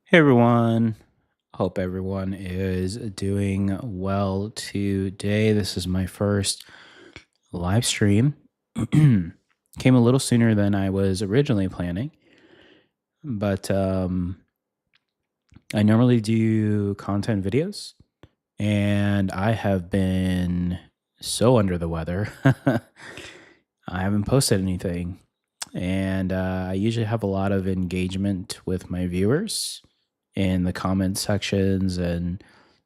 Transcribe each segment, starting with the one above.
Hey everyone. Hope everyone is doing well today. This is my first live stream. Came a little sooner than I was originally planning, but I normally do content videos and I have been so under the weather. I haven't posted anything, and I usually have a lot of engagement with my viewers in the comment sections and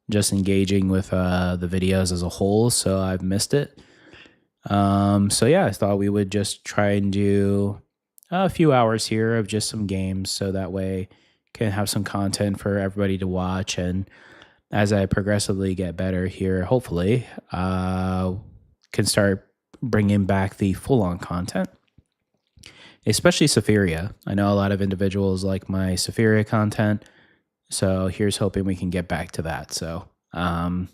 just engaging with the videos as a whole. So I've missed it. So yeah, I thought we would just try and do a few hours here of just some games, so that way can have some content for everybody to watch. And as I progressively get better here, hopefully, can start bringing back the full on content, especially Safiria. I know a lot of individuals like my Safiria content. So here's hoping we can get back to that. So I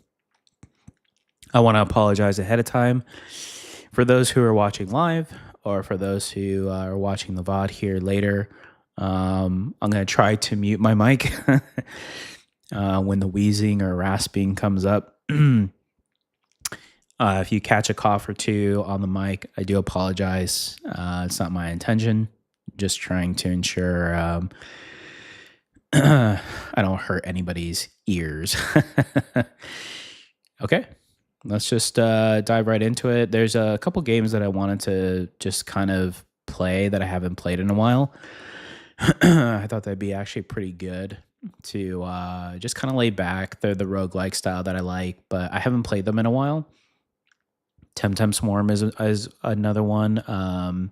want to apologize ahead of time for those who are watching live or for those who are watching the VOD here later. I'm going to try to mute my mic when the wheezing or rasping comes up. If you catch a cough or two on the mic, I do apologize. It's not my intention. Just trying to ensure I don't hurt anybody's ears. Okay, let's just dive right into it. There's a couple games that I wanted to just kind of play that I haven't played in a while. I thought that'd be actually pretty good to just kind of lay back. They're the roguelike style that I like, but I haven't played them in a while. Temtem Swarm is another one.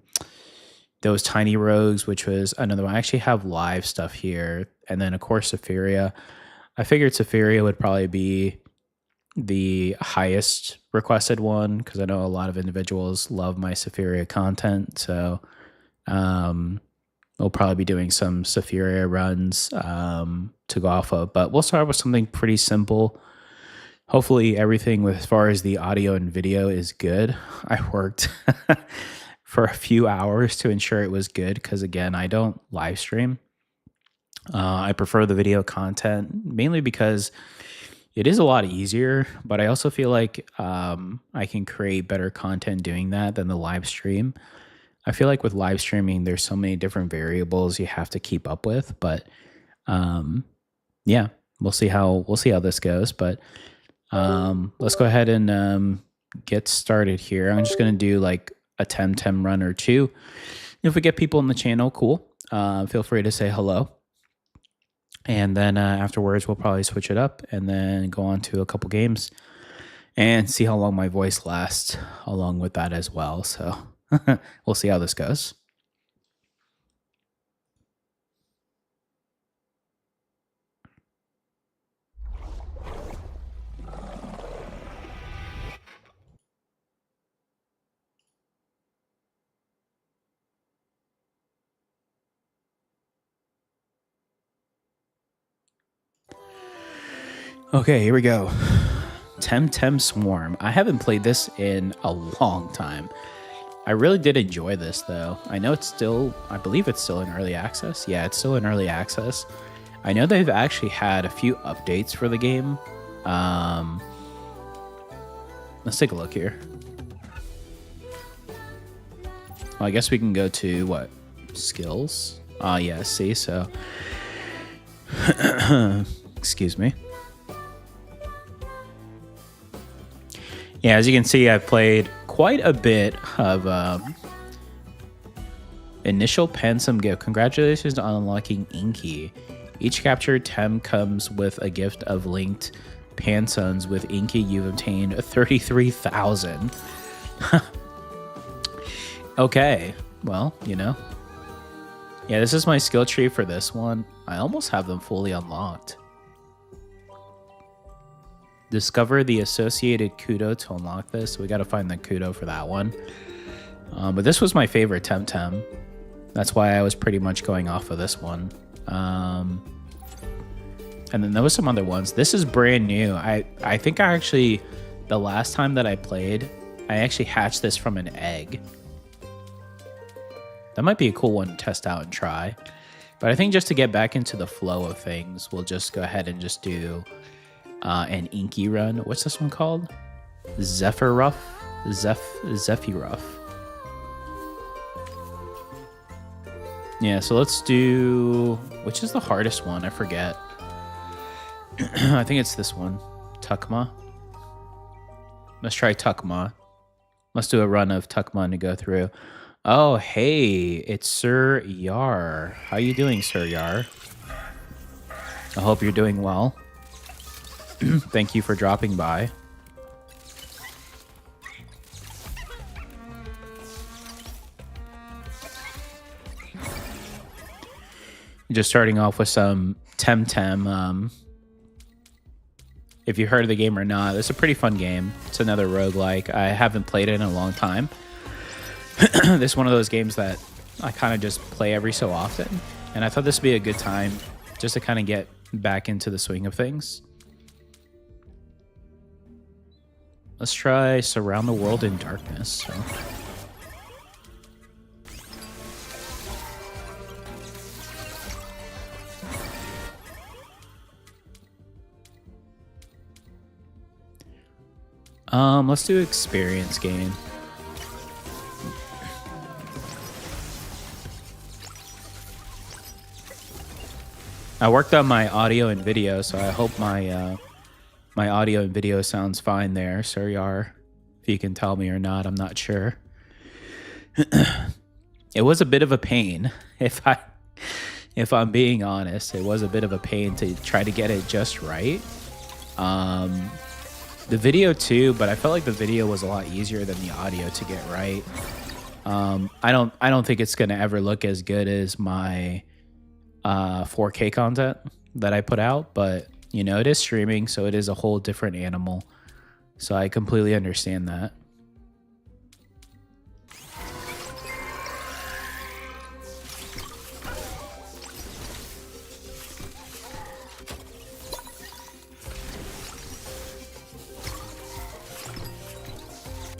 Those Tiny Rogues, which was another one. I actually have live stuff here. And then, of course, Safiria. I figured Safiria would probably be the highest requested one because I know a lot of individuals love my Safiria content. So we'll probably be doing some Safiria runs to go off of. But we'll start with something pretty simple. Hopefully everything with as far as the audio and video is good. I worked for a few hours to ensure it was good because, again, I don't live stream. I prefer the video content mainly because it is a lot easier, but I also feel like I can create better content doing that than the live stream. I feel like with live streaming, there's so many different variables you have to keep up with, but yeah, we'll see how this goes. But let's go ahead and get started here. I'm just gonna do like a Temtem run or two. If we get people in the channel, cool. Feel free to say hello. And then afterwards, we'll probably switch it up and then go on to a couple games and see how long my voice lasts along with that as well. So we'll see how this goes. Okay, here we go. Temtem Swarm. I haven't played this in a long time. I really did enjoy this though. I know it's still, I believe it's still in early access. Yeah, it's still in early access. I know they've actually had a few updates for the game. Let's take a look here. Well, I guess we can go to what? Skills? Yeah, see, so. Excuse me. Yeah, as you can see, I've played quite a bit of initial Pansum gift. Congratulations on unlocking Inky. Each captured Tem comes with a gift of linked Pansons. With Inky, you've obtained 33,000. Okay, well, you know. Yeah, this is my skill tree for this one. I almost have them fully unlocked. Discover the associated Kudo to unlock this. We got to find the Kudo for that one. But this was my favorite Temtem. That's why I was pretty much going off of this one. And then there was some other ones. This is brand new. I think I actually, the last time that I played, I actually hatched this from an egg. That might be a cool one to test out and try. But I think just to get back into the flow of things, we'll just go ahead and just do an Inky run. What's this one called? Zephyruff? Zephyruff. Yeah, so let's do... Which is the hardest one? I forget. I think it's this one. Tukma. Let's try Tukma. Let's do a run of Tukma to go through. Oh, hey, it's Sir Yar. How you doing, Sir Yar? I hope you're doing well. Thank you for dropping by. Just starting off with some Temtem. If you heard of the game or not, it's a pretty fun game. It's another roguelike. I haven't played it in a long time. This is one of those games that I kind of just play every so often. And I thought this would be a good time just to kind of get back into the swing of things. Let's try Surround the World in Darkness. So. Let's do experience gain. I worked on my audio and video, so I hope my my audio and video sounds fine there, Sir Yar. If you can tell me or not, I'm not sure. It was a bit of a pain, if I'm being honest. It was a bit of a pain to try to get it just right. The video too, but I felt like the video was a lot easier than the audio to get right. I don't think it's gonna ever look as good as my 4K content that I put out, but you know, it is streaming, so it is a whole different animal. So I completely understand that.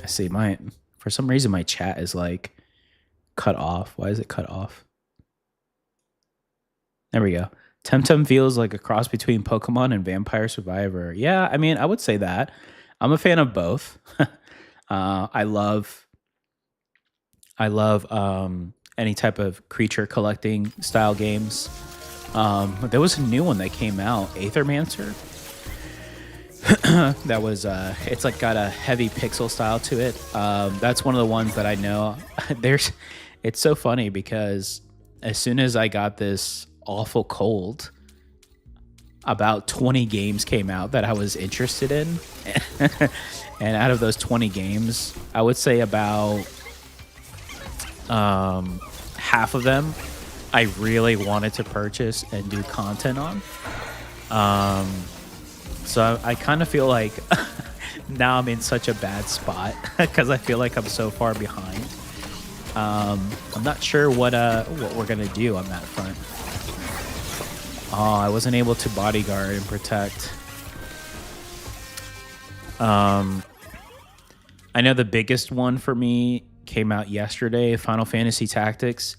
I see for some reason my chat is like cut off. Why is it cut off? There we go. Temtem feels like a cross between Pokemon and Vampire Survivor. Yeah, I mean, I would say that. I'm a fan of both. I love any type of creature collecting style games. There was a new one that came out, Aethermancer. That was it's like got a heavy pixel style to it. That's one of the ones that I know. It's so funny because as soon as I got this awful cold, about 20 games came out that I was interested in. And out of those 20 games, I would say about half of them I really wanted to purchase and do content on. So I kind of feel like now I'm in such a bad spot because I feel like I'm so far behind. I'm not sure what we're gonna do on that front. Oh, I wasn't able to bodyguard and protect. I know the biggest one for me came out yesterday, Final Fantasy Tactics.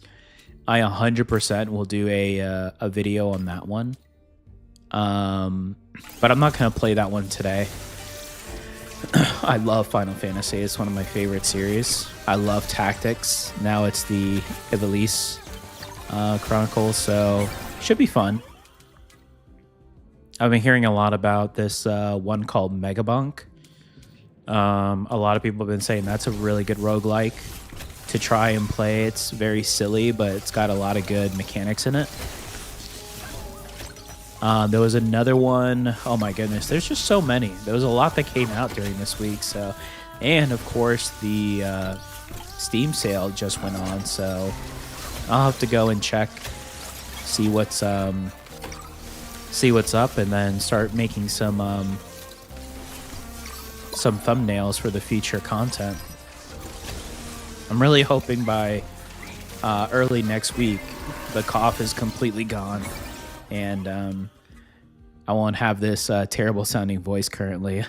I 100% will do a video on that one. But I'm not going to play that one today. I love Final Fantasy. It's one of my favorite series. I love Tactics. Now it's the Ivalice Chronicles, so should be fun. I've been hearing a lot about this one called Megabunk. A lot of people have been saying that's a really good roguelike to try and play. It's very silly, but it's got a lot of good mechanics in it. There was another one. Oh my goodness, there's just so many. There was a lot that came out during this week. So, and of course the Steam sale just went on. So I'll have to go and check, see what's up, and then start making some thumbnails for the future content. I'm really hoping by early next week the cough is completely gone and I won't have this terrible sounding voice currently.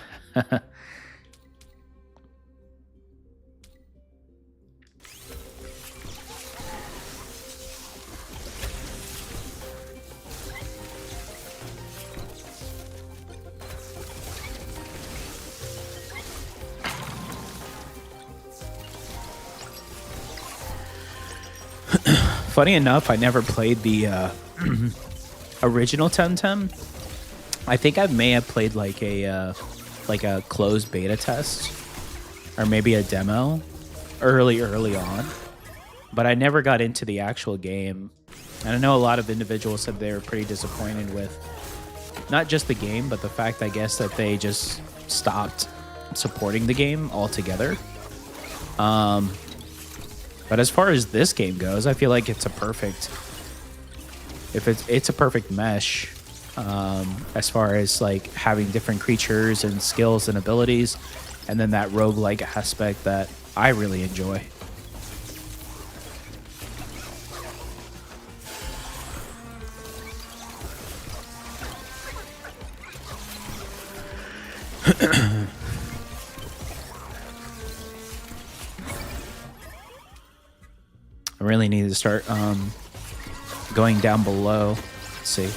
Funny enough, I never played the original Temtem. I think I may have played like a closed beta test or maybe a demo early on, but I never got into the actual game. And I know a lot of individuals said they were pretty disappointed with not just the game, but the fact, I guess, that they just stopped supporting the game altogether. But as far as this game goes, I feel like it's a perfect, it's a perfect mesh, as far as like having different creatures and skills and abilities, and then that roguelike aspect that I really enjoy. I really need to start going down below. Let's see.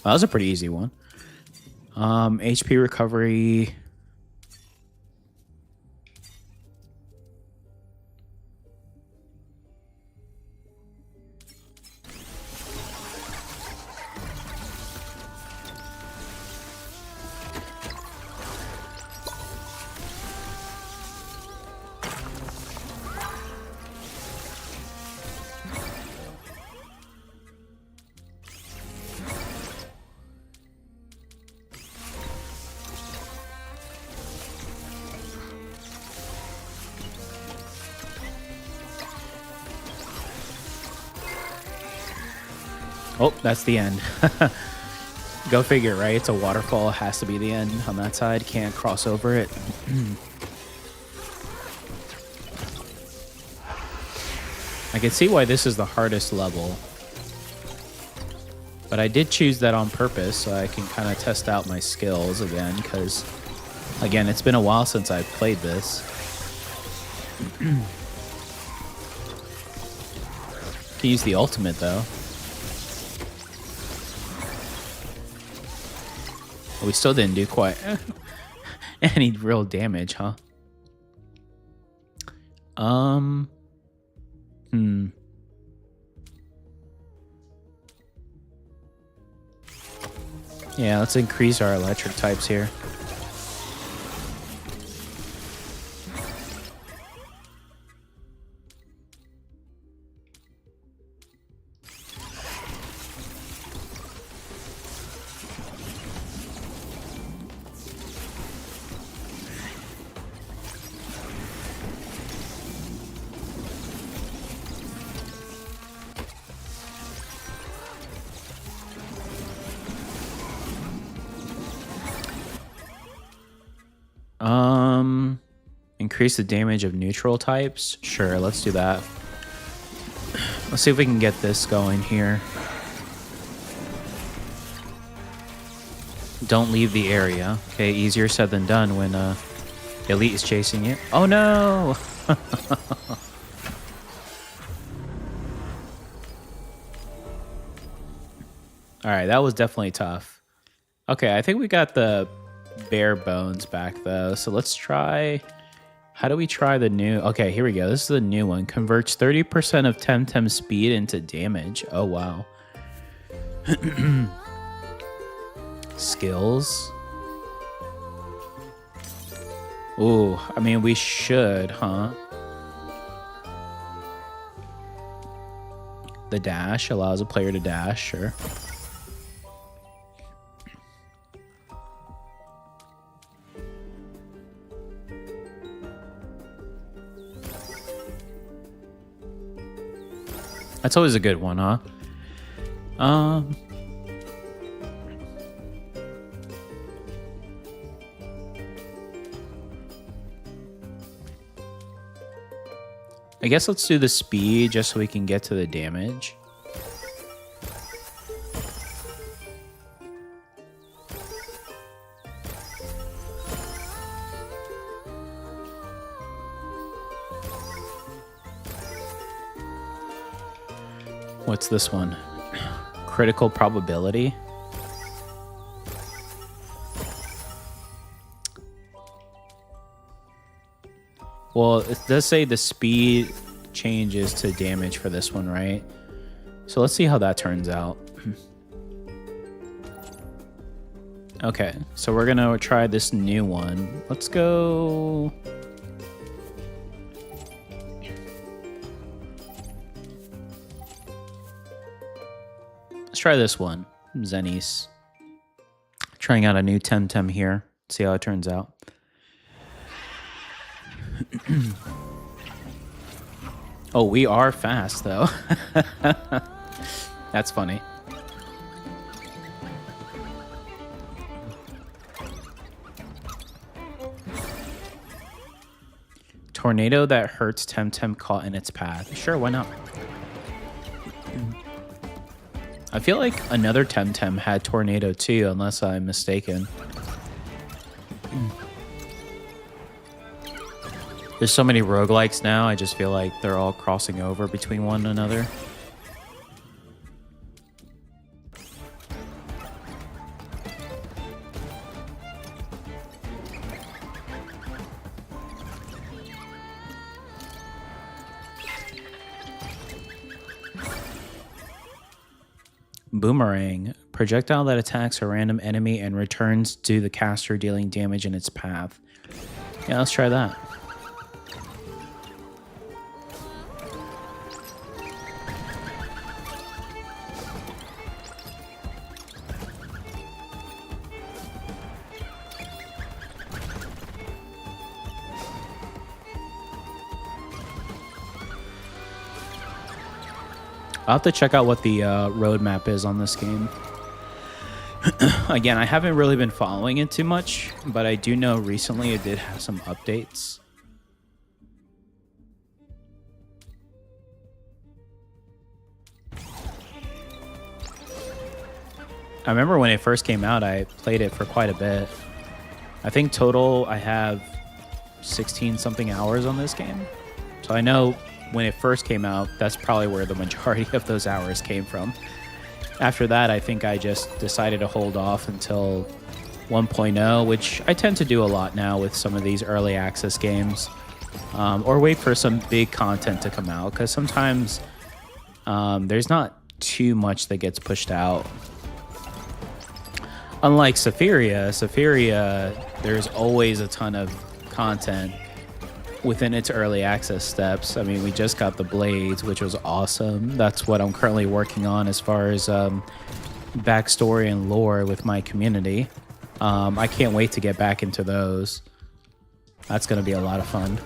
Well, that was a pretty easy one. HP recovery. Oh, that's the end. Go figure, right? It's a waterfall. It has to be the end on that side. Can't cross over it. I can see why this is the hardest level. But I did choose that on purpose so I can kind of test out my skills again, because, again, it's been a while since I've played this. Can use the ultimate, though. We still didn't do quite any real damage, huh? Yeah, let's increase our electric types here. Increase the damage of neutral types. Sure, let's do that. Let's see if we can get this going here. Don't leave the area. Okay, easier said than done when Elite is chasing you. Oh no! Alright, that was definitely tough. Okay, I think we got the bare bones back though. So let's try... How do we try the new... Okay, here we go. This is the new one. Converts 30% of Temtem speed into damage. Oh, wow. Skills. Ooh, I mean, we should, huh? The dash allows a player to dash, sure. That's always a good one, huh? I guess let's do the speed just so we can get to the damage. What's this one? Critical probability. Well, it does say the speed changes to damage for this one, right? So let's see how that turns out. Okay, so we're gonna try this new one. Let's go. Let's try this one, Zenith. Trying out a new Temtem here. See how it turns out. Oh, we are fast though. That's funny. Tornado that hurts Temtem caught in its path. Sure, why not? I feel like another Temtem had Tornado too, unless I'm mistaken. There's so many roguelikes now, I just feel like they're all crossing over between one another. Boomerang. Projectile that attacks a random enemy and returns to the caster, dealing damage in its path. Yeah, let's try that. I'll have to check out what the roadmap is on this game. Again, I haven't really been following it too much, but I do know recently it did have some updates. I remember when it first came out, I played it for quite a bit. I think total I have 16 something hours on this game. So I know when it first came out, that's probably where the majority of those hours came from. After that, I think I just decided to hold off until 1.0, which I tend to do a lot now with some of these early access games, or wait for some big content to come out, because sometimes there's not too much that gets pushed out. Unlike Sephiria, there's always a ton of content within its early access steps. I mean, we just got the Blades, which was awesome. That's what I'm currently working on as far as backstory and lore with my community. I can't wait to get back into those. That's going to be a lot of fun.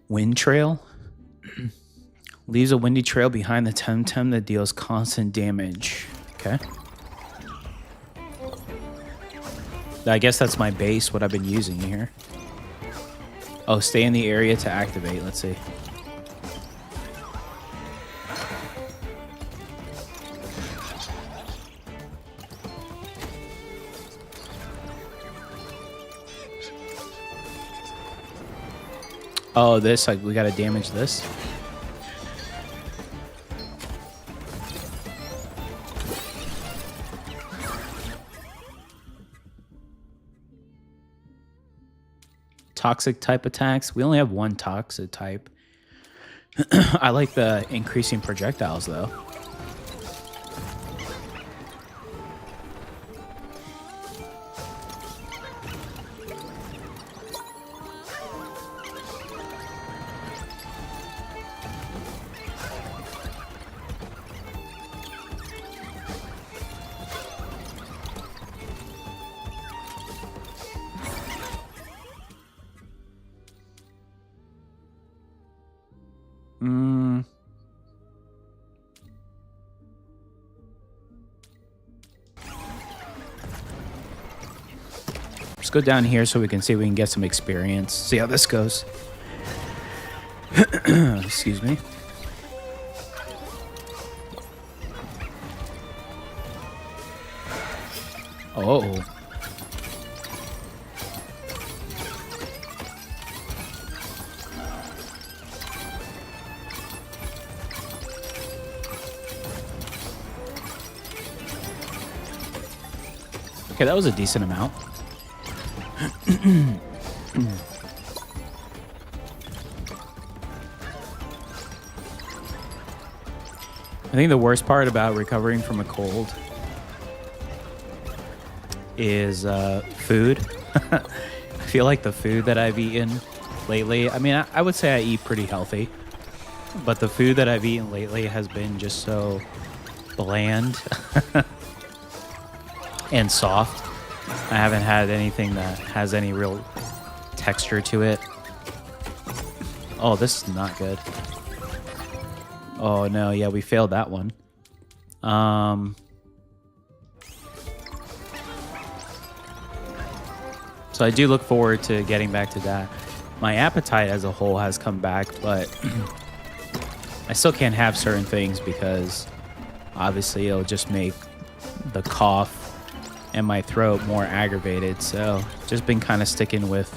Wind Trail. Leaves a windy trail behind the Temtem that deals constant damage. Okay. I guess that's my base, what I've been using here. Oh, stay in the area to activate. Let's see. Oh, this, like, we gotta damage this. Toxic type attacks. We only have one toxic type. I like the increasing projectiles, though. Let's go down here so we can see if we can get some experience. See how this goes. Excuse me. Oh. Okay, that was a decent amount. I think the worst part about recovering from a cold is food. I feel like the food that I've eaten lately, I mean, I would say I eat pretty healthy, but the food that I've eaten lately has been just so bland and soft. I haven't had anything that has any real texture to it. Oh, this is not good. Oh no, yeah, we failed that one. So I do look forward to getting back to that. My appetite as a whole has come back, but I still can't have certain things because obviously it'll just make the cough and my throat more aggravated. So just been kind of sticking with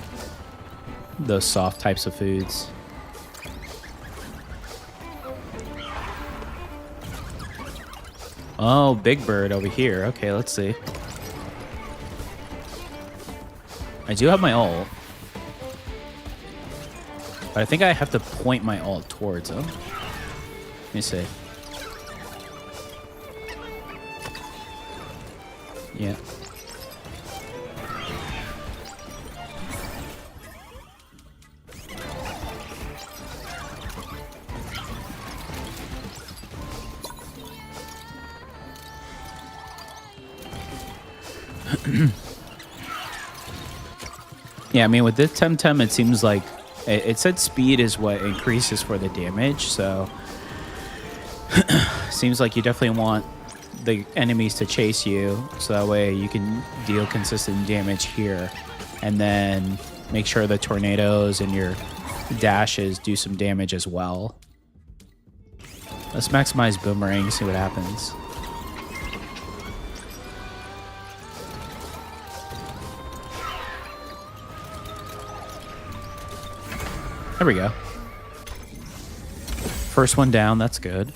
those soft types of foods. Oh, Big Bird over here. Okay, let's see. I do have my ult. But I think I have to point my ult towards him. Let me see. Yeah. Yeah, I mean, with this Temtem, it seems like it said speed is what increases for the damage, so seems like you definitely want the enemies to chase you, so that way you can deal consistent damage here, and then make sure the tornadoes and your dashes do some damage as well. Let's maximize Boomerang, see what happens. There we go. First one down, that's good.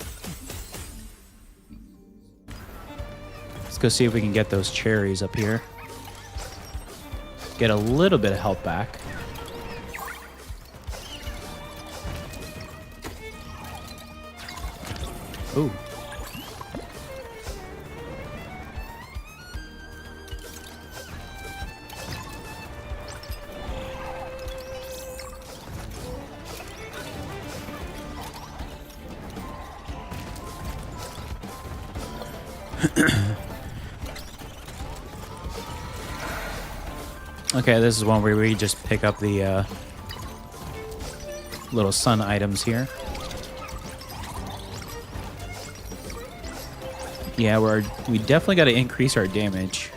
Let's go see if we can get those cherries up here. Get a little bit of health back. Ooh. Okay, this is one where we just pick up the little sun items here. Yeah, we definitely got to increase our damage.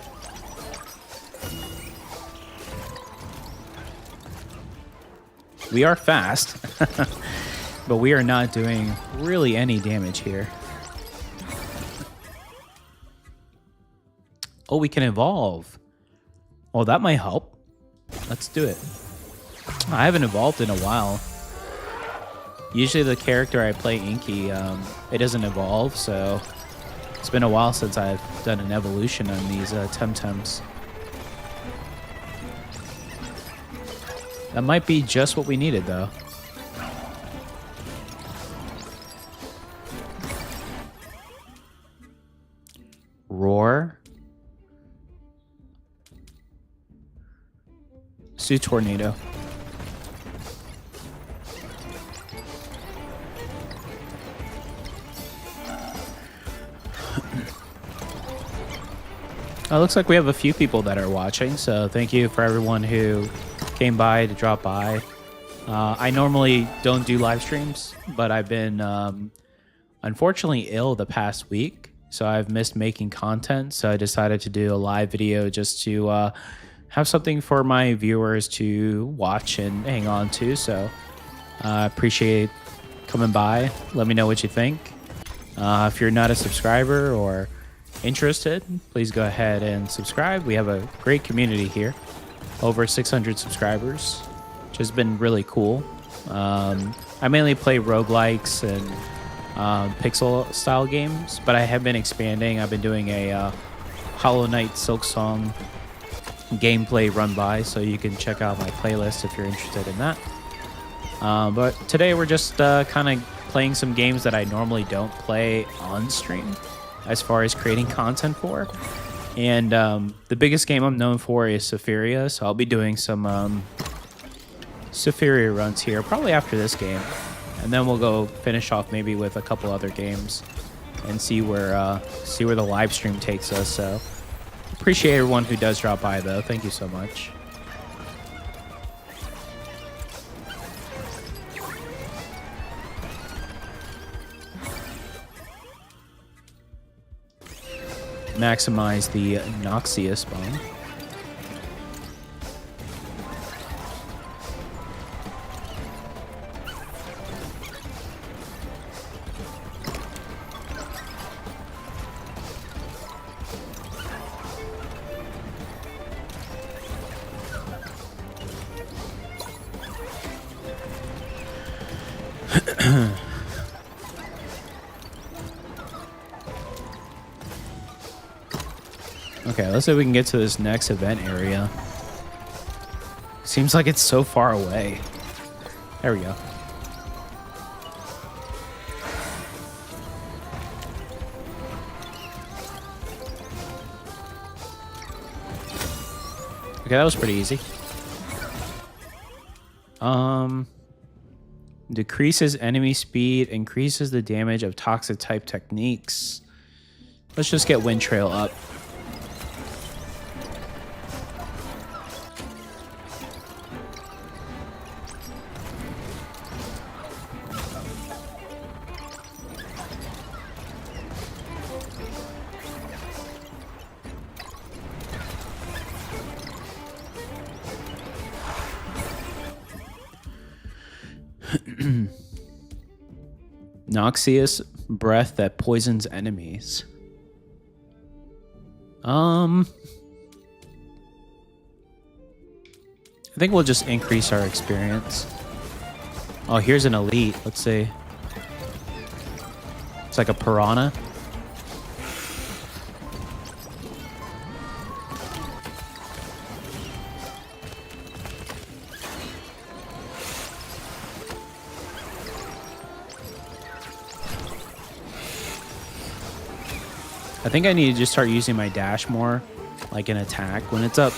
We are fast, but we are not doing really any damage here. Oh, we can evolve. Oh, that might help. Let's do it. I haven't evolved in a while. Usually the character I play, Inky, it doesn't evolve, so it's been a while since I've done an evolution on these Temtems. That might be just what we needed, though. Roar. Let's do Tornado. It looks like we have a few people that are watching, so thank you for everyone who came by to drop by. I normally don't do live streams, but I've been unfortunately ill the past week, so I've missed making content, so I decided to do a live video just to have something for my viewers to watch and hang on to. So I appreciate coming by. Let me know what you think. If you're not a subscriber or interested, please go ahead and subscribe. We have a great community here, over 600 subscribers, which has been really cool. I mainly play roguelikes and pixel style games, but I have been expanding. I've been doing a Hollow Knight Silksong gameplay run by, so you can check out my playlist if you're interested in that. But today we're just kind of playing some games that I normally don't play on stream as far as creating content for. And the biggest game I'm known for is Syphiria, so I'll be doing some Syphiria runs here probably after this game, and then we'll go finish off maybe with a couple other games and see where the live stream takes us. So appreciate everyone who does drop by, though. Thank you so much. Maximize the Noxious bomb. Okay, let's see if we can get to this next event area. Seems like it's so far away. There we go. Okay, that was pretty easy. Decreases enemy speed, increases the damage of toxic type techniques. Let's just get Wind Trail up. Noxious breath that poisons enemies. I think we'll just increase our experience. Oh, here's an elite. Let's see. It's like a piranha. I think I need to just start using my dash more, like an attack when it's up.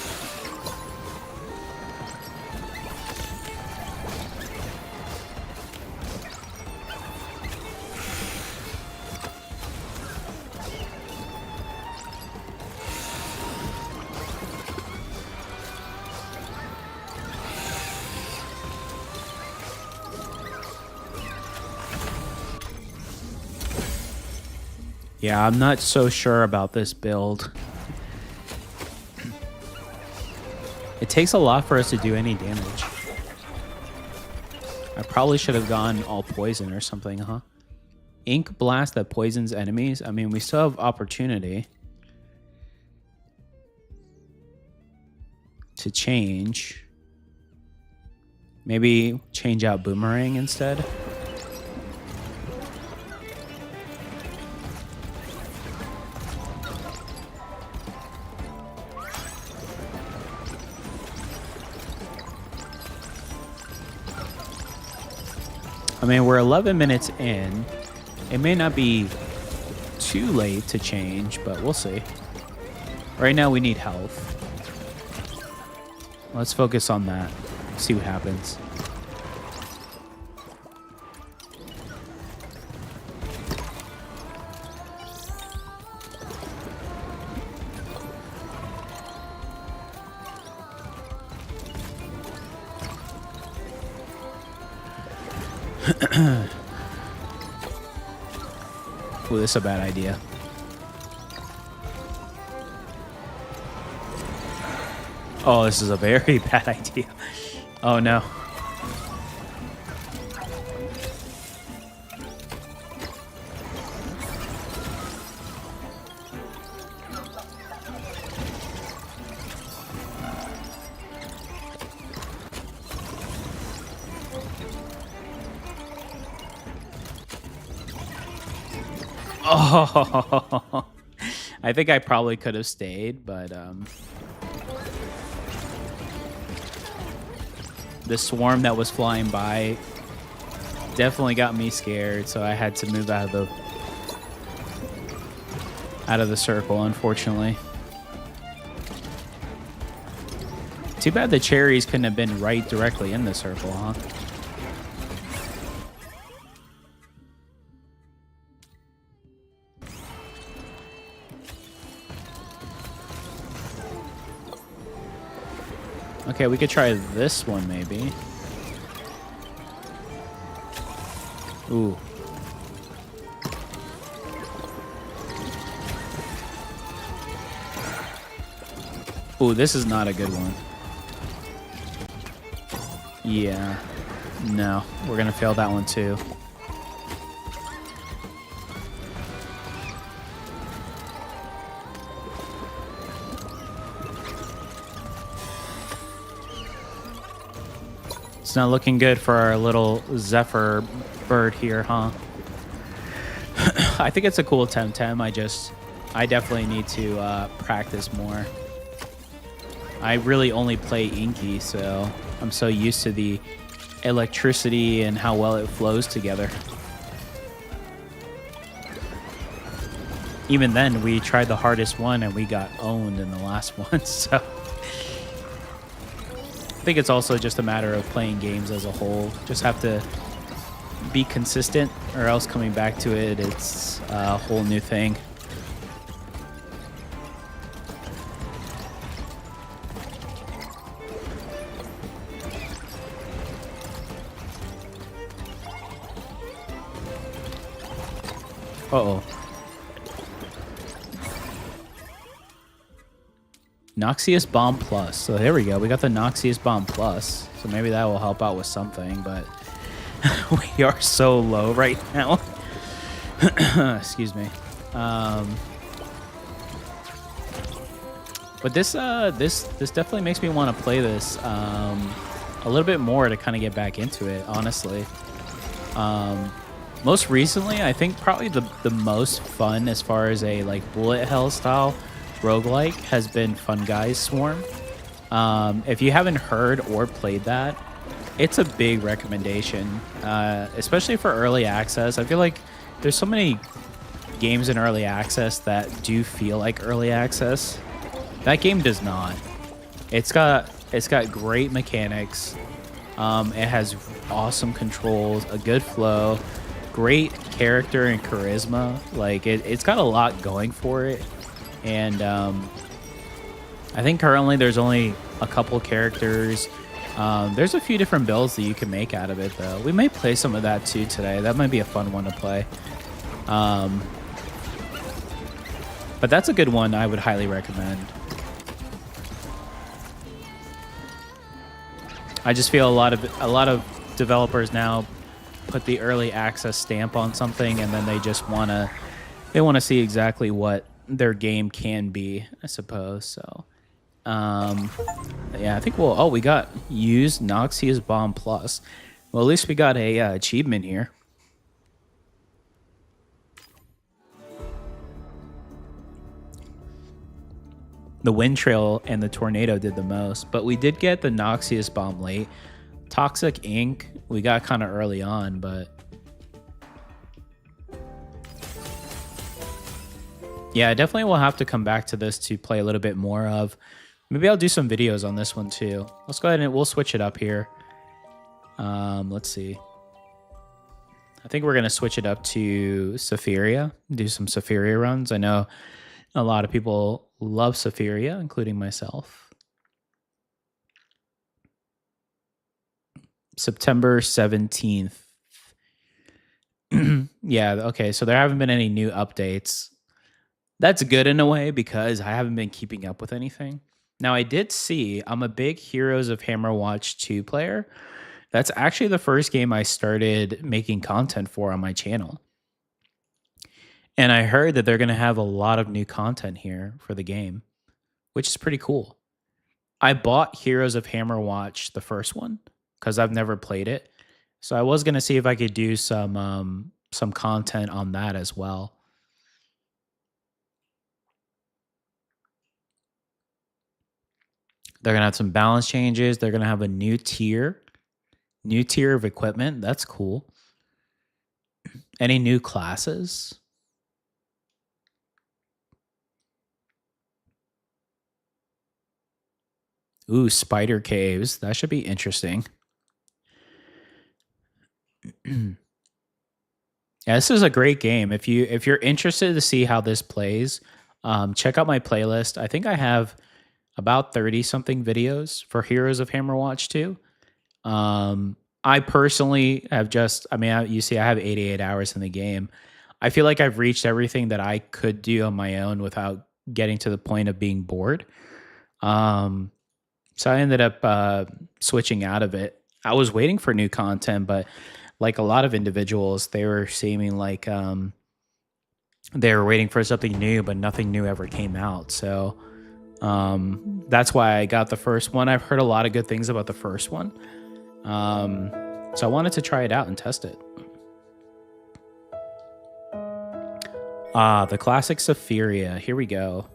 Yeah, I'm not so sure about this build. It takes a lot for us to do any damage. I probably should have gone all poison or something, huh? Ink blast that poisons enemies. I mean, we still have opportunity to change. Maybe change out Boomerang instead. I mean, we're 11 minutes in. It may not be too late to change, but we'll see. Right now, we need health. Let's focus on that. See what happens. Ooh, this is a bad idea. Oh, this is a very bad idea. Oh no. Oh, I think I probably could have stayed, but the swarm that was flying by definitely got me scared, so I had to move out of the circle, unfortunately. Too bad the cherries couldn't have been right directly in the circle, huh? Okay, we could try this one maybe. Ooh. Ooh, this is not a good one. Yeah. No, we're gonna fail that one too. It's not looking good for our little Zephyr bird here, huh? I think it's a cool Temtem. I definitely need to practice more. I really only play Inky, so I'm so used to the electricity and how well it flows together. Even then, we tried the hardest one and we got owned in the last one, so I think it's also just a matter of playing games as a whole. Just have to be consistent, or else coming back to it, it's a whole new thing. Uh-oh. Noxious Bomb Plus. So there we go. We got the Noxious Bomb Plus. So maybe that will help out with something, but we are so low right now. Excuse me. But this definitely makes me want to play this a little bit more to kind of get back into it, honestly. Most recently, I think probably the most fun as far as a like bullet hell style roguelike has been Fun Guys Swarm. If you haven't heard or played that, it's a big recommendation, especially for early access. I feel like there's so many games in early access that do feel like early access. That game does not. It's got great mechanics. It has awesome controls, a good flow, great character and charisma. Like it's got a lot going for it. And I think currently there's only a couple characters. There's a few different builds that you can make out of it, though. We may play some of that too today. That might be a fun one to play. But that's a good one I would highly recommend. I just feel a lot of developers now put the early access stamp on something, and then they just want to see exactly what their game can be, I suppose. So yeah, I think we got used Noxious Bomb Plus. Well, at least we got a achievement here. The Wind Trail and the Tornado did the most, but we did get the Noxious Bomb late. Toxic Ink, we got kind of early on, but yeah, I definitely will have to come back to this to play a little bit more of. Maybe I'll do some videos on this one too. Let's go ahead and we'll switch it up here. Let's see. I think we're going to switch it up to Sephiria, do some Sephiria runs. I know a lot of people love Sephiria, including myself. September 17th. Yeah, okay, so there haven't been any new updates. That's good in a way because I haven't been keeping up with anything. Now, I did see I'm a big Heroes of Hammerwatch 2 player. That's actually the first game I started making content for on my channel. And I heard that they're going to have a lot of new content here for the game, which is pretty cool. I bought Heroes of Hammerwatch, the first one, because I've never played it. So I was going to see if I could do some content on that as well. They're going to have some balance changes. They're going to have a new tier of equipment. That's cool. Any new classes? Ooh, spider caves. That should be interesting. Yeah, this is a great game. If you're interested to see how this plays, check out my playlist. I think I have about 30 something videos for Heroes of Hammerwatch 2. I personally have just, I mean, you see, I have 88 hours in the game. I feel like I've reached everything that I could do on my own without getting to the point of being bored. Um, so I ended up switching out of it. I was waiting for new content, but like a lot of individuals, they were seeming like they were waiting for something new, but nothing new ever came out. So that's why I got the first one. I've heard a lot of good things about the first one. So I wanted to try it out and test it. The classic Sephiria. Here we go.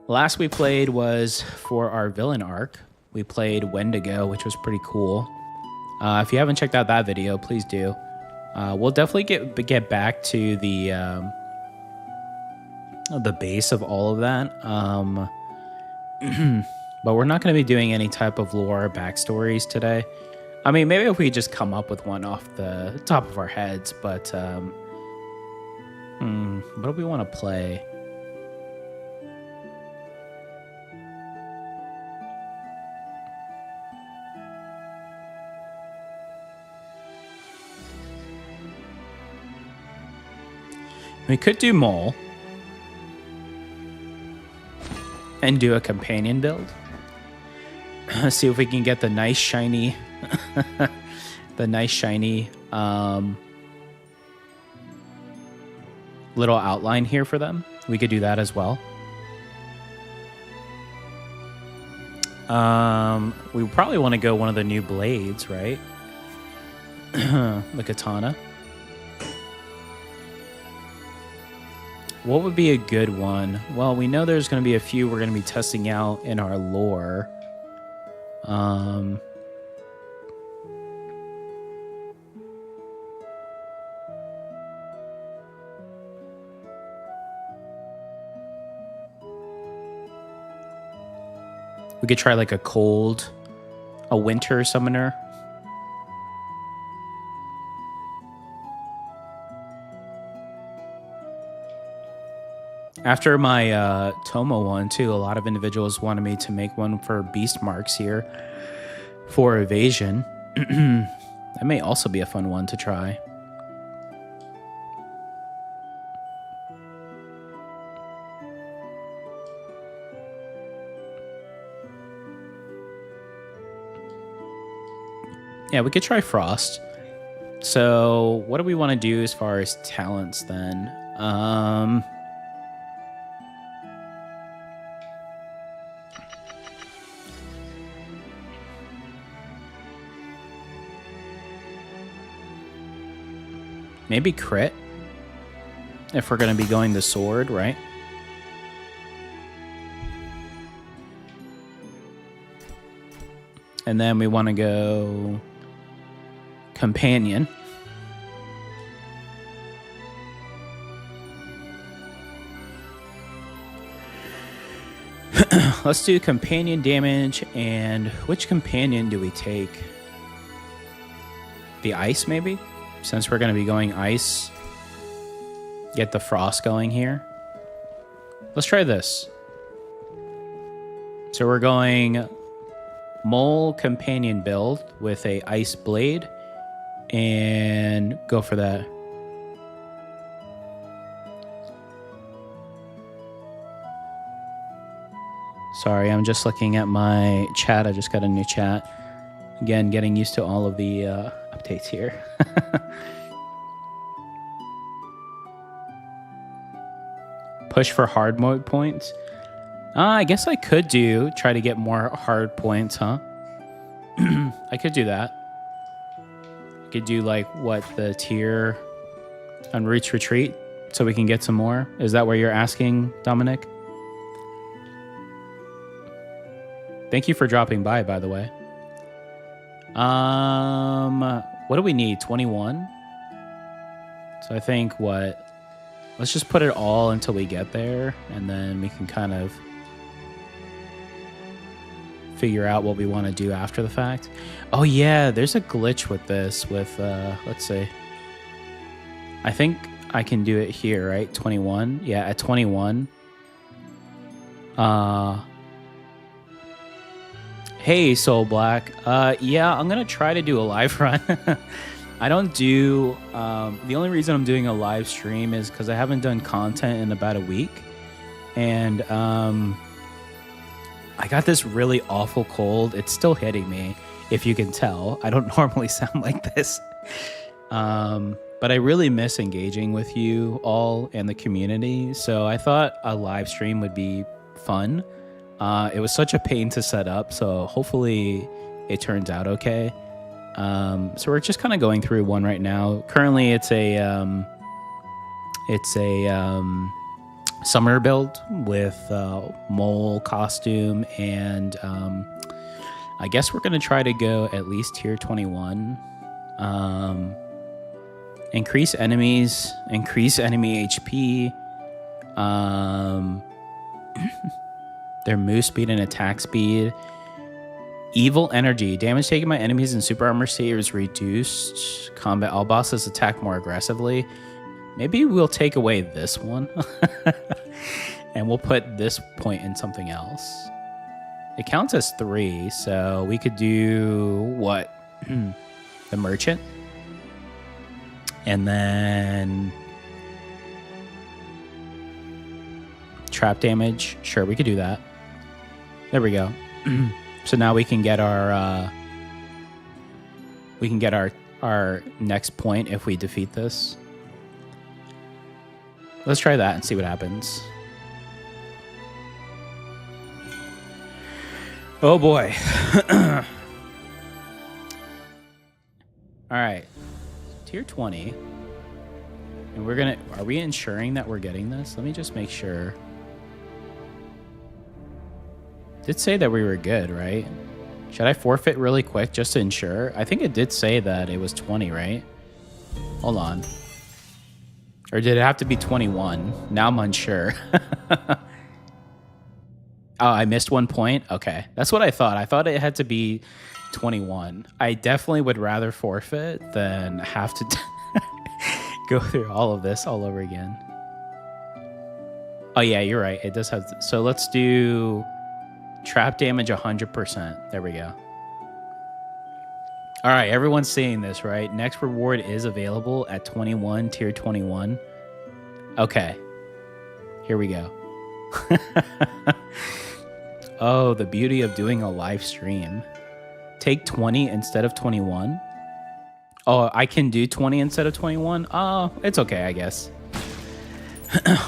Last we played was for our villain arc. We played Wendigo, which was pretty cool. If you haven't checked out that video, please do. We'll definitely get back to the base of all of that. But we're not going to be doing any type of lore backstories today. I mean, maybe if we just come up with one off the top of our heads, but what do we want to play? We could do Mole and do a companion build. See if we can get the nice shiny little outline here for them. We could do that as well. We probably want to go one of the new blades, right? The katana. What would be a good one? Well, we know there's going to be a few we're going to be testing out in our lore. We could try like a winter summoner. After my Tomo one too, a lot of individuals wanted me to make one for beast marks here for evasion. That may also be a fun one to try. Yeah, we could try Frost. So what do we want to do as far as talents then? Maybe crit, if we're going to be going the sword, right? And then we want to go companion. Let's do companion damage. And which companion do we take? The ice, maybe? Since we're going to be going ice, get the frost going here. Let's try this. So we're going Mole companion build with a ice blade and go for that. Sorry, I'm just looking at my chat. I just got a new chat. Again, getting used to all of the updates here. Push for hard mode points. I guess I could try to get more hard points, huh? I could do that. I could do like what the tier on Reach Retreat so we can get some more. Is that what you're asking, Dominic? Thank you for dropping by the way. What do we need? 21? So I think let's just put it all until we get there, and then we can kind of figure out what we want to do after the fact. Oh yeah, there's a glitch with this let's see. I think I can do it here, right? 21. Yeah, at 21. Hey, Soul Black. Yeah, I'm gonna try to do a live run. I don't do, the only reason I'm doing a live stream is because I haven't done content in about a week. And I got this really awful cold. It's still hitting me, if you can tell. I don't normally sound like this. But I really miss engaging with you all and the community. So I thought a live stream would be fun. It was such a pain to set up, so hopefully it turns out okay. So we're just kind of going through one right now. Currently, it's a summer build with mole costume, and I guess we're gonna try to go at least tier 21. Increase enemies, increase enemy HP. Their move speed and attack speed. Evil energy. Damage taken by enemies in super armor state is reduced. Combat all bosses attack more aggressively. Maybe we'll take away this one. And we'll put this point in something else. It counts as 3, so we could do what? The merchant. And then trap damage. Sure, we could do that. There we go. So now we can get our next point if we defeat this. Let's try that and see what happens. Oh boy. All right. Tier 20. And are we ensuring that we're getting this? Let me just make sure. Did say that we were good, right? Should I forfeit really quick just to ensure? I think it did say that it was 20, right? Hold on. Or did it have to be 21? Now I'm unsure. Oh, I missed 1 point? Okay. That's what I thought. I thought it had to be 21. I definitely would rather forfeit than have to go through all of this all over again. Oh, yeah, you're right. It does have to. So let's do trap damage 100%. There we go. All right, everyone's seeing this, right? Next reward is available at 21, tier 21. Okay. Here we go. Oh, the beauty of doing a live stream. Take 20 instead of 21. Oh, I can do 20 instead of 21? Oh, it's okay, I guess.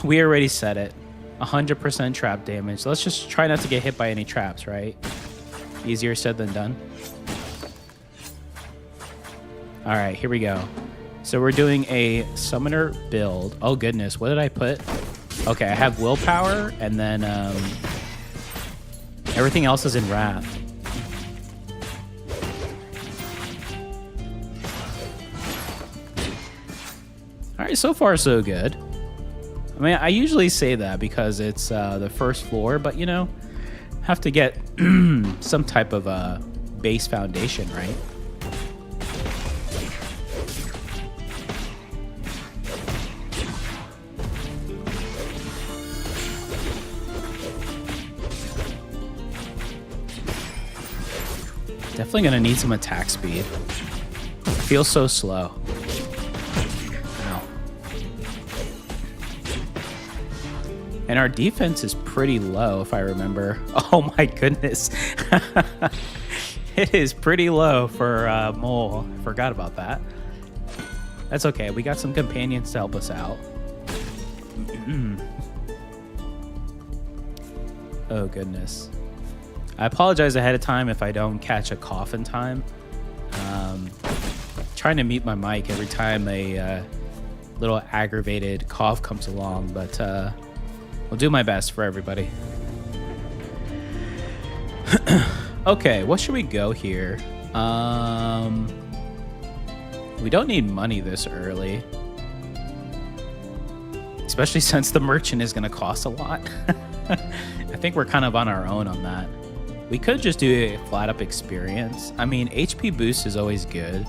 We already said it. 100% trap damage. Let's just try not to get hit by any traps, right? Easier said than done. All right, here we go. So we're doing a summoner build. Oh, goodness. What did I put? Okay, I have willpower, and then everything else is in wrath. All right, so far so good. I mean, I usually say that because it's the first floor, but you know, have to get some type of base foundation, right? Definitely gonna need some attack speed. Feels so slow. And our defense is pretty low, if I remember. Oh my goodness. It is pretty low for Mole. Forgot about that. That's okay. We got some companions to help us out. Oh goodness. I apologize ahead of time if I don't catch a cough in time. Trying to mute my mic every time a little aggravated cough comes along, but I'll do my best for everybody. Okay, what should we go here? We don't need money this early. Especially since the merchant is going to cost a lot. I think we're kind of on our own on that. We could just do a flat up experience. I mean, HP boost is always good,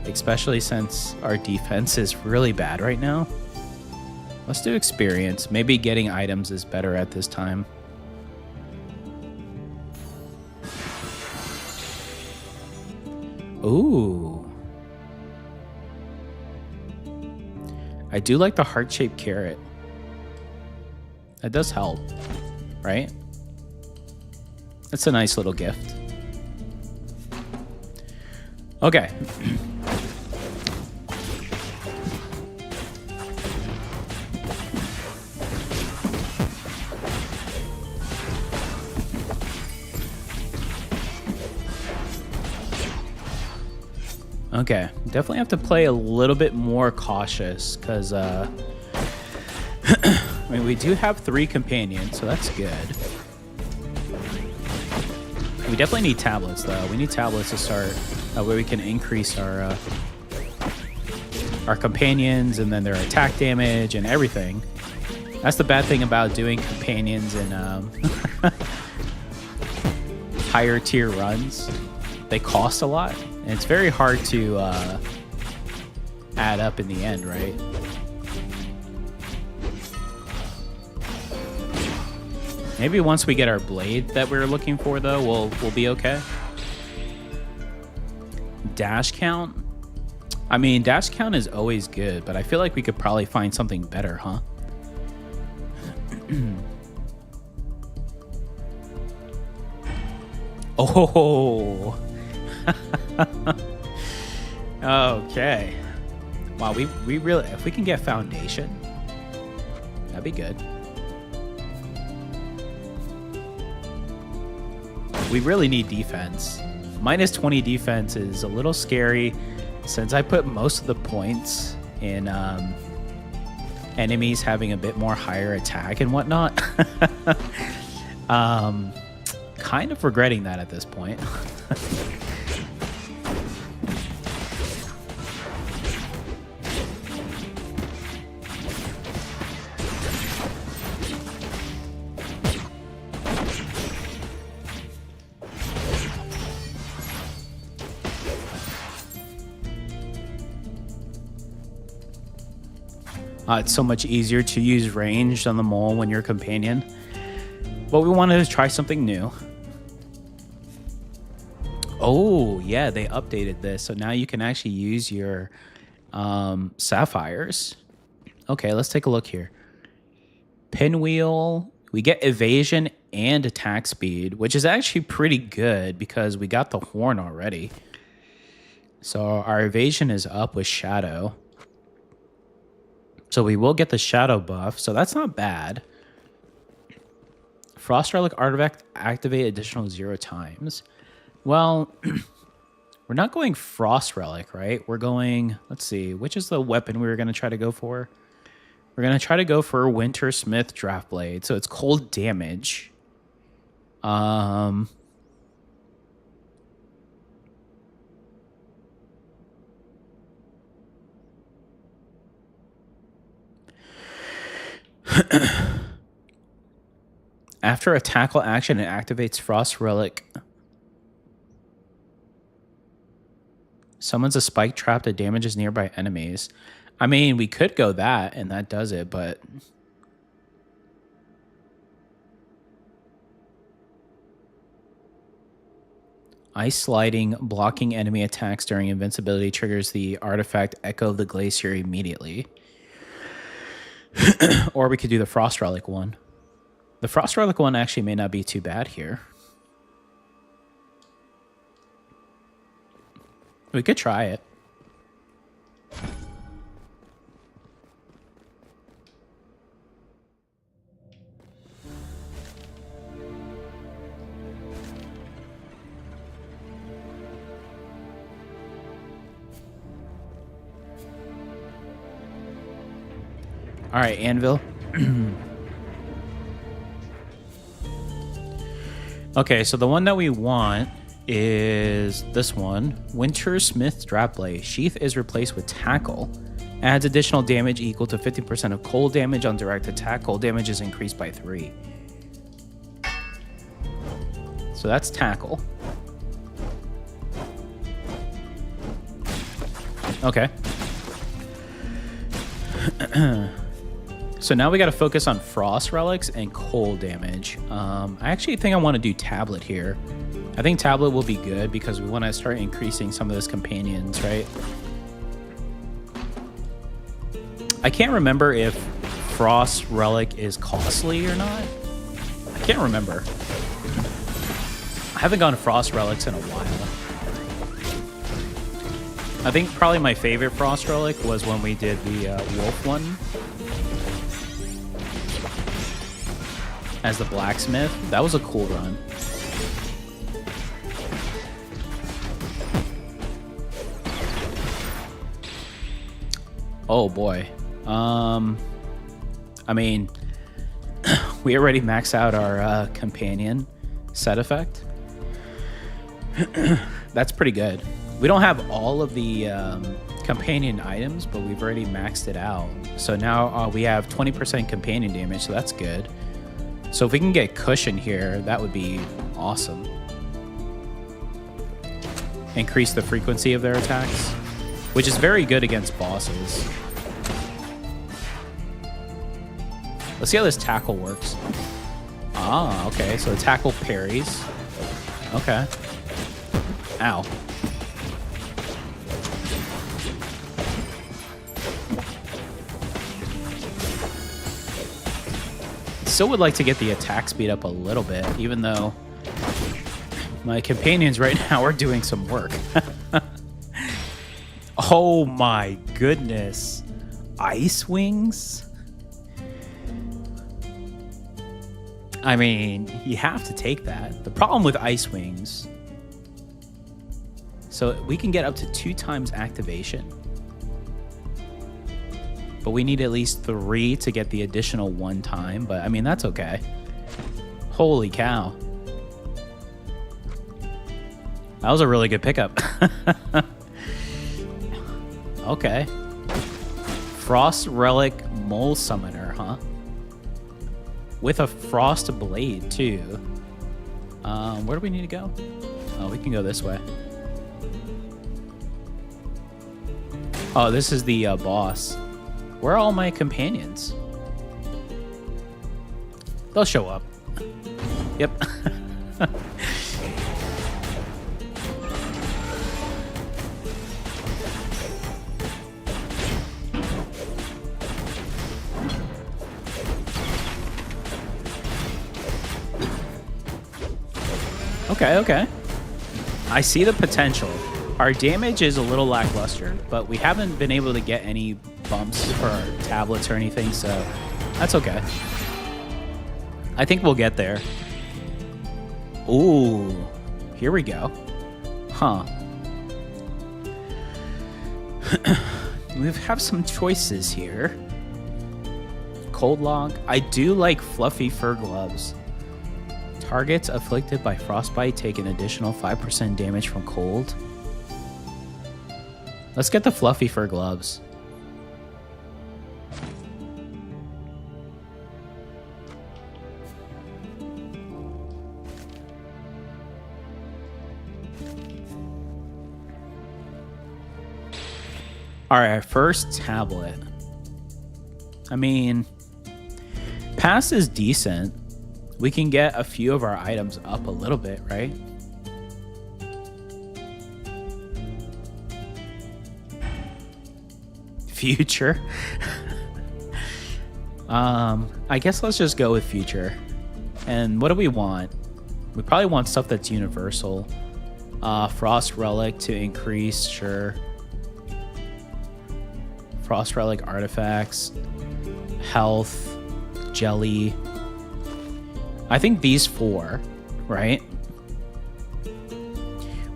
especially since our defense is really bad right now. Let's do experience. Maybe getting items is better at this time. Ooh. I do like the heart-shaped carrot. That does help, right? That's a nice little gift. Okay. Okay, definitely have to play a little bit more cautious because, I mean, we do have 3 companions, so that's good. We definitely need tablets, though. We need tablets to start. That way we can increase our companions and then their attack damage and everything. That's the bad thing about doing companions in higher tier runs. They cost a lot, and it's very hard to add up in the end, right? Maybe once we get our blade that we were looking for, though, we'll be okay. Dash count? I mean, dash count is always good, but I feel like we could probably find something better, huh? Oh! Okay. Wow, we really, if we can get foundation, that'd be good. We really need defense. Minus 20 defense is a little scary since I put most of the points in enemies having a bit more higher attack and whatnot. Kind of regretting that at this point. It's so much easier to use ranged on the mole when you're a companion. But we wanted to try something new. Oh, yeah, they updated this. So now you can actually use your sapphires. Okay, let's take a look here. Pinwheel. We get evasion and attack speed, which is actually pretty good because we got the horn already. So our evasion is up with shadow. So we will get the shadow buff, so that's not bad. Frost Relic Artifact activate additional 0 times. Well, we're not going Frost Relic, right? We're going, let's see, which is the weapon we were going to try to go for? We're going to try to go for Winter Smith Draft Blade. So it's cold damage. After a tackle action, it activates Frost Relic. Summons a spike trap that damages nearby enemies. I mean, we could go that, and that does it, but... Ice Sliding, blocking enemy attacks during invincibility, triggers the artifact Echo of the Glacier immediately. Or we could do the Frost Relic one. The Frost Relic one actually may not be too bad here. We could try it. All right, Anvil. Okay, so the one that we want is this one. Wintersmith Drapblade. Sheath is replaced with Tackle. Adds additional damage equal to 50% of cold damage on direct attack. Cold damage is increased by 3. So that's Tackle. Okay. So now we got to focus on Frost Relics and cold damage. I actually think I want to do Tablet here. I think Tablet will be good because we want to start increasing some of those companions, right? I can't remember if Frost Relic is costly or not. I can't remember. I haven't gone Frost Relics in a while. I think probably my favorite Frost Relic was when we did the Wolf one. As the blacksmith. That was a cool run. Oh boy. I mean, we already maxed out our companion set effect. That's pretty good. We don't have all of the companion items, but we've already maxed it out. So now we have 20% companion damage, so that's good. So if we can get cushion here, that would be awesome. Increase the frequency of their attacks, which is very good against bosses. Let's see how this tackle works. Ah, okay, so the tackle parries. Okay. Ow. Still would like to get the attack speed up a little bit, even though my companions right now are doing some work. Oh my goodness. Ice Wings? I mean, you have to take that. The problem with Ice Wings, so we can get up to 2 times activation. But we need at least 3 to get the additional 1 time. But I mean, that's okay. Holy cow. That was a really good pickup. Okay. Frost Relic Mole Summoner, huh? With a Frost Blade, too. Where do we need to go? Oh, we can go this way. Oh, this is the boss. Where are all my companions? They'll show up. Yep. Okay, okay. I see the potential. Our damage is a little lackluster, but we haven't been able to get any bumps for our tablets or anything, so that's okay. I think we'll get there. Ooh, here we go. Huh. We have some choices here. Cold Log. I do like Fluffy Fur Gloves. Targets afflicted by frostbite take an additional 5% damage from cold. Let's get the Fluffy Fur Gloves. All right, first tablet. I mean, pass is decent. We can get a few of our items up a little bit, right? Future. I guess let's just go with future. And what do we want? We probably want stuff that's universal. Frost Relic to increase, sure. Frost Relic artifacts. Health. Jelly. I think these 4, right?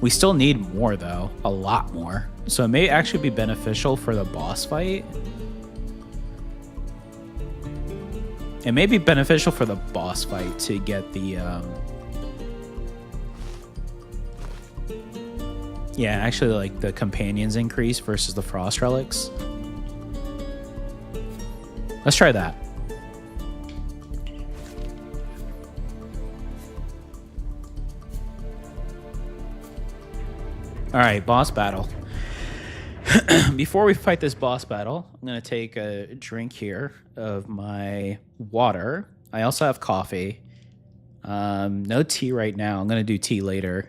We still need more, though. A lot more. So it may actually be beneficial for the boss fight. It may be beneficial for the boss fight to get the... Yeah, actually, like, the companions increase versus the frost relics. Let's try that. All right, boss battle. Before we fight this boss battle, I'm going to take a drink here of my water. I also have coffee. No tea right now. I'm going to do tea later.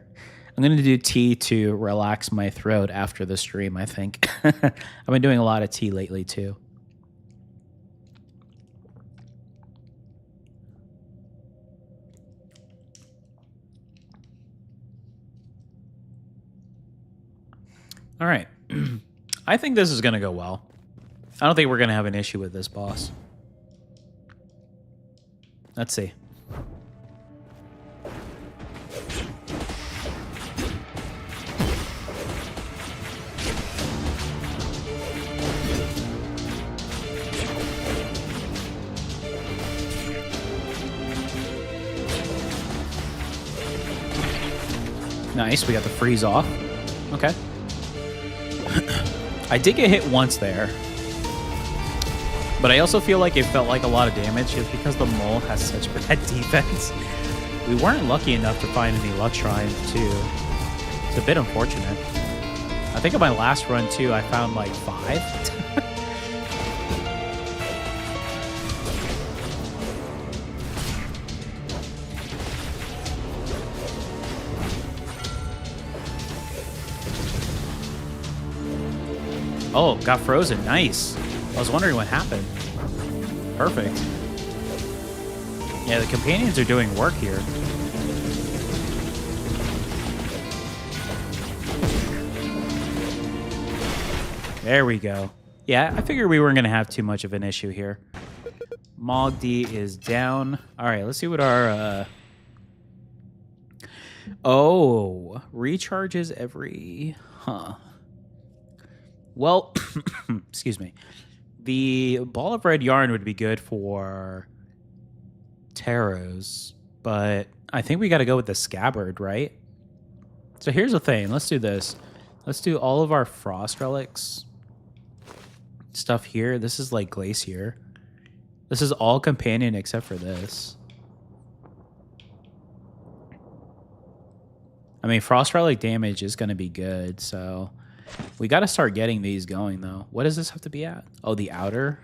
I'm going to do tea to relax my throat after the stream, I think. I've been doing a lot of tea lately, too. All right. I think this is going to go well. I don't think we're going to have an issue with this boss. Let's see. Nice, we got the freeze off. Okay. I did get hit once there. But I also feel like it felt like a lot of damage just because the mole has such bad defense. We weren't lucky enough to find any luck shrines, too. It's a bit unfortunate. I think on my last run, too, I found like 5. Oh, got frozen. Nice. I was wondering what happened. Perfect. Yeah, the companions are doing work here. There we go. Yeah, I figured we weren't going to have too much of an issue here. Mogdi is down. All right, let's see what our... Oh, recharges every... Huh. Well, excuse me. The ball of red yarn would be good for Taros, but I think we got to go with the scabbard, right? So here's the thing. Let's do this. Let's do all of our frost relics stuff here. This is like glacier. This is all companion except for this. I mean, frost relic damage is going to be good, so we got to start getting these going, though. What does this have to be at? Oh, the outer.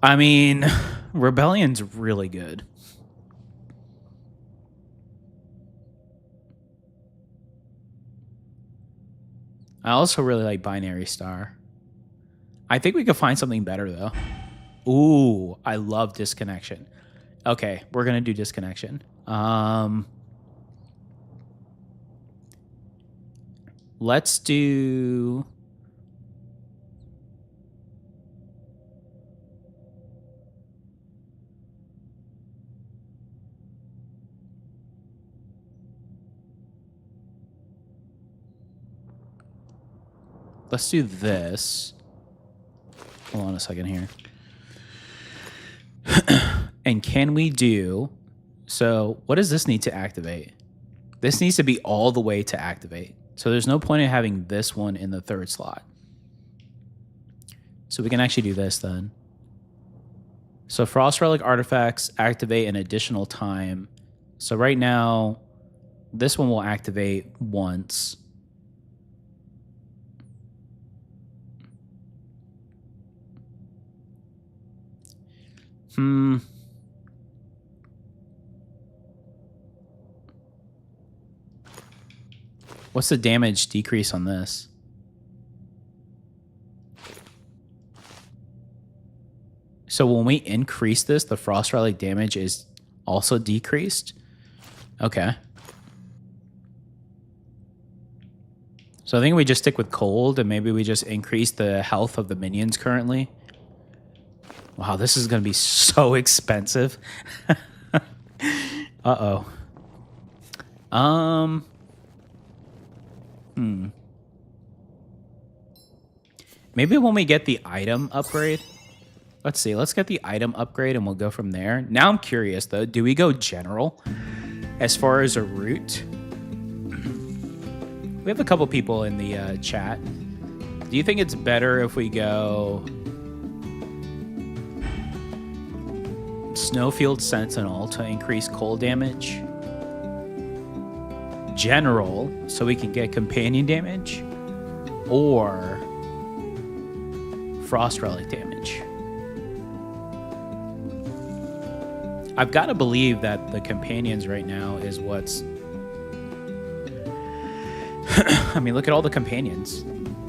I mean, Rebellion's really good. I also really like Binary Star. I think we could find something better, though. Ooh, I love Disconnection. Okay, we're going to do Disconnection. Let's do... Let's do this. Hold on a second here. And can we do... So what does this need to activate? This needs to be all the way to activate. So there's no point in having this one in the third slot. So we can actually do this then. So Frost Relic artifacts activate an additional time. So right now, this one will activate once. What's the damage decrease on this? So when we increase this, the Frost Relic damage is also decreased? Okay. So I think we just stick with cold and maybe we just increase the health of the minions currently. Wow, this is going to be so expensive. Uh-oh. Maybe when we get the item upgrade. Let's see. Let's get the item upgrade and we'll go from there. Now I'm curious though. Do we go general as far as a route? We have a couple people in the chat. Do you think it's better if we go Snowfield Sentinel to increase cold damage? General, so we can get companion damage? Or Frost Relic damage? I've got to believe that the companions right now is what's... I mean, look at all the companions.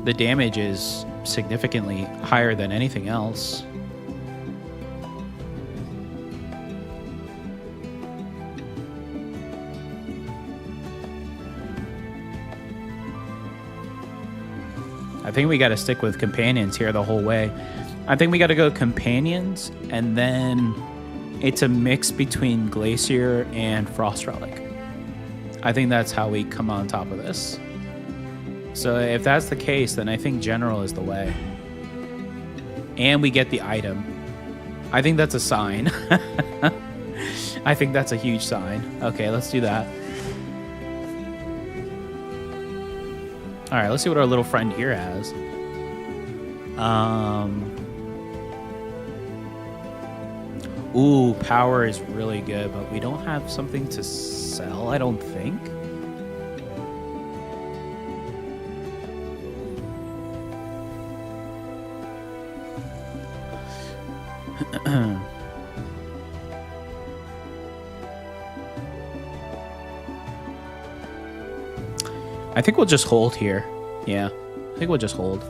The damage is significantly higher than anything else. I think we got to stick with companions here the whole way. I think we got to go companions, and then it's a mix between Glacier and Frost Relic. I think that's how we come on top of this. So if that's the case, then I think General is the way. And we get the item. I think that's a sign. I think that's a huge sign. Okay, let's do that. All right, let's see what our little friend here has. Ooh, power is really good, but we don't have something to sell, I don't think. I think we'll just hold here. Yeah, I think we'll just hold.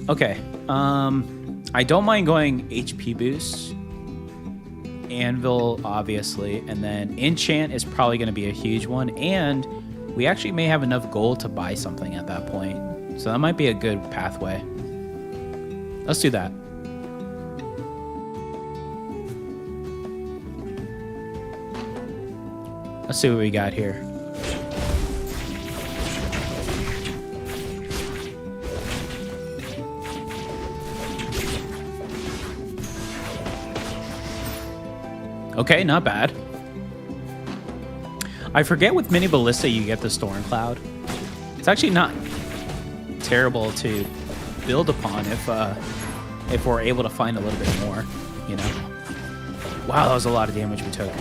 Okay. I don't mind going HP boost. Anvil, obviously, and then enchant is probably going to be a huge one, and we actually may have enough gold to buy something at that point, so that might be a good pathway. Let's do that. Let's see what we got here. Okay, not bad. I forget with Mini Ballista you get the Storm Cloud. It's actually not terrible to build upon if we're able to find a little bit more, you know. Wow, that was a lot of damage we took.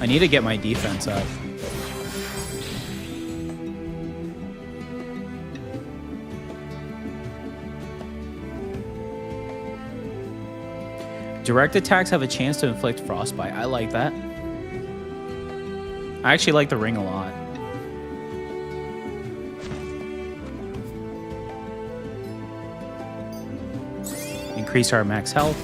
I need to get my defense up. Direct attacks have a chance to inflict frostbite. I like that. I actually like the ring a lot. Increase our max health.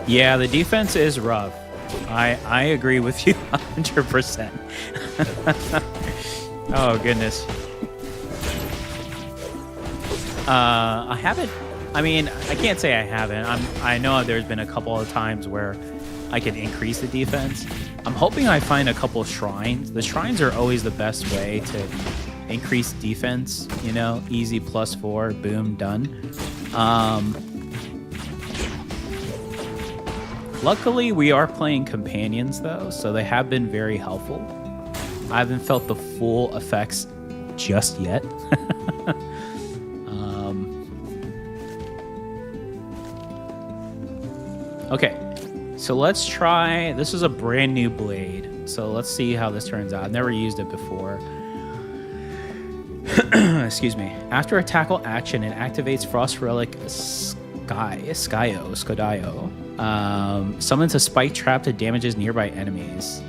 Yeah, the defense is rough. I agree with you 100%. Oh, goodness. I haven't... I mean, I can't say I haven't. I know there's been a couple of times where I can increase the defense. I'm hoping I find a couple shrines. The shrines are always the best way to increase defense. You know, easy +4, boom, done. Luckily, we are playing companions, though, so they have been very helpful. I haven't felt the full effects just yet. Okay, so let's try. This is a brand new blade. So let's see how this turns out. I've never used it before. Excuse me. After a tackle action, it activates Frost Relic Skyo. Summons a spike trap that damages nearby enemies.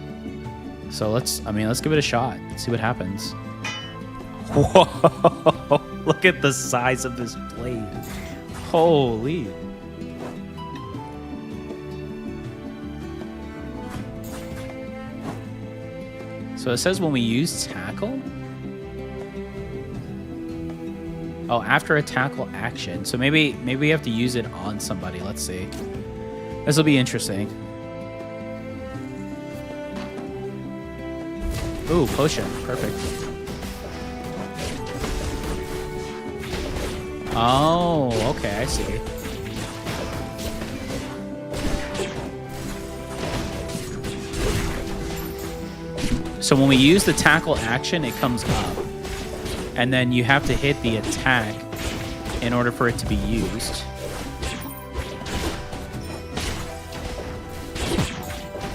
So let's give it a shot. See what happens. Whoa! Look at the size of this blade. Holy. So it says when we use tackle. Oh, after a tackle action. So maybe we have to use it on somebody. Let's see. This will be interesting. Ooh, potion. Perfect. Oh, okay, I see. So when we use the tackle action, it comes up. And then you have to hit the attack in order for it to be used.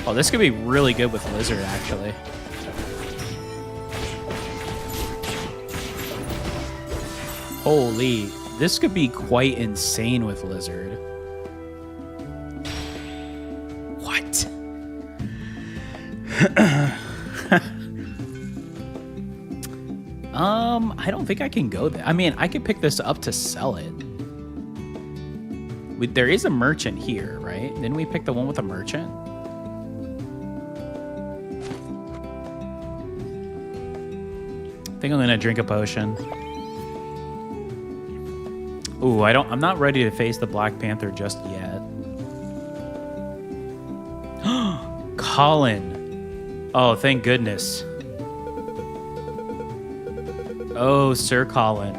Oh, this could be really good with Lizard, actually. Holy, this could be quite insane with Lizard. What? I don't think I can go there. I mean, I could pick this up to sell it. There is a merchant here, right? Didn't we pick the one with a merchant? I think I'm gonna drink a potion. Ooh, I'm not ready to face the Black Panther just yet. Colin. Oh, thank goodness. Oh, Sir Colin.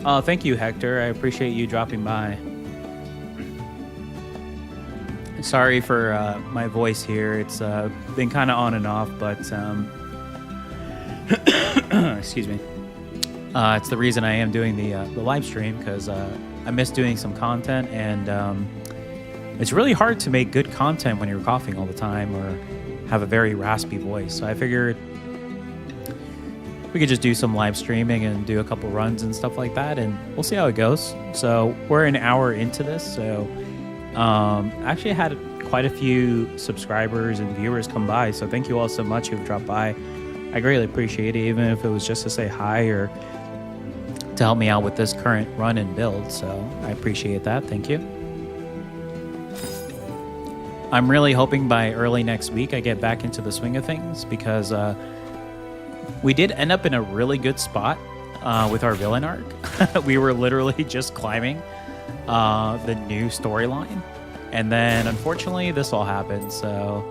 Oh, thank you, Hector. I appreciate you dropping by. Sorry for my voice here. It's been kind of on and off, but excuse me. It's the reason I am doing the live stream, because I miss doing some content, and it's really hard to make good content when you're coughing all the time or have a very raspy voice. So I figured we could just do some live streaming and do a couple runs and stuff like that, and we'll see how it goes. So we're an hour into this, so actually I had quite a few subscribers and viewers come by, so thank you all so much who've dropped by. I greatly appreciate it, even if it was just to say hi or to help me out with this current run and build. So I appreciate that. Thank you. I'm really hoping by early next week I get back into the swing of things, because we did end up in a really good spot with our villain arc. We were literally just climbing the new storyline, and then unfortunately this all happened. So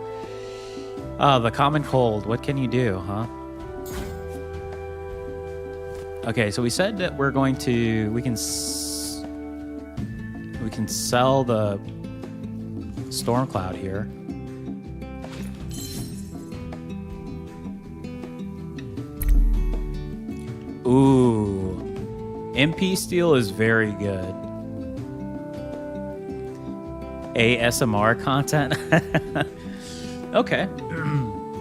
the common cold, what can you do, huh? Okay, so we said that we're going to we can sell the Stormcloud here. Ooh, MP Steel is very good. ASMR content. Okay.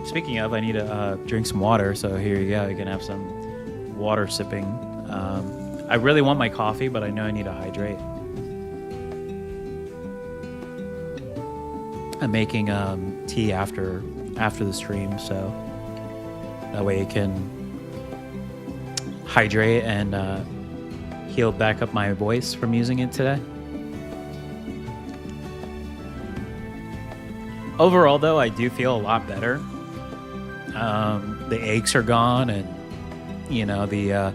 Speaking of, I need to drink some water, so here you go. You can have some water sipping. I really want my coffee, but I know I need to hydrate. I'm making tea after the stream, so that way it can hydrate and heal back up my voice from using it today. Overall, though, I do feel a lot better. The aches are gone, and you know, the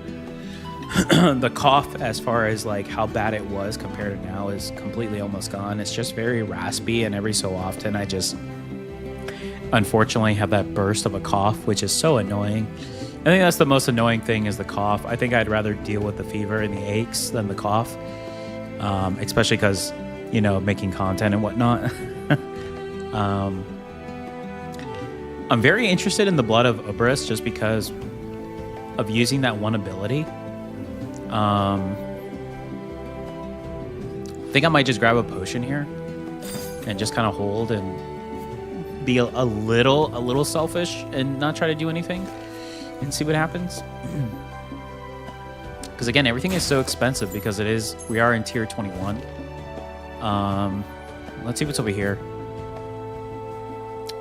the cough, as far as like how bad it was compared to now, is completely almost gone. It's just very raspy, and every so often I just unfortunately have that burst of a cough, which is so annoying. I think that's the most annoying thing, is the cough. I think I'd rather deal with the fever and the aches than the cough, especially because, you know, making content and whatnot. I'm very interested in the Blood of Ubris, just because of using that one ability, I think I might just grab a potion here and just kind of hold and be a little selfish and not try to do anything and see what happens. Because again, everything is so expensive because we are in tier 21. Let's see what's over here.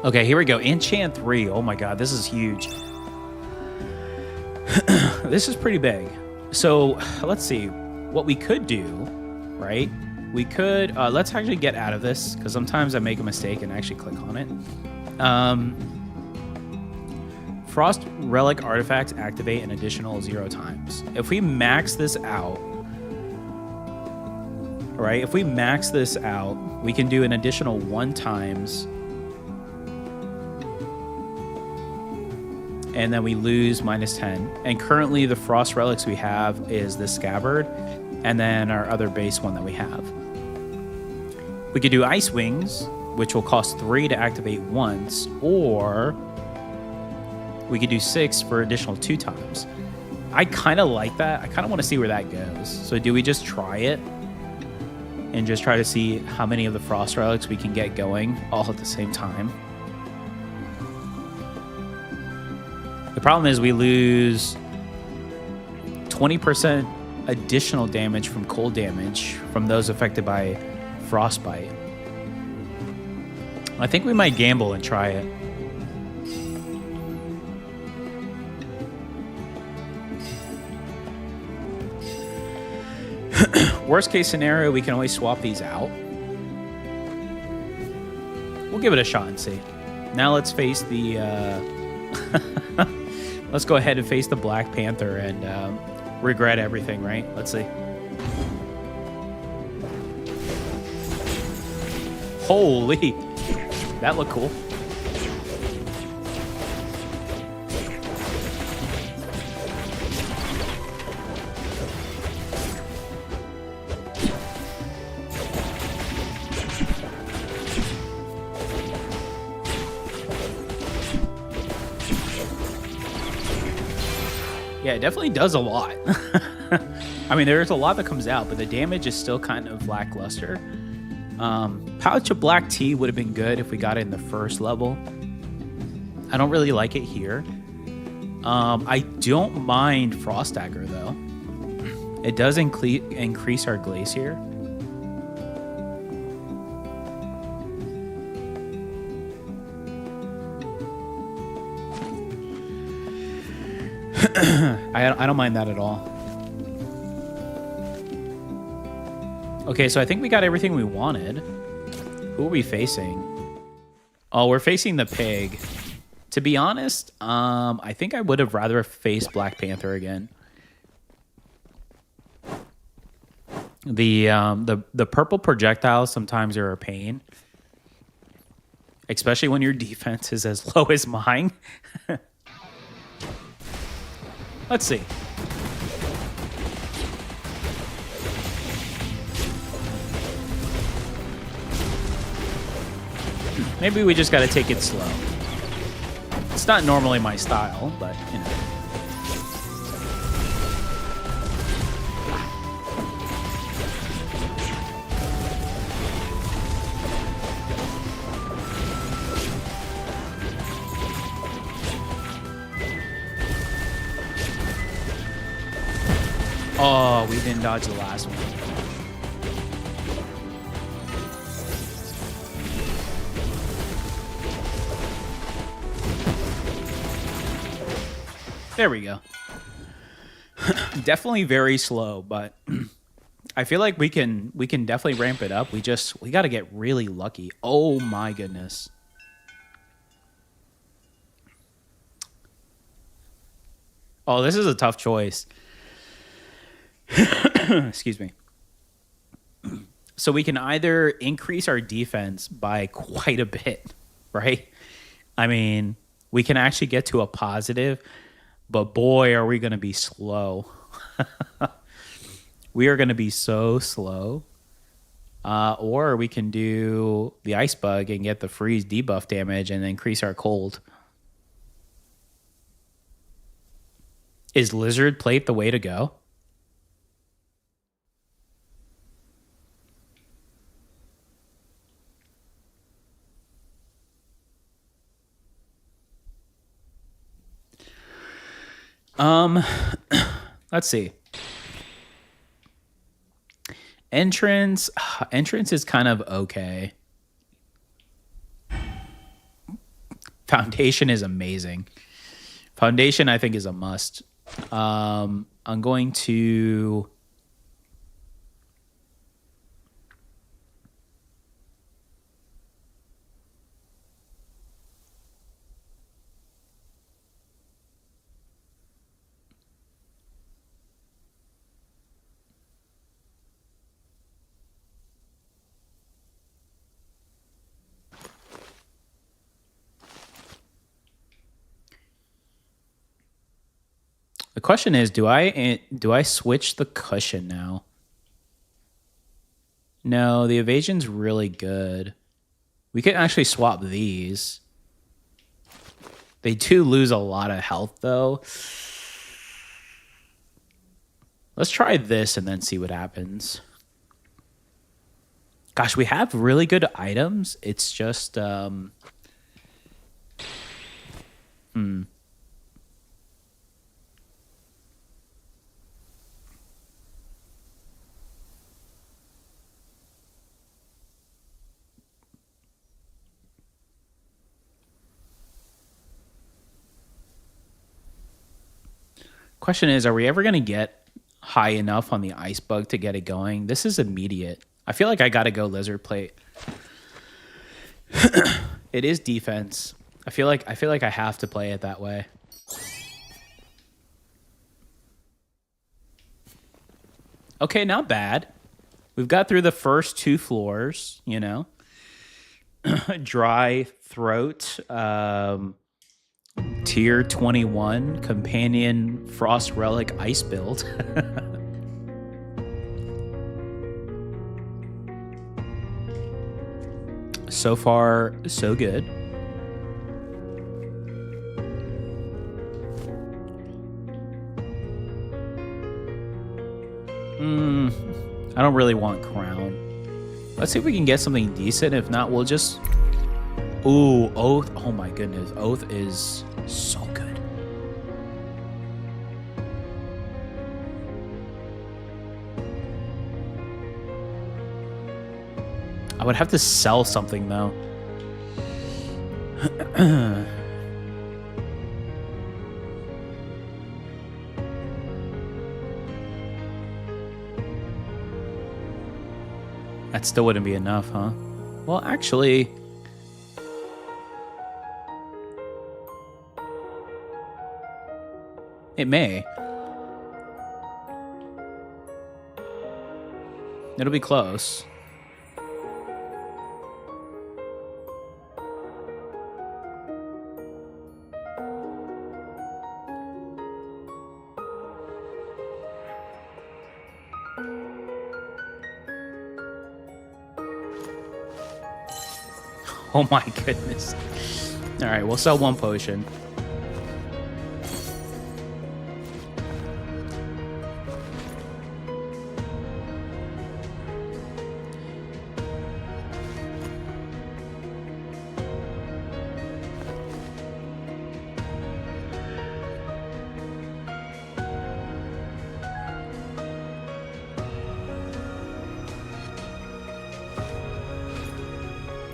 Okay, here we go. Enchant 3. Oh my god, this is huge. This is pretty big. So let's see what we could do, right? We could, let's actually get out of this because sometimes I make a mistake and actually click on it. Frost Relic artifacts activate an additional 0 times. If we max this out, right? If we max this out, we can do an additional 1 times. And then we lose -10. And currently the Frost Relics we have is the Scabbard and then our other base one that we have. We could do Ice Wings, which will cost 3 to activate once, or we could do 6 for additional 2 times. I kind of like that. I kind of want to see where that goes. So do we just try it and just try to see how many of the Frost Relics we can get going all at the same time? The problem is we lose 20% additional damage from cold damage from those affected by frostbite. I think we might gamble and try it. Worst case scenario, we can always swap these out. We'll give it a shot and see. Now let's face the... let's go ahead and face the Black Panther and regret everything, right? Let's see. Holy, that looked cool. Yeah, it definitely does a lot. I mean, there's a lot that comes out, but the damage is still kind of lackluster. Pouch of Black Tea would have been good if we got it in the first level. I don't really like it here. I don't mind Frost Dagger, though. It does increase our Glacier. I don't mind that at all. Okay, so I think we got everything we wanted. Who are we facing? Oh, we're facing the pig. To be honest, I think I would have rather faced Black Panther again. The purple projectiles sometimes are a pain, especially when your defense is as low as mine. Let's see. Maybe we just got to take it slow. It's not normally my style, but, you know. Oh, we didn't dodge the last one. There we go. Definitely very slow, but I feel like we can definitely ramp it up. We got to get really lucky. Oh my goodness. Oh, this is a tough choice. Excuse me. So we can either increase our defense by quite a bit, right? I mean, we can actually get to a positive, but boy, are we going to be slow. We are going to be so slow. Or we can do the Ice Bug and get the freeze debuff damage and increase our cold. Is Lizard Plate the way to go? Um, let's see. Entrance is kind of okay. Foundation is amazing. Foundation, I think, is a must. I'm going to... The question is, do I switch the cushion now? No, the evasion's really good. We could actually swap these. They do lose a lot of health, though. Let's try this and then see what happens. Gosh, we have really good items. It's just... Question is, are we ever going to get high enough on the ice bug to get it going? This is immediate. I feel like I got to go lizard plate. It is defense. I feel like I have to play it that way. Okay, not bad. We've got through the first 2 floors, you know. Dry throat, tier 21 companion frost relic ice build. So far, so good. I don't really want crown. Let's see if we can get something decent. If not, we'll just... Ooh, Oath. Oh my goodness. Oath is so good. I would have to sell something, though. That still wouldn't be enough, huh? Well, actually... It may. It'll be close. Oh my goodness. All right, we'll sell 1 potion.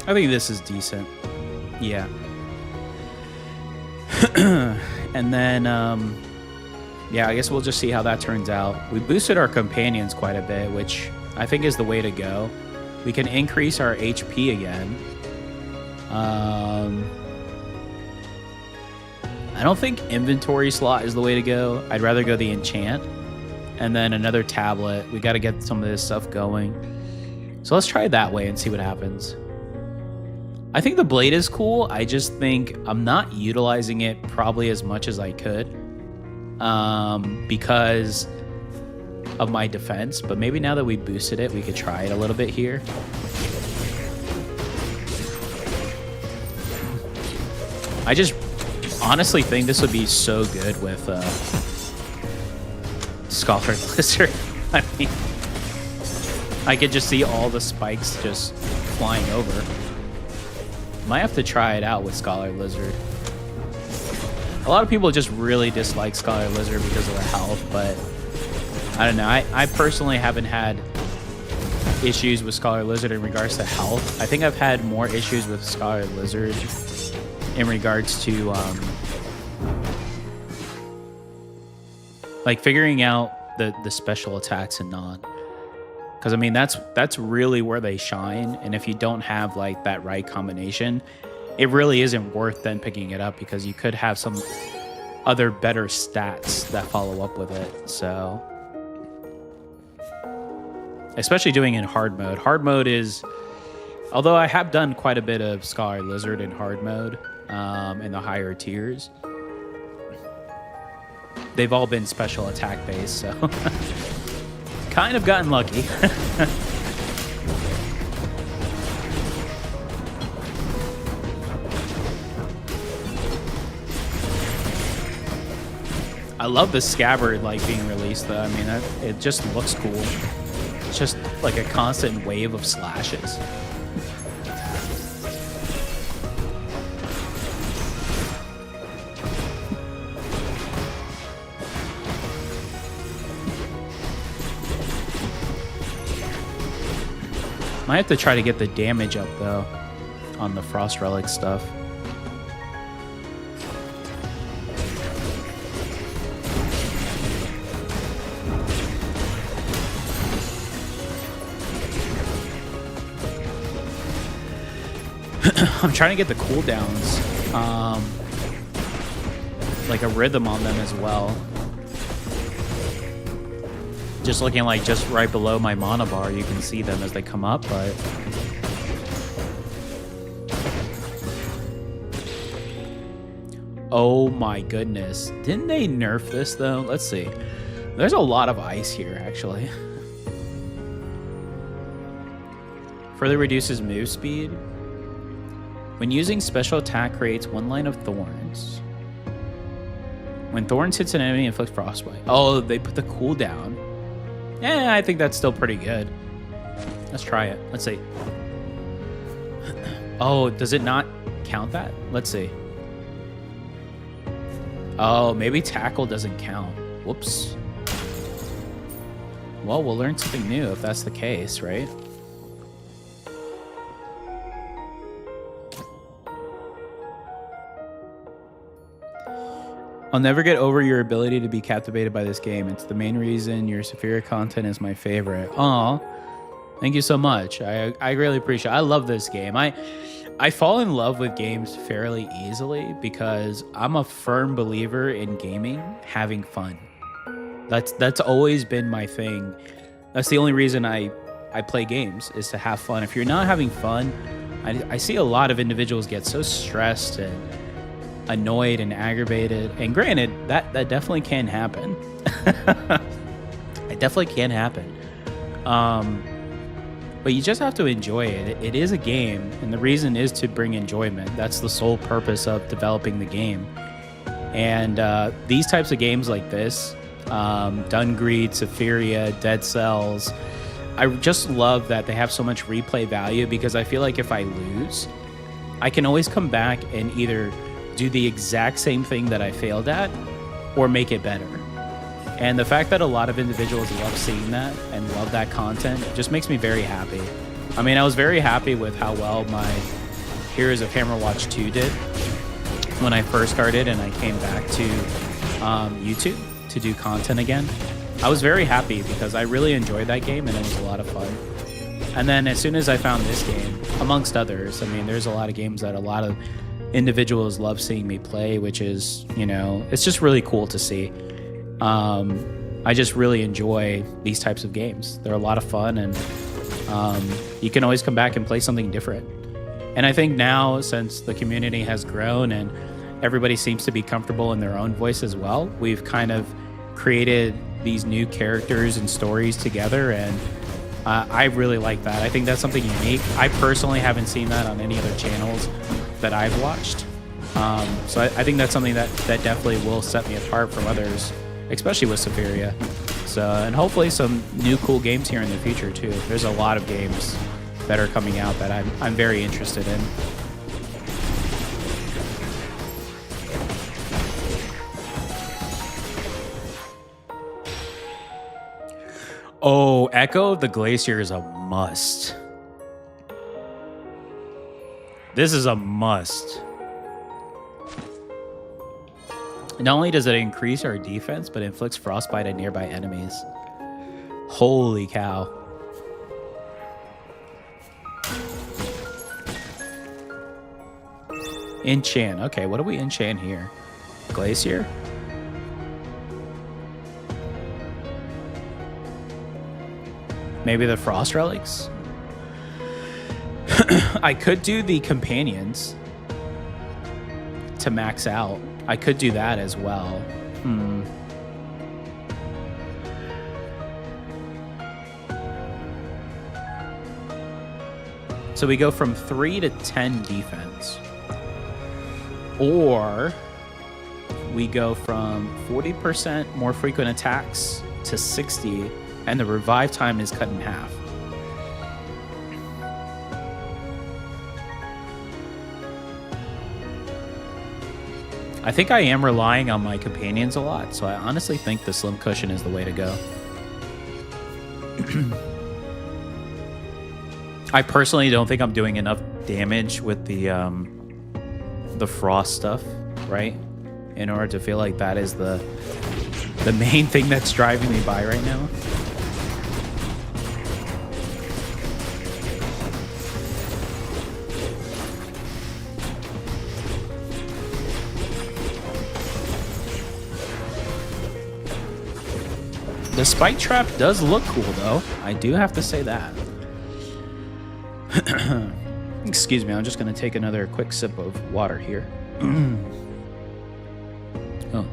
I think this is decent. Yeah. And then, yeah, I guess we'll just see how that turns out. We boosted our companions quite a bit, which I think is the way to go. We can increase our HP again. I don't think inventory slot is the way to go. I'd rather go the enchant. And then another tablet. We got to get some of this stuff going. So let's try it that way and see what happens. I think the blade is cool. I just think I'm not utilizing it probably as much as I could because of my defense. But maybe now that we boosted it, we could try it a little bit here. I just honestly think this would be so good with Scholar Lizard. I mean, I could just see all the spikes just flying over. Might have to try it out with Scholar Lizard. A lot of people just really dislike Scholar Lizard because of the health, but I don't know. I personally haven't had issues with Scholar Lizard in regards to health. I think I've had more issues with Scholar Lizard in regards to like figuring out the special attacks and non. Because I mean that's really where they shine, and if you don't have like that right combination, it really isn't worth then picking it up because you could have some other better stats that follow up with it. So especially doing it in hard mode. Hard mode is, although I have done quite a bit of Scholar Lizard in hard mode in the higher tiers, they've all been special attack based, so kind of gotten lucky. I love the scabbard like being released though. I mean, it just looks cool. It's just like a constant wave of slashes. Might have to try to get the damage up though on the Frost Relic stuff. I'm trying to get the cooldowns, like a rhythm on them as well. Just looking like just right below my mana bar, you can see them as they come up, but oh my goodness. Didn't they nerf this though? Let's see. There's a lot of ice here actually. Further reduces move speed. When using special attack, creates one line of thorns. When thorns hits an enemy, inflicts frostbite. Oh, they put the cooldown. Yeah, I think that's still pretty good. Let's try it. Let's see. Oh, does it not count that? Let's see. Oh, maybe tackle doesn't count. Whoops. Well, we'll learn something new if that's the case, right? I'll never get over your ability to be captivated by this game. It's the main reason your Saphira content is my favorite. Aw, thank you so much. I really appreciate it. I love this game. I fall in love with games fairly easily because I'm a firm believer in gaming having fun. That's always been my thing. That's the only reason I play games, is to have fun. If you're not having fun, I see a lot of individuals get so stressed and annoyed and aggravated, and granted that definitely can happen. It definitely can happen, but you just have to enjoy it. It is a game, and the reason is to bring enjoyment. That's the sole purpose of developing the game. And these types of games like this, Dungreed, Safiria, Dead Cells, I just love that they have so much replay value, because I feel like if I lose, I can always come back and either do the exact same thing that I failed at or make it better. And the fact that a lot of individuals love seeing that and love that content just makes me very happy. I mean, I was very happy with how well my Heroes of Hammerwatch 2 did when I first started and I came back to YouTube to do content again. I was very happy because I really enjoyed that game and it was a lot of fun. And then as soon as I found this game, amongst others, I mean, there's a lot of games that a lot of individuals love seeing me play, which is, you know, it's just really cool to see. I just really enjoy these types of games. They're a lot of fun, and you can always come back and play something different. And I think now, since the community has grown and everybody seems to be comfortable in their own voice as well, we've kind of created these new characters and stories together, and I really like that. I think that's something unique. I personally haven't seen that on any other channels that I've watched. So I think that's something that definitely will set me apart from others, especially with Safiria. So, and hopefully some new cool games here in the future too. There's a lot of games that are coming out that I'm very interested in. Oh, Echo of the Glacier is a must. This is a must. Not only does it increase our defense, but inflicts frostbite at nearby enemies. Holy cow. Enchant. Okay, what do we enchant here? Glacier? Maybe the Frost Relics? I could do the Companions to max out. I could do that as well. So we go from 3 to 10 defense. Or we go from 40% more frequent attacks to 60, and the revive time is cut in half. I think I am relying on my companions a lot, so I honestly think the Slim Cushion is the way to go. I personally don't think I'm doing enough damage with the frost stuff, right? In order to feel like that is the main thing that's driving me by right now. The spike trap does look cool, though. I do have to say that. Excuse me, I'm just going to take another quick sip of water here. Oh.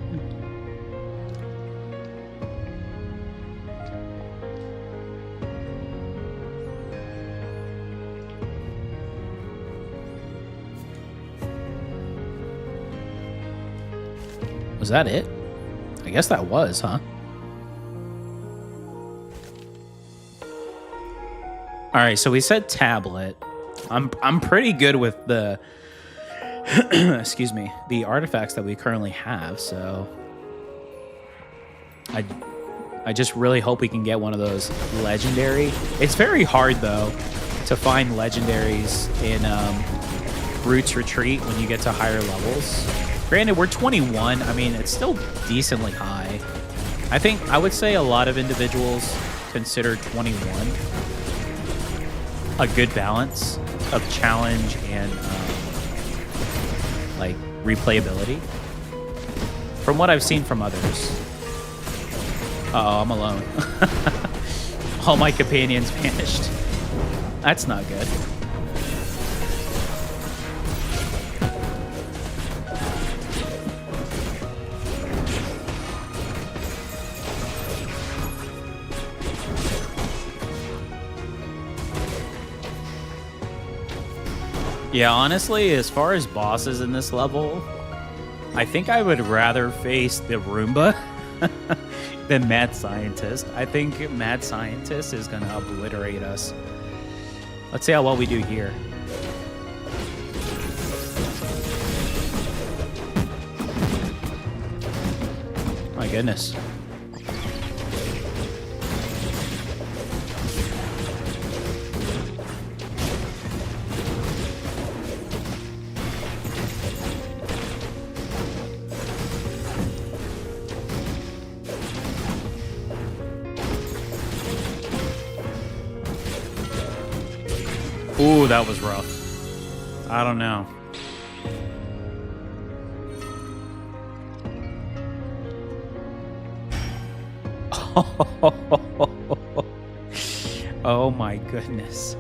Was that it? I guess that was, huh? All right, so we said tablet. I'm pretty good with the excuse me, the artifacts that we currently have, so I just really hope we can get one of those legendary. It's very hard though to find legendaries in Roots Retreat when you get to higher levels. Granted, we're 21. I mean, it's still decently high. I would say a lot of individuals consider 21 a good balance of challenge and like replayability from what I've seen from others. Uh-oh, I'm alone. All my companions vanished. That's not good. Yeah, honestly, as far as bosses in this level, I think I would rather face the Roomba than Mad Scientist. I think Mad Scientist is going to obliterate us. Let's see how well we do here. My goodness. Ooh, that was rough. I don't know. Oh my goodness.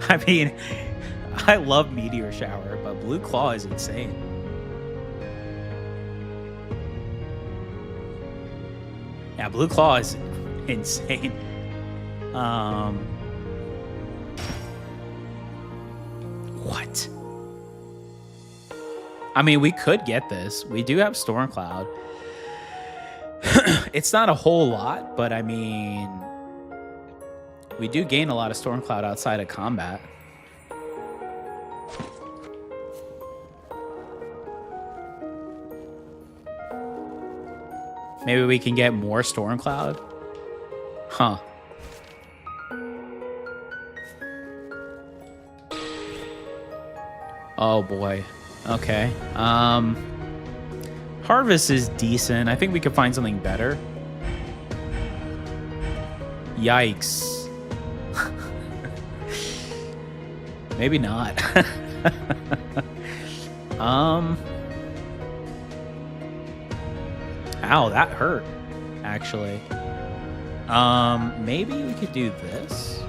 I mean, I love Meteor Shower, but Blue Claw is insane. Yeah, Blue Claw is insane. What? I mean, we could get this. We do have Stormcloud. It's not a whole lot, but I mean, we do gain a lot of Stormcloud outside of combat. Maybe we can get more Stormcloud? Huh. Oh boy. Okay. Harvest is decent. I think we could find something better. Yikes. Maybe not. Ow, that hurt, actually. Maybe we could do this.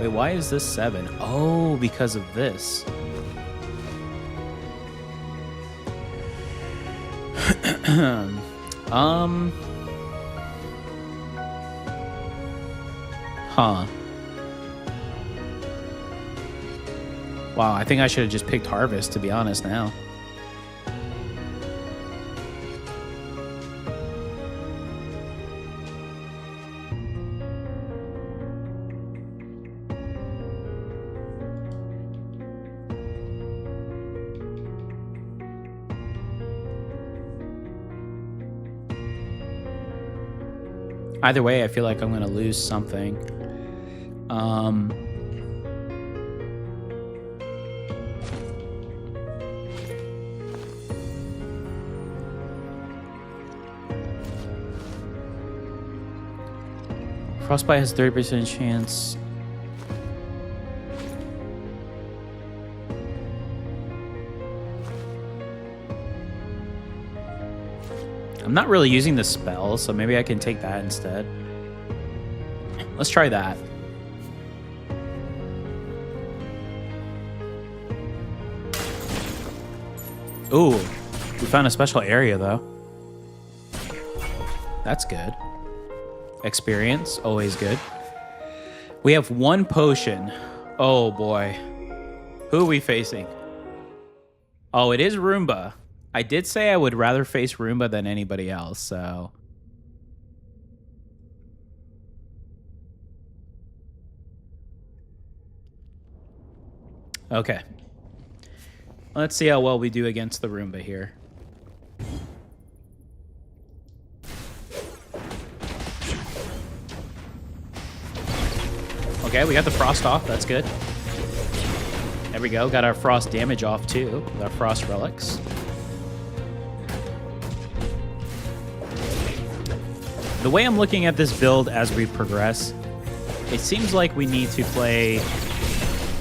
Wait, why is this 7? Oh, because of this. Huh. Wow, I think I should have just picked Harvest, to be honest, now. Either way, I feel like I'm going to lose something. Frostbite has 30% chance. I'm not really using the spell, so maybe I can take that instead. Let's try that. Ooh, we found a special area, though. That's good. Experience, always good. We have 1 potion. Oh, boy. Who are we facing? Oh, it is Roomba. I did say I would rather face Roomba than anybody else, so... Okay. Let's see how well we do against the Roomba here. Okay, we got the frost off. That's good. There we go. Got our frost damage off, too, with our frost relics. The way I'm looking at this build as we progress, it seems like we need to play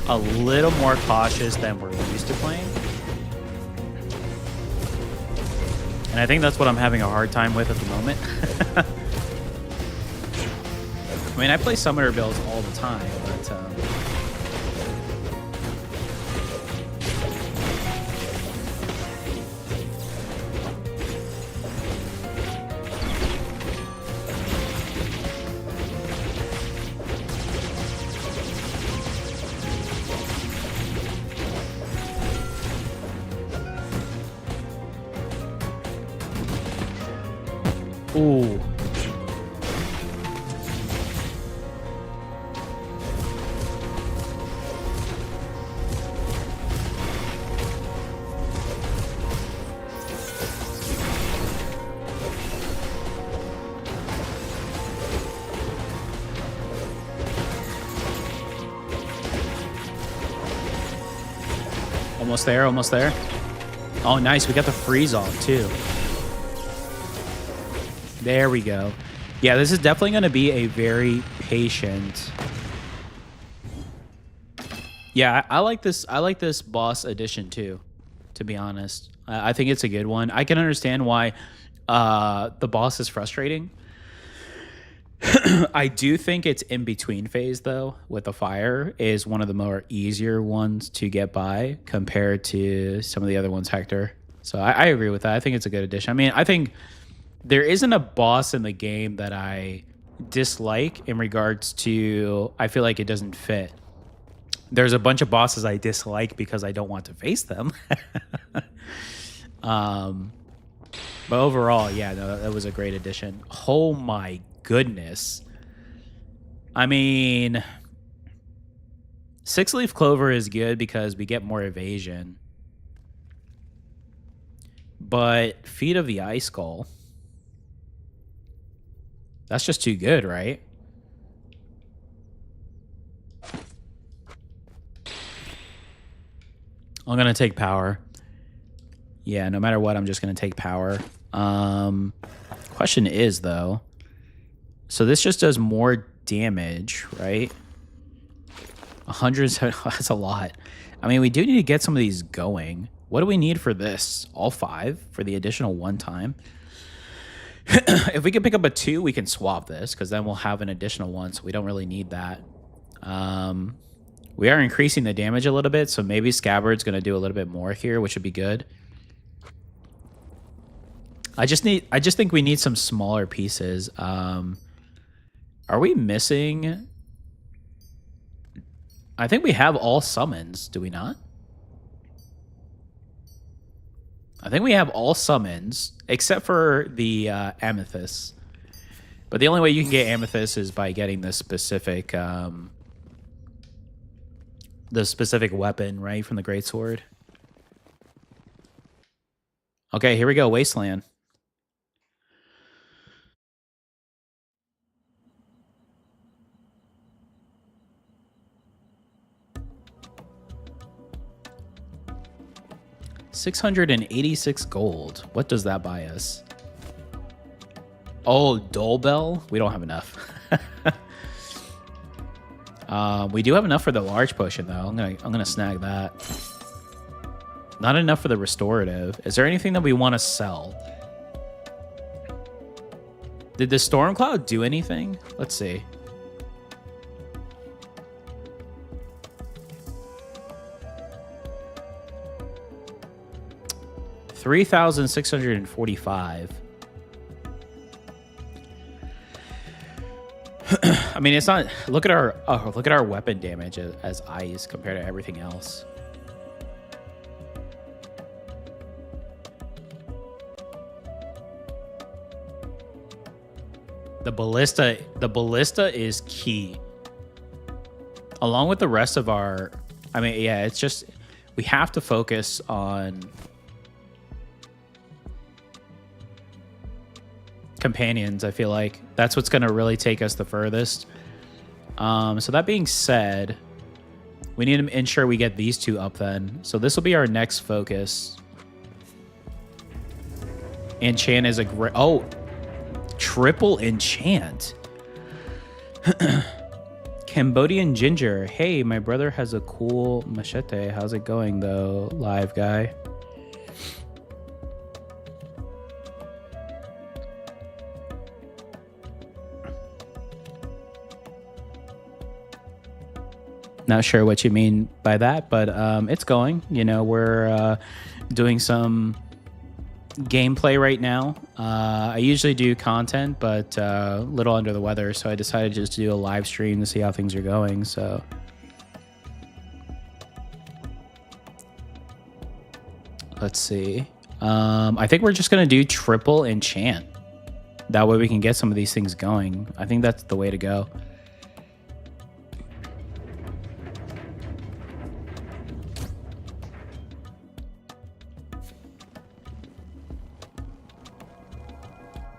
a little more cautious than we're used to playing. And I think that's what I'm having a hard time with at the moment. I mean, I play summoner builds all the time, but... Ooh. Almost there, almost there. Oh, nice. We got the freeze off, too. There we go. Yeah, this is definitely going to be a very patient... Yeah, I like this. I like this boss addition, too, to be honest. I think it's a good one. I can understand why the boss is frustrating. I do think it's in between phase, though, with the fire is one of the more easier ones to get by compared to some of the other ones, Hector. So I agree with that. I think it's a good addition. I mean, I think there isn't a boss in the game that I dislike in regards to I feel like it doesn't fit. There's a bunch of bosses I dislike because I don't want to face them. But overall, yeah, no, that was a great addition. Oh my goodness. I mean, 6-leaf clover is good because we get more evasion. But Feet of the Ice Skull, that's just too good, right? I'm going to take power. Yeah, no matter what, I'm just going to take power. Question is, though, so this just does more damage, right? 107, that's a lot. I mean, we do need to get some of these going. What do we need for this? All 5 for the additional 1 time? If we can pick up a 2, we can swap this, because then we'll have an additional 1, so we don't really need that. We are increasing the damage a little bit, so maybe Scabbard's going to do a little bit more here, which would be good. I just think we need some smaller pieces. Are we missing? I think we have all summons, do we not? I think we have all summons, except for the Amethyst. But the only way you can get Amethyst is by getting the specific weapon, right, from the Greatsword. Okay, here we go, Wasteland. $686 gold. What does that buy us? Oh, Dolbell? We don't have enough. We do have enough for the large potion, though. I'm gonna snag that. Not enough for the restorative. Is there anything that we want to sell? Did the Storm Cloud do anything? Let's see. $3,645. I mean, it's not. Look at our weapon damage as ice compared to everything else. The ballista is key. Along with the rest of our, I mean, yeah, it's just we have to focus on companions. I feel like that's what's going to really take us the furthest. So that being said, we need to ensure we get these 2 up then. So this will be our next focus. Enchant is a great... Oh, triple enchant. Cambodian Ginger. Hey, my brother has a cool machete. How's it going, though, live guy? Not sure what you mean by that, but it's going. You know, we're doing some gameplay right now. I usually do content, but a little under the weather, so I decided just to do a live stream to see how things are going. So let's see. I think we're just going to do triple enchant. That way we can get some of these things going. I think that's the way to go.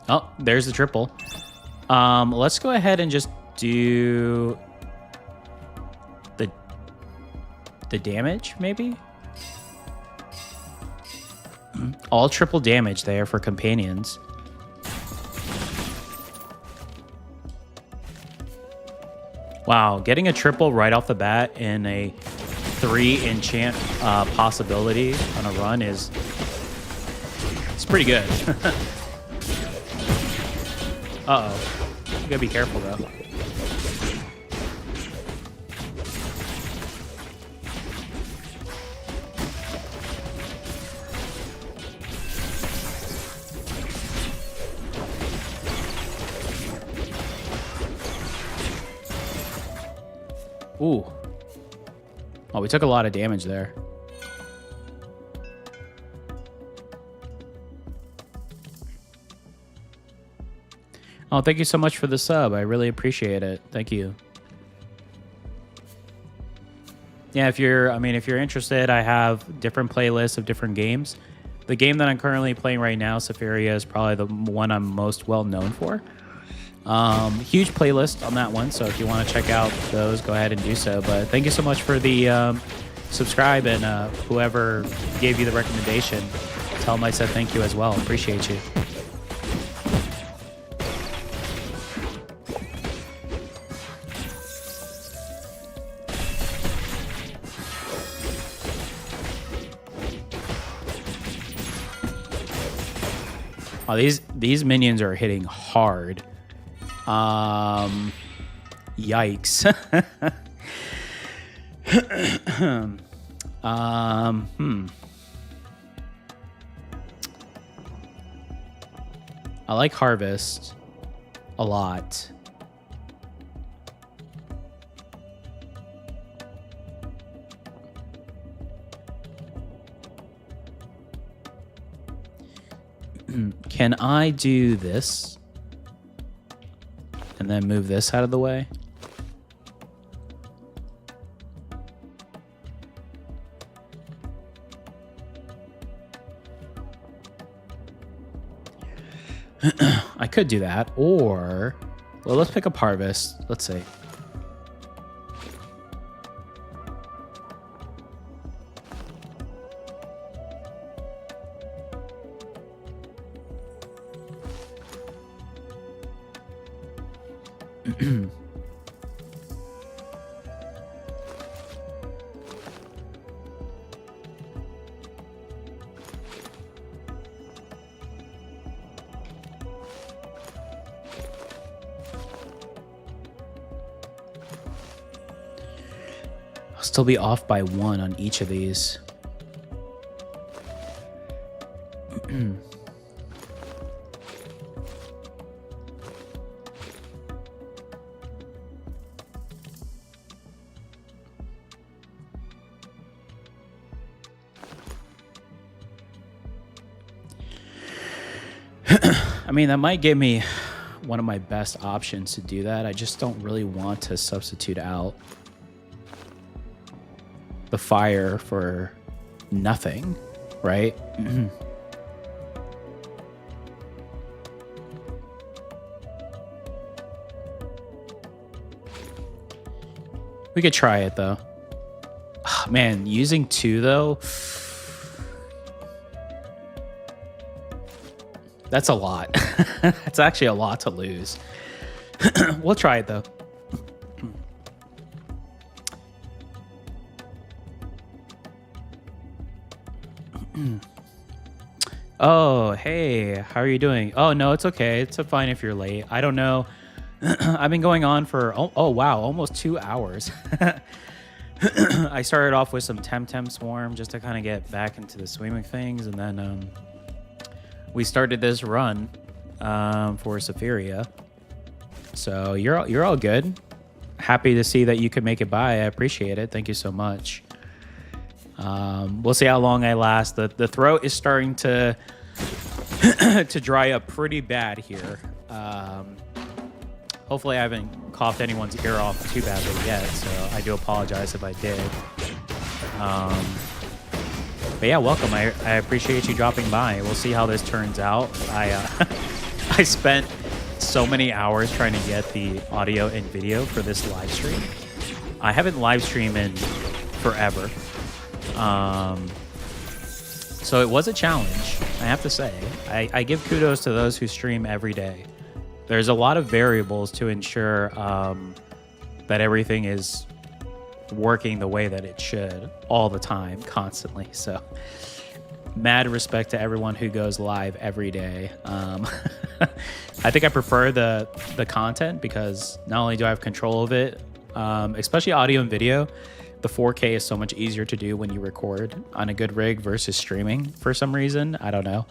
Oh, there's the triple. Let's go ahead and just do the damage, maybe? All triple damage there for companions. Wow, getting a triple right off the bat in a 3 enchant possibility on a run it's pretty good. Uh-oh. You gotta be careful, though. Ooh. Oh, we took a lot of damage there. Oh, thank you so much for the sub. I really appreciate it. Thank you. Yeah, if you're interested, I have different playlists of different games. The game that I'm currently playing right now, Safaria, is probably the one I'm most well known for. Huge playlist on that one, so if you want to check out those, go ahead and do so. But thank you so much for the subscribe, and whoever gave you the recommendation, tell them I said thank you as well. Appreciate you. Oh, these minions are hitting hard. Yikes. I like Harvest a lot. Can I do this and then move this out of the way? I could do that, or, well, let's pick up Harvest. Let's see. I'll still be off by 1 on each of these. I mean, that might give me one of my best options to do that. I just don't really want to substitute out the fire for nothing, right? We could try it though. Oh, man, using 2 though, that's a lot. That's actually a lot to lose. We'll try it though. Oh, hey, how are you doing? Oh, no, it's okay. It's fine if you're late. I don't know. I've been going on for, oh wow, almost 2 hours. I started off with some Temtem Swarm just to kind of get back into the swing of things, and then we started this run for Sephiria. So you're all good. Happy to see that you could make it by. I appreciate it. Thank you so much. We'll see how long I last. The throat is starting to to dry up pretty bad here. Hopefully I haven't coughed anyone's ear off too badly yet, so I do apologize if I did. But yeah, welcome. I appreciate you dropping by. We'll see how this turns out. I spent so many hours trying to get the audio and video for this live stream. I haven't live streamed in forever. So it was a challenge, I have to say. I give kudos to those who stream every day. There's a lot of variables to ensure that everything is working the way that it should all the time, constantly. So mad respect to everyone who goes live every day. I think I prefer the content because not only do I have control of it, especially audio and video, the 4K is so much easier to do when you record on a good rig versus streaming for some reason. I don't know.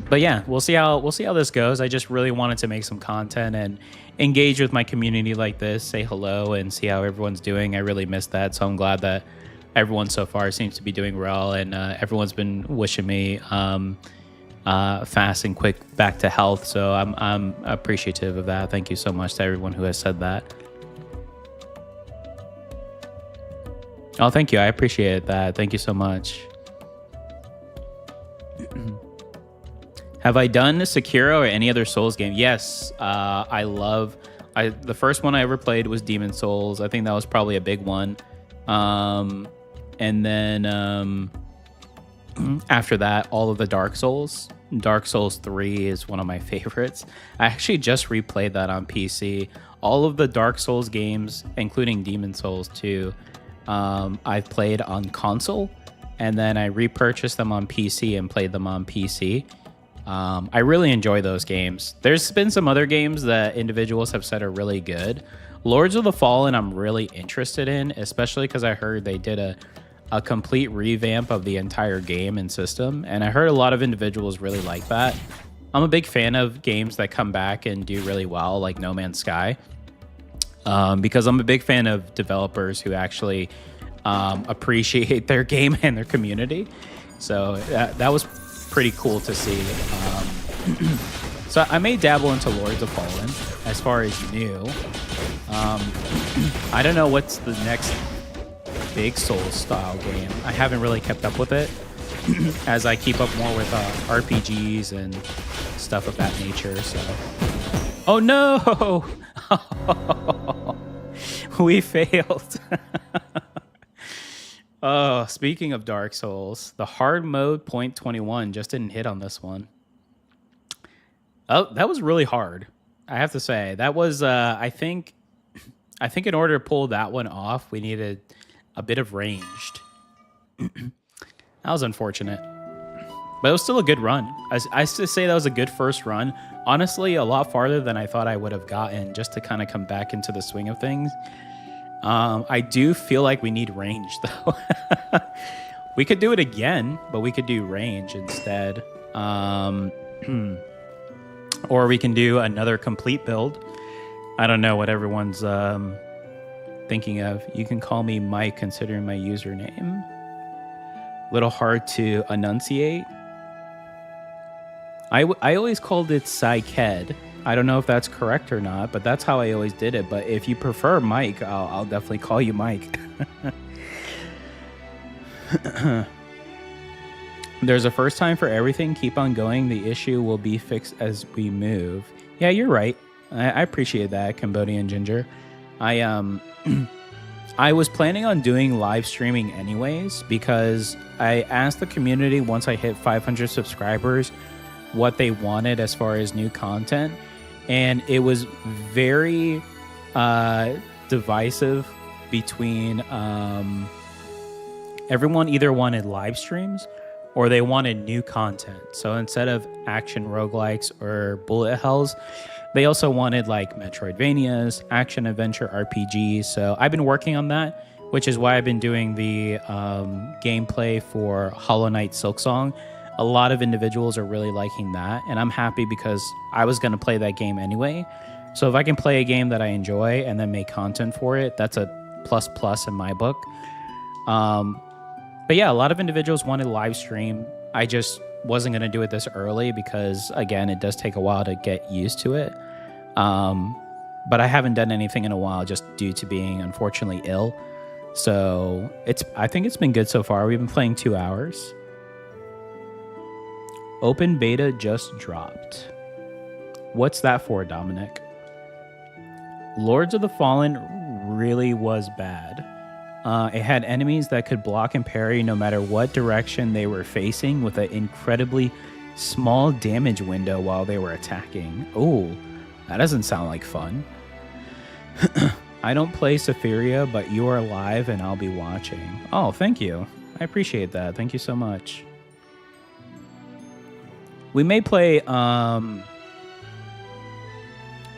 But yeah, we'll see how this goes. I just really wanted to make some content and engage with my community like this, say hello and see how everyone's doing. I really missed that. So I'm glad that everyone so far seems to be doing well, and everyone's been wishing me fast and quick back to health. So I'm appreciative of that. Thank you so much to everyone who has said that. Oh, thank you. I appreciate that. Thank you so much. Have I done Sekiro or any other Souls game? Yes, I love The first one I ever played was Demon Souls. I think that was probably a big one. And then after that, all of the Dark Souls. Dark Souls 3 is one of my favorites. I actually just replayed that on PC. All of the Dark Souls games, including Demon Souls 2, I've played on console, and then I repurchased them on PC and played them on PC. I really enjoy those games. There's been some other games that individuals have said are really good. Lords of the Fallen I'm really interested in, especially because I heard they did a complete revamp of the entire game and system, and I heard a lot of individuals really like that. I'm a big fan of games that come back and do really well, like No Man's Sky, because I'm a big fan of developers who actually appreciate their game and their community. So that was pretty cool to see. So I may dabble into Lords of Fallen, as far as new. I don't know what's the next big Souls style game. I haven't really kept up with it as I keep up more with RPGs and stuff of that nature. So, oh no, we failed. Oh, speaking of Dark Souls, the hard mode point 21 just didn't hit on this one. Oh, that was really hard. I have to say that was. I think in order to pull that one off, we needed a bit of ranged. That was unfortunate, but it was still a good run. I still say that was a good first run. Honestly, a lot farther than I thought I would have gotten, just to kind of come back into the swing of things. I do feel like we need range though. We could do it again, but we could do range instead. Or we can do another complete build. I don't know what everyone's thinking of. You can call me Mike, considering my username. Little hard to enunciate. I always called it Psyked. I don't know if that's correct or not, but that's how I always did it. But if you prefer Mike, I'll definitely call you Mike. There's a first time for everything. Keep on going. The issue will be fixed as we move. Yeah, you're right. I appreciate that, Cambodian Ginger. I was planning on doing live streaming anyways, because I asked the community once I hit 500 subscribers what they wanted as far as new content, and it was very divisive between everyone either wanted live streams or they wanted new content. So instead of action roguelikes or bullet hells, they also wanted like Metroidvanias, action adventure RPGs. So I've been working on that, which is why I've been doing the gameplay for Hollow Knight Silksong. A lot of individuals are really liking that, and I'm happy because I was going to play that game anyway. So if I can play a game that I enjoy and then make content for it, that's a plus plus in my book. But yeah, a lot of individuals wanted live stream. I just wasn't going to do it this early because, again, it does take a while to get used to it. But I haven't done anything in a while just due to being unfortunately ill. So I think it's been good so far. We've been playing 2 hours. Open beta just dropped. What's that for, Dominic? Lords of the Fallen really was bad. It had enemies that could block and parry no matter what direction they were facing, with an incredibly small damage window while they were attacking. Oh, that doesn't sound like fun. I don't play Sephiria, but you are live and I'll be watching. Oh, thank you. I appreciate that. Thank you so much. We may play,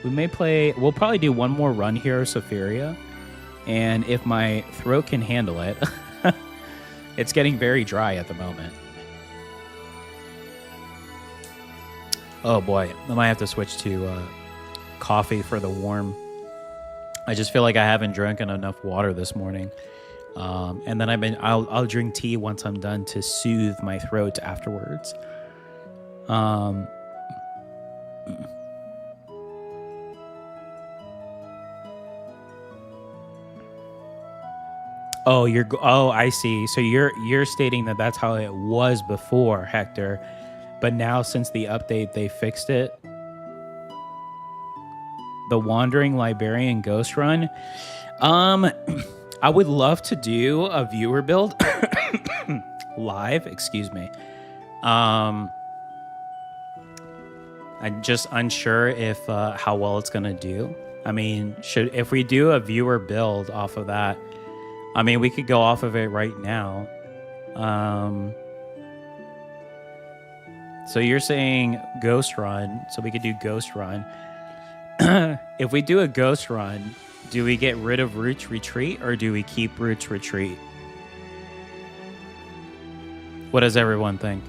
we'll probably do one more run here of Sephiria. And if my throat can handle it, it's getting very dry at the moment. Oh boy, I might have to switch to coffee for the warm. I just feel like I haven't drinking enough water this morning. And then I'll drink tea once I'm done to soothe my throat afterwards. Oh, I see. So you're stating that that's how it was before, Hector, but now since the update they fixed it. the Wandering Librarian Ghost Run. Um, I would love to do a viewer build live. Excuse me. I'm just unsure if how well it's gonna do. I mean, if we do a viewer build off of that, I mean, we could go off of it right now. So you're saying Ghost Run, so we could do Ghost Run. If we do a Ghost Run, do we get rid of Roots Retreat or do we keep Roots Retreat? What does everyone think?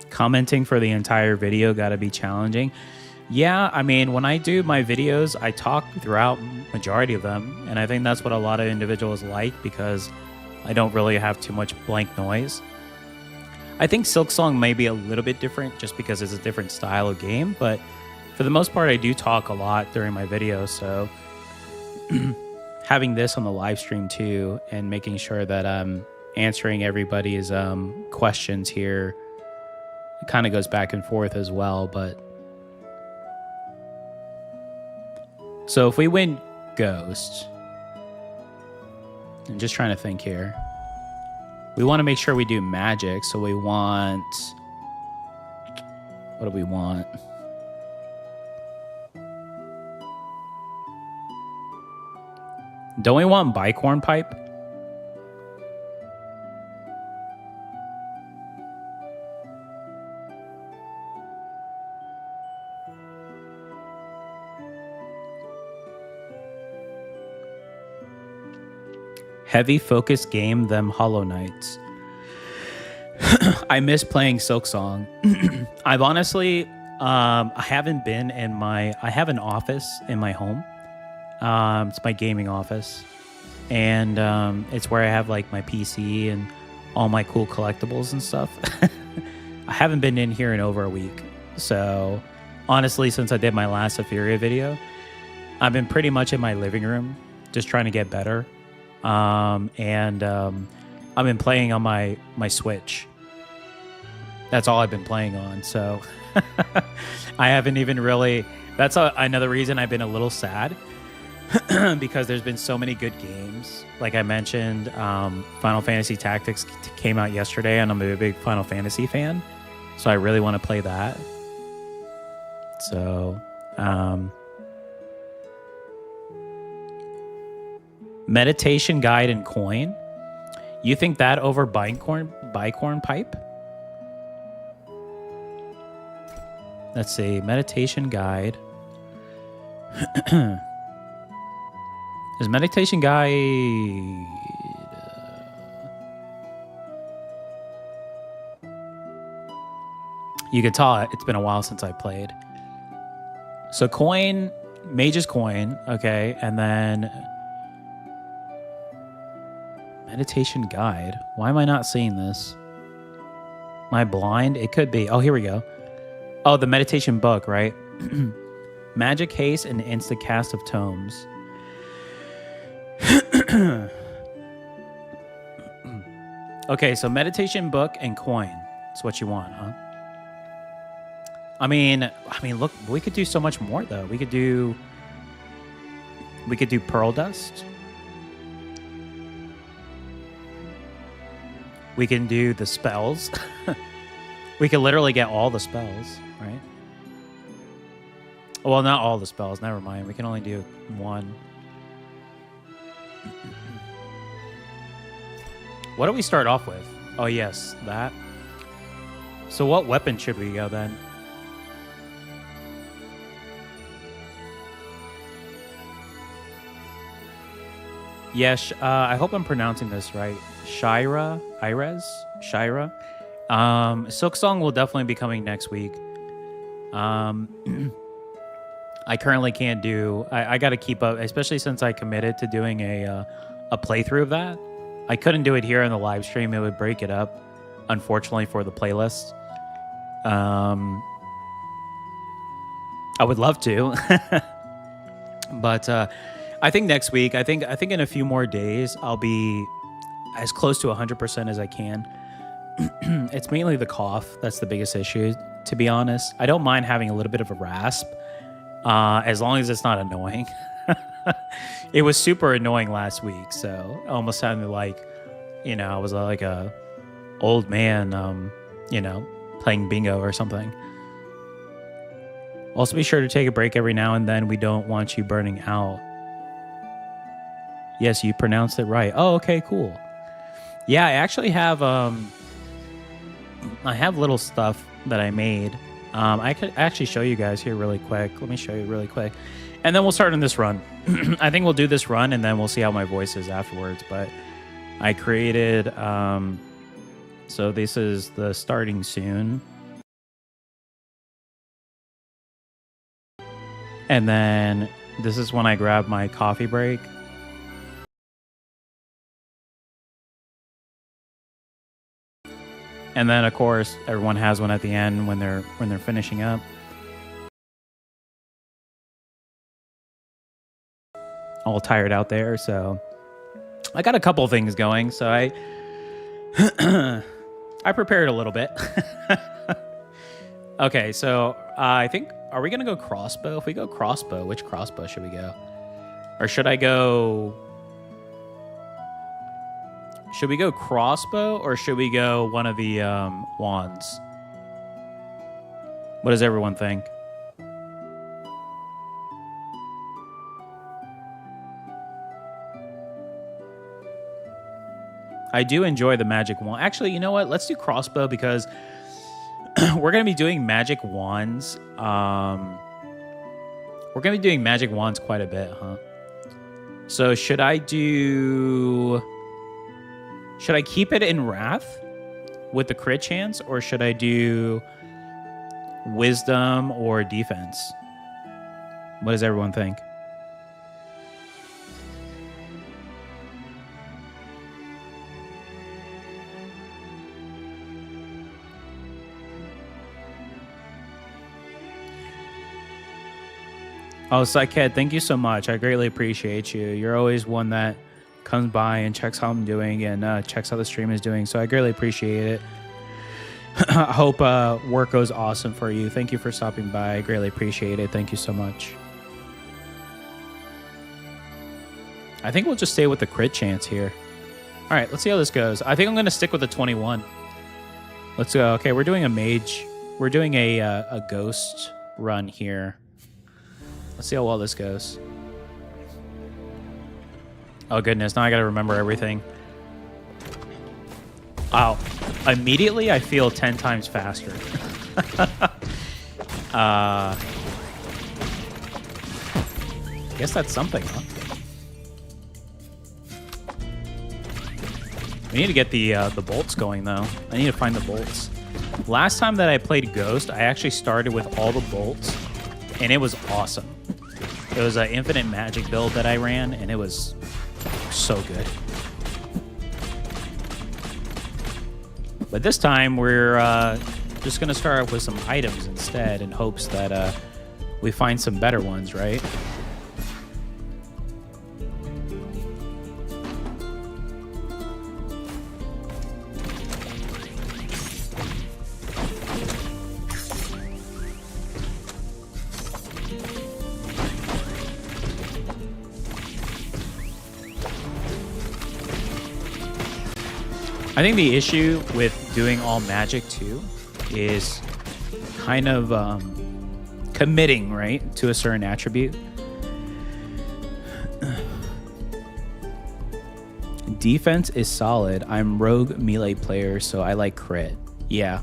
Commenting for the entire video got to be challenging. Yeah, I mean, when I do my videos, I talk throughout majority of them, and I think that's what a lot of individuals like because I don't really have too much blank noise. I think Silksong may be a little bit different just because it's a different style of game, but for the most part, I do talk a lot during my videos, so having this on the live stream too and making sure that I'm answering everybody's questions here, it kind of goes back and forth as well, but so if we win Ghost, I'm just trying to think here. We want to make sure we do magic, so we want... What do we want? Don't we want Bicorn Pipe? Heavy focus game, them Hollow Knights. I miss playing Silksong. I've honestly, I haven't been in my... I have an office in my home. It's my gaming office. And it's where I have like my PC and all my cool collectibles and stuff. I haven't been in here in over a week. So honestly, since I did my last Sephiria video, I've been pretty much in my living room, just trying to get better. I've been playing on my Switch. That's all I've been playing on. So I haven't even really... That's another reason I've been a little sad because there's been so many good games. Like I mentioned, Final Fantasy Tactics came out yesterday, and I'm a big Final Fantasy fan. So I really want to play that. So, Meditation Guide and Coin. You think that over Bicorn Pipe? Let's see. Meditation Guide. Is Meditation Guide... You can tell it's been a while since I played. So Coin, Mage's Coin, okay, and then Meditation Guide. Why am I not seeing this? Am I blind? It could be. Oh, here we go. Oh, the meditation book, right? Magic Haste and Instant Cast of Tomes. Okay, so meditation book and coin. That's what you want, huh? I mean, look, we could do so much more though. We could do pearl dust. We can do the spells. We could literally get all the spells, right? Well, not all the spells. Never mind. We can only do one. What do we start off with? Oh, yes, that. So what weapon should we go then? Yes, I hope I'm pronouncing this right. Shira? Silksong will definitely be coming next week. I currently can't do... I got to keep up, especially since I committed to doing a playthrough of that. I couldn't do it here in the live stream. It would break it up, unfortunately, for the playlist. I would love to. But I think next week, I think in a few more days, I'll be as close to 100% as I can. It's mainly the cough that's the biggest issue, to be honest. I don't mind having a little bit of a rasp, as long as it's not annoying. It was super annoying last week, so it almost sounded like, I was like a old man, playing bingo or something. Also, be sure to take a break every now and then. We don't want you burning out. Yes, you pronounced it right. Oh, okay, cool. Yeah, I actually have little stuff that I made. I could actually show you guys here really quick. Let me show you really quick. And then we'll start on this run. I think we'll do this run and then we'll see how my voice is afterwards. But I created, so this is the starting soon. And then this is when I grab my coffee break. And then, of course, everyone has one at the end when they're finishing up. All tired out there, so I got a couple things going. So I prepared a little bit. Okay, so I think, are we gonna go crossbow? If we go crossbow, which crossbow should we go? Or should I go? Should we go crossbow or should we go one of the wands? What does everyone think? I do enjoy the magic wand. Actually, you know what? Let's do crossbow because we're going to be doing magic wands. We're going to be doing magic wands quite a bit, huh? So should I keep it in Wrath with the crit chance, or should I do Wisdom or Defense? What does everyone think? Oh, Psyched, thank you so much. I greatly appreciate you. You're always one that comes by and checks how I'm doing and checks how the stream is doing. So I greatly appreciate it. I hope work goes awesome for you. Thank you for stopping by. I greatly appreciate it. Thank you so much. I think we'll just stay with the crit chance here. All right, let's see how this goes. I think I'm going to stick with the 21. Let's go. Okay, we're doing a mage. We're doing a ghost run here. Let's see how well this goes. Oh, goodness. Now I got to remember everything. Wow. Immediately, I feel 10 times faster. I guess that's something, huh? We need to get the bolts going, though. I need to find the bolts. Last time that I played Ghost, I actually started with all the bolts, and it was awesome. It was an infinite magic build that I ran, and it was so good. But this time, we're just going to start off with some items instead in hopes that we find some better ones, right? I think the issue with doing all magic too is kind of committing, right, to a certain attribute. Defense is solid. I'm rogue melee player, so I like crit. Yeah.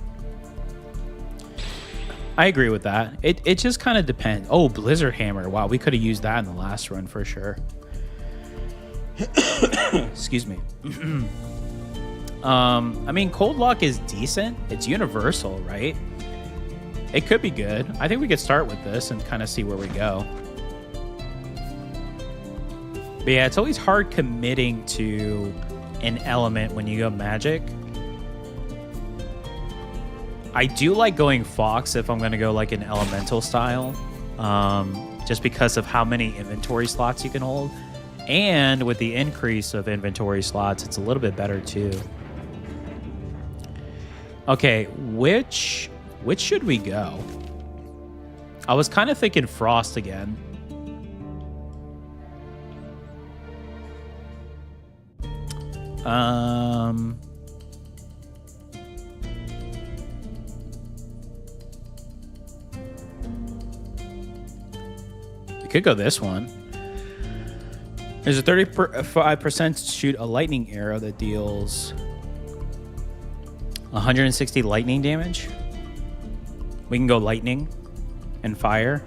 I agree with that. It just kind of depends. Oh, Blizzard Hammer. Wow, we could have used that in the last run for sure. Excuse me. I mean, Cold Lock is decent. It's universal, right? It could be good. I think we could start with this and kind of see where we go. But yeah, it's always hard committing to an element when you go magic. I do like going Fox if I'm going to go like an elemental style, just because of how many inventory slots you can hold. And with the increase of inventory slots, it's a little bit better too. Okay, which should we go? I was kind of thinking Frost again. We could go this one. There's a 35% shoot a lightning arrow that deals 160 lightning damage. We can go lightning and fire.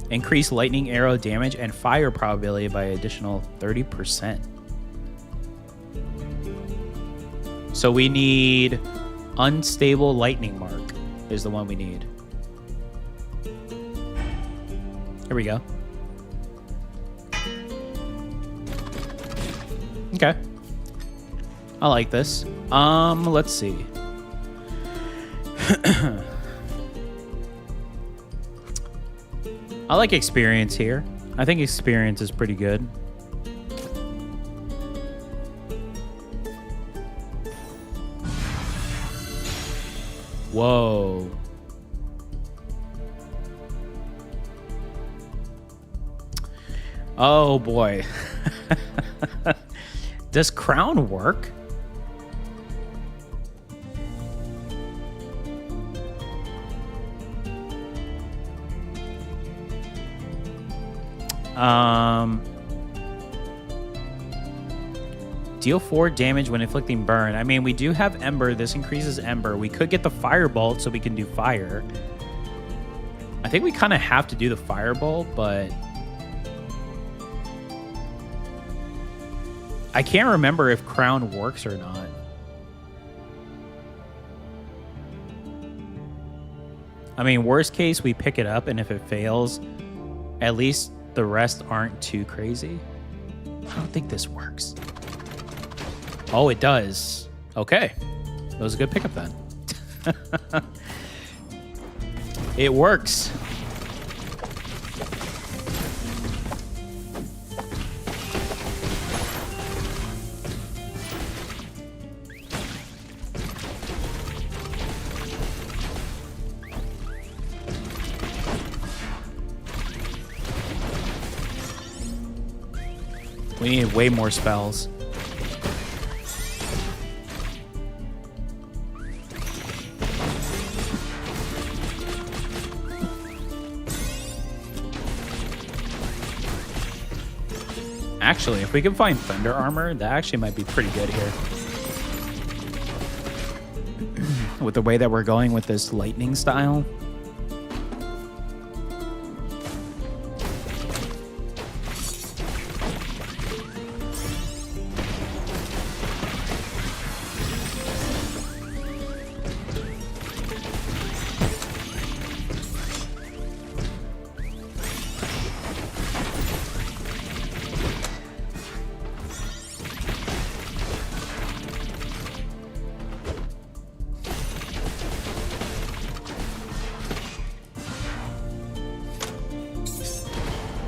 Increase lightning arrow damage and fire probability by additional 30%. So we need unstable lightning mark is the one we need. Here we go. Okay. I like this. Let's see. I like experience here. I think experience is pretty good. Whoa. Oh boy. Does crown work? Deal 4 damage when inflicting burn. I mean, we do have Ember. This increases Ember. We could get the Firebolt so we can do fire. I think we kind of have to do the Firebolt, but I can't remember if Crown works or not. I mean, worst case, we pick it up, and if it fails, at least the rest aren't too crazy. I don't think this works. Oh, it does. Okay. That was a good pickup then. It works. We need way more spells. Actually, if we can find Thunder Armor, that actually might be pretty good here. With the way that we're going with this lightning style.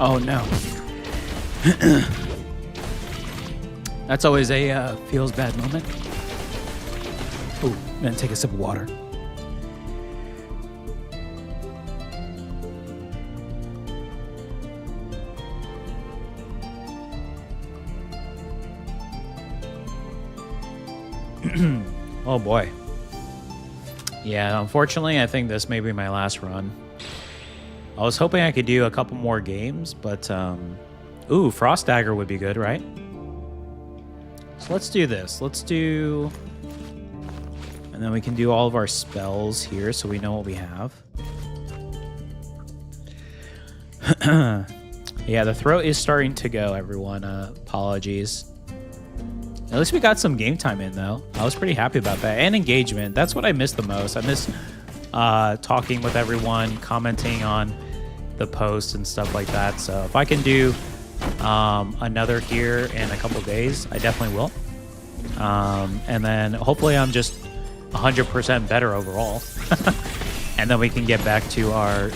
Oh no. That's always a feels bad moment. Ooh, then take a sip of water. Oh boy. Yeah, unfortunately, I think this may be my last run. I was hoping I could do a couple more games, but ooh, Frost Dagger would be good, right? So let's do this. Let's do, and then we can do all of our spells here so we know what we have. Yeah, the throat is starting to go, everyone. Apologies. At least we got some game time in, though. I was pretty happy about that. And engagement. That's what I miss the most. I miss talking with everyone, commenting on the posts and stuff like that. So if I can do another here in a couple days, I definitely will. And then hopefully I'm just 100% better overall. And then we can get back to our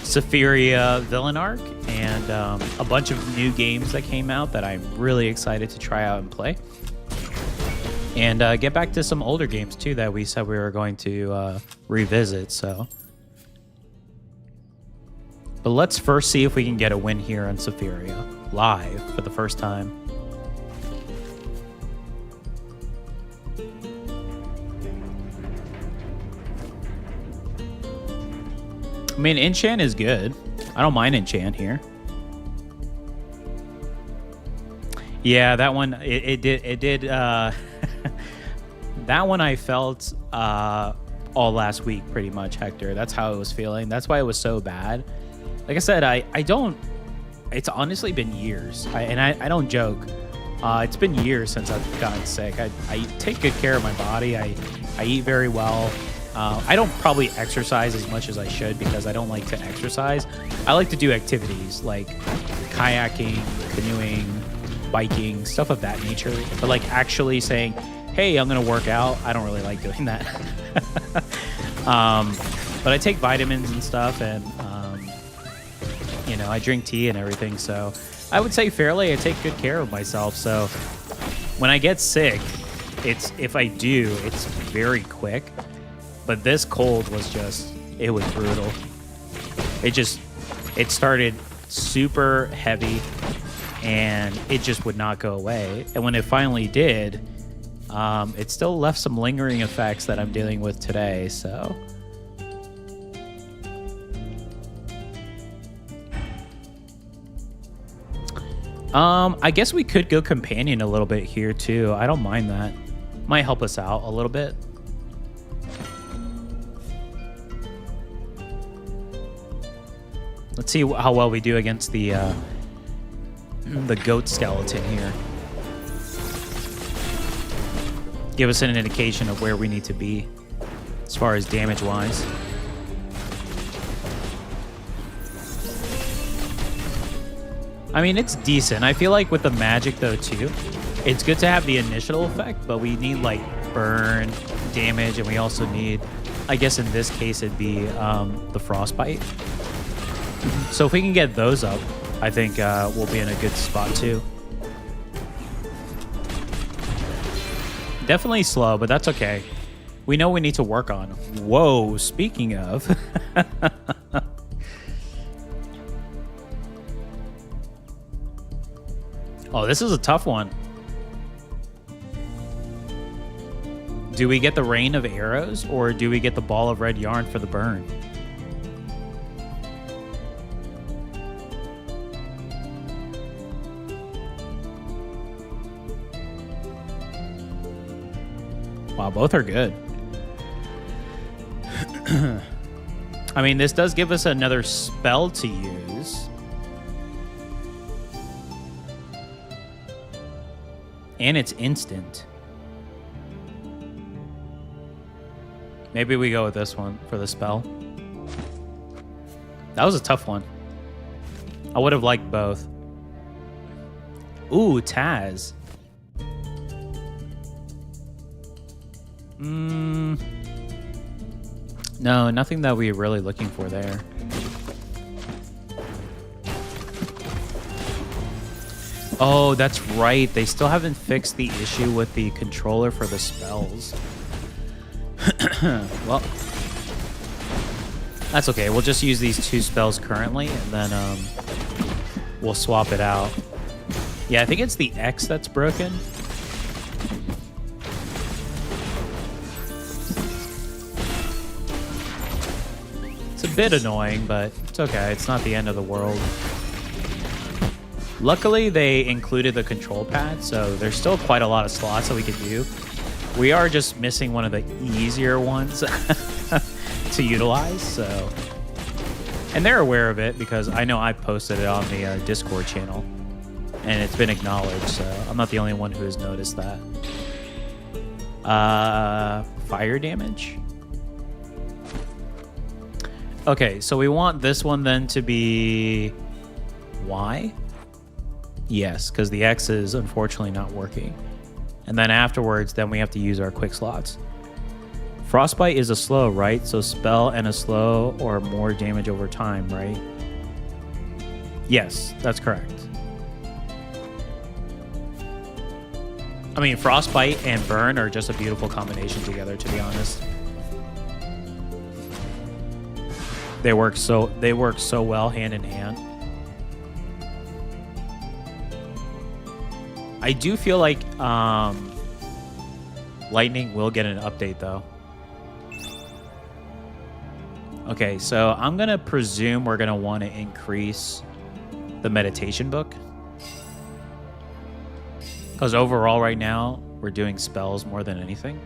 Sephiria villain arc and a bunch of new games that came out that I'm really excited to try out and play. And get back to some older games too that we said we were going to revisit. So, but let's first see if we can get a win here on Safiria live for the first time. I mean, enchant is good. I don't mind enchant here. Yeah, that one it did that one I felt all last week pretty much, Hector. That's how it was feeling. That's why it was so bad. Like I said, I don't, it's honestly been years. I don't joke. It's been years since I've gotten sick. I take good care of my body. I eat very well. I don't probably exercise as much as I should because I don't like to exercise. I like to do activities like kayaking, canoeing, biking, stuff of that nature. But like actually saying, hey, I'm going to work out, I don't really like doing that. But I take vitamins and stuff, and, you know, I drink tea and everything. So I would say fairly I take good care of myself. So when I get sick, if I do, it's very quick. But this cold was just, it was brutal. It started super heavy and it just would not go away. And when it finally did, it still left some lingering effects that I'm dealing with today, so. I guess we could go companion a little bit here too. I don't mind that. Might help us out a little bit. Let's see how well we do against the goat skeleton here. Give us an indication of where we need to be as far as damage-wise. I mean, it's decent. I feel like with the magic, though, too, it's good to have the initial effect, but we need, like, burn, damage, and we also need, I guess in this case, it'd be the frostbite. So if we can get those up, I think we'll be in a good spot too. Definitely slow, but that's okay. We know we need to work on. Whoa, speaking of. Oh, this is a tough one. Do we get the rain of arrows or do we get the ball of red yarn for the burn? Wow, both are good. I mean, this does give us another spell to use. And it's instant. Maybe we go with this one for the spell. That was a tough one. I would have liked both. Ooh, Taz. No, nothing that we're really looking for there. Oh, that's right. They still haven't fixed the issue with the controller for the spells. Well, that's okay. We'll just use these two spells currently, and then we'll swap it out. Yeah, I think it's the X that's broken. It's a bit annoying, but it's okay. It's not the end of the world. Luckily, they included the control pad, so there's still quite a lot of slots that we could do. We are just missing one of the easier ones to utilize, so. And they're aware of it because I know I posted it on the Discord channel, and it's been acknowledged, so I'm not the only one who has noticed that. Fire damage? Okay, so we want this one then to be Y? Yes, because the X is unfortunately not working. And then afterwards, then we have to use our quick slots. Frostbite is a slow, right? So spell and a slow or more damage over time, right? Yes, that's correct. I mean, Frostbite and Burn are just a beautiful combination together, to be honest. They work so well hand in hand. I do feel like Lightning will get an update though. Okay, so I'm gonna presume we're gonna want to increase the meditation book. Because overall right now, we're doing spells more than anything.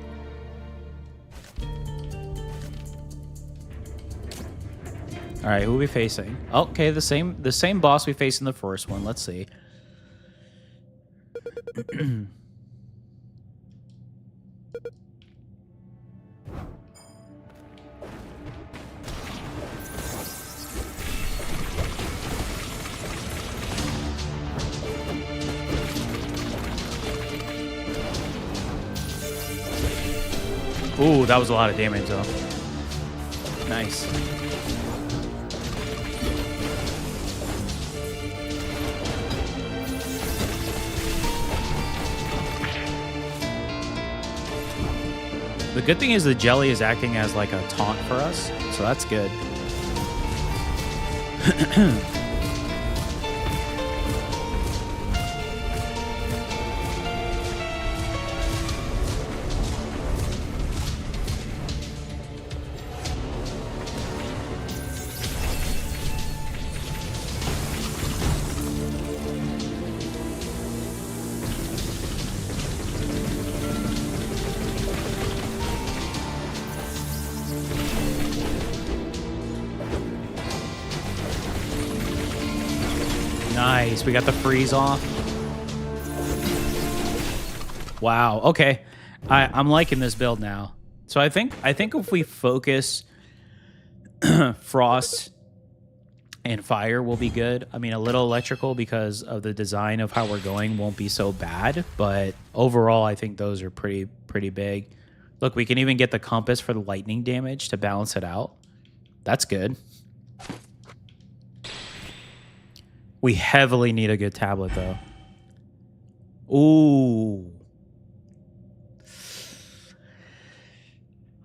All right, who are we facing? Okay, the same boss we faced in the first one. Let's see. Ooh, that was a lot of damage though. Nice. The good thing is the jelly is acting as like a taunt for us, so that's good. Nice, we got the freeze off. Wow, okay. I'm liking this build now. So I think if we focus Frost and Fire will be good. I mean, a little electrical because of the design of how we're going won't be so bad, but overall I think those are pretty big. Look, we can even get the compass for the lightning damage to balance it out. That's good. We heavily need a good tablet, though. Ooh.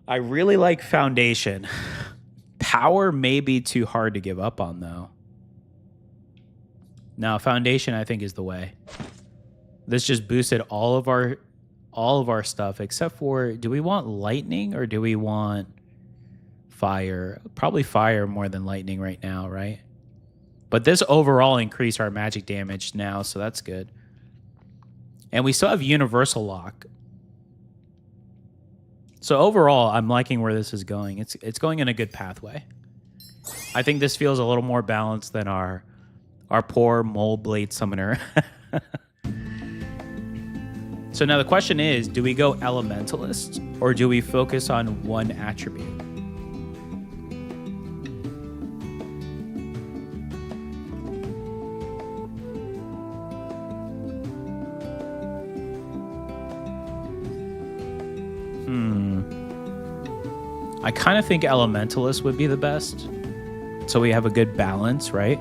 I really like Foundation. Power may be too hard to give up on, though. Now, Foundation, I think, is the way. This just boosted all of our stuff, except for, do we want Lightning or do we want Fire? Probably Fire more than Lightning right now, right? But this overall increased our magic damage now, so that's good. And we still have Universal Lock. So overall, I'm liking where this is going. It's going in a good pathway. I think this feels a little more balanced than our poor Mole Blade Summoner. So now the question is, do we go Elementalist or do we focus on one attribute? I kind of think Elementalist would be the best. So we have a good balance, right?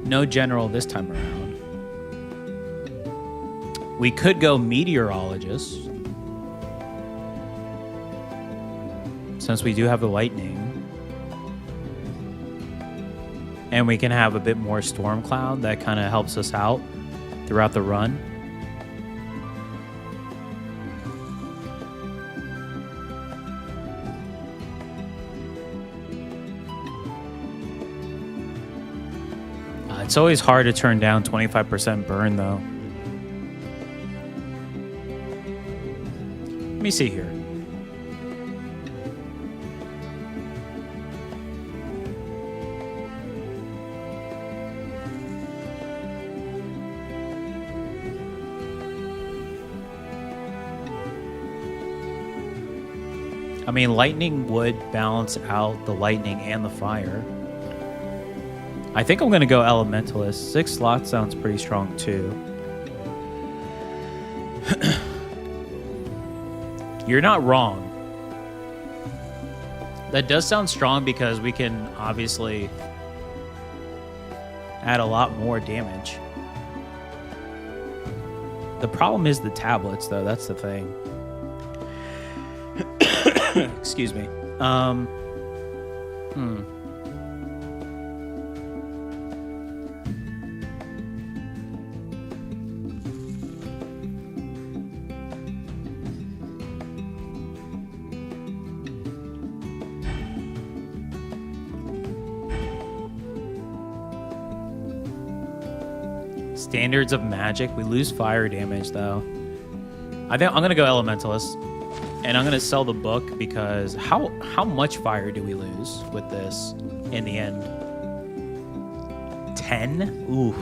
No General this time around. We could go Meteorologist. Since we do have the Lightning. And we can have a bit more Storm Cloud that kind of helps us out throughout the run. It's always hard to turn down 25% burn, though. Let me see here. I mean, Lightning would balance out the Lightning and the Fire. I think I'm going to go Elementalist. 6 slots sounds pretty strong, too. You're not wrong. That does sound strong because we can obviously add a lot more damage. The problem is the tablets, though. That's the thing. Excuse me. Standards of magic. We lose fire damage, though. I think I'm going to go Elementalist. And I'm going to sell the book because how much fire do we lose with this in the end? 10? Oof.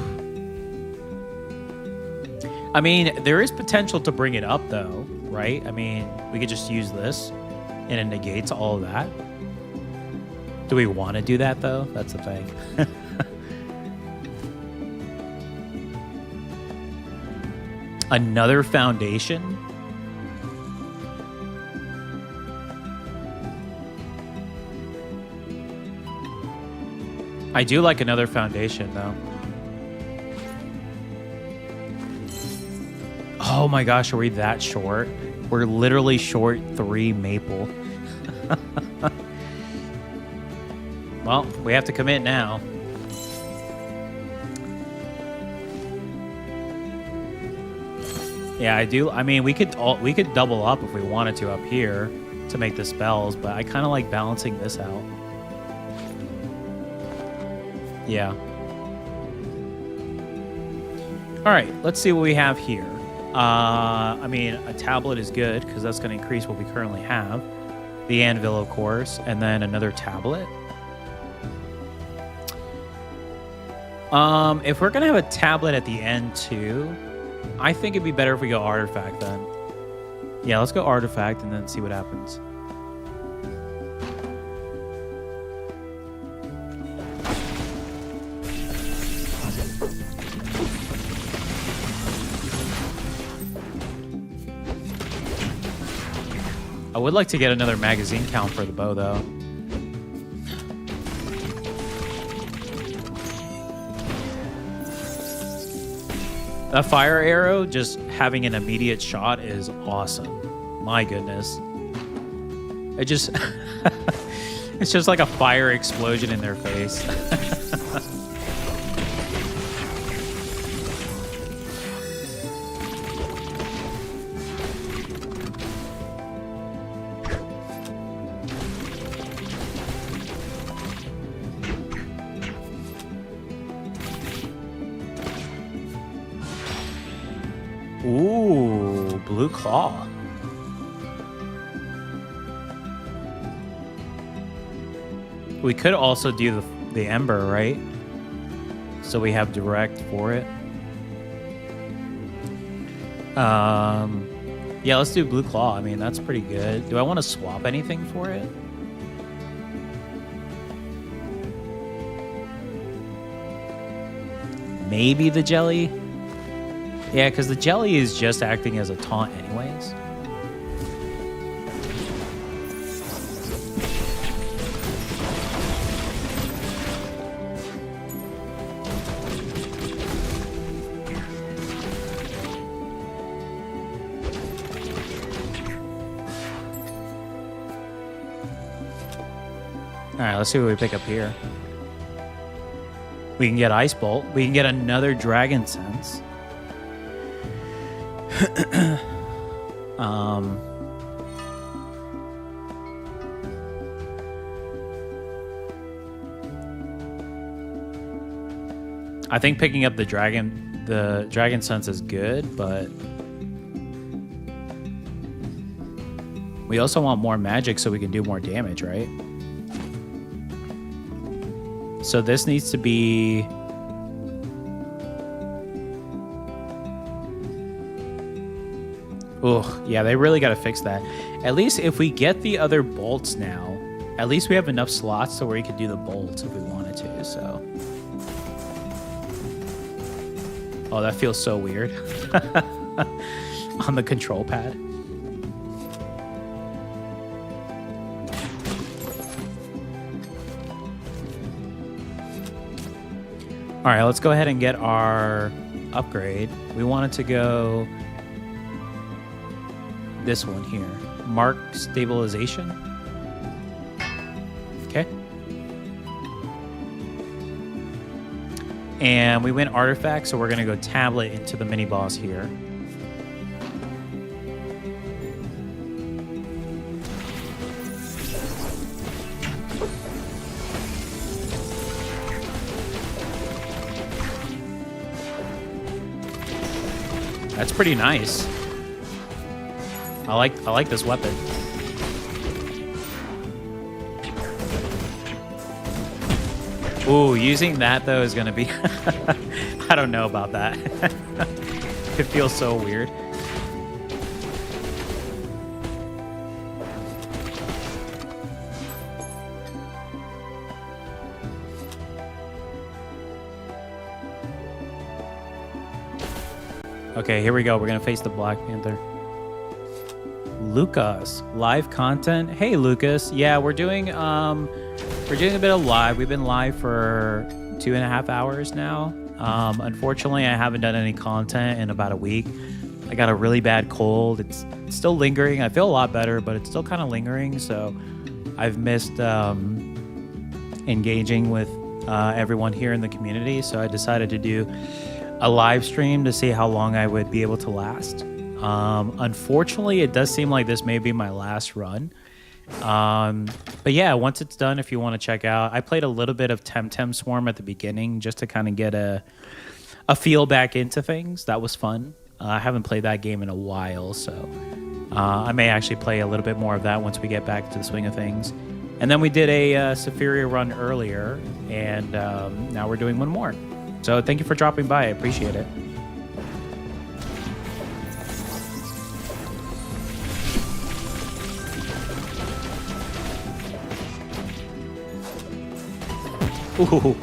I mean, there is potential to bring it up, though, right? I mean, we could just use this and it negates all of that. Do we want to do that, though? That's the thing. Another foundation? I do like another foundation, though. Oh my gosh, are we that short? We're literally short 3 maple. Well, we have to commit now. Yeah, I do. I mean, we could double up if we wanted to up here to make the spells, but I kind of like balancing this out. Yeah. All right, let's see what we have here. I mean, a tablet is good because that's going to increase what we currently have. The anvil, of course, and then another tablet. If we're going to have a tablet at the end, too, I think it'd be better if we go artifact then. Yeah, let's go artifact and then see what happens. I would like to get another magazine count for the bow, though. A fire arrow, just having an immediate shot is awesome. My goodness. It just... it's just like a fire explosion in their face. Ooh, blue claw. We could also do the ember, right? So we have direct for it. Yeah, let's do blue claw. I mean, that's pretty good. Do I want to swap anything for it? Maybe the jelly? Yeah, because the jelly is just acting as a taunt anyways. Alright, let's see what we pick up here. We can get Ice Bolt. We can get another Dragon Sense. I think picking up the Dragon Sense is good, but we also want more magic so we can do more damage, right? So this needs to be... Ugh, yeah, they really got to fix that. At least if we get the other bolts now, at least we have enough slots to where we could do the bolts if we wanted to, so... Oh, that feels so weird. On the control pad. All right, let's go ahead and get our upgrade. We wanted to go this one here. Mark stabilization. Okay. And we went artifact, so we're going to go tablet into the mini boss here. That's pretty nice. I like this weapon. Ooh, using that though is gonna be I don't know about that. It feels so weird. Okay, here we go. We're gonna face the Black Panther. Lucas, live content. Hey Lucas, yeah, we're doing a bit of live. We've been live for 2.5 hours now. Unfortunately, I haven't done any content in about a week. I got a really bad cold. It's still lingering. I feel a lot better, but it's still kind of lingering. So I've missed engaging with everyone here in the community. So I decided to do a live stream to see how long I would be able to last. Unfortunately, it does seem like this may be my last run. But yeah, once it's done, if you want to check out, I played a little bit of Temtem Swarm at the beginning just to kind of get a feel back into things. That was fun. I haven't played that game in a while, so I may actually play a little bit more of that once we get back to the swing of things. And then we did a Safiria run earlier, and now we're doing one more. So thank you for dropping by. I appreciate it. Ooh.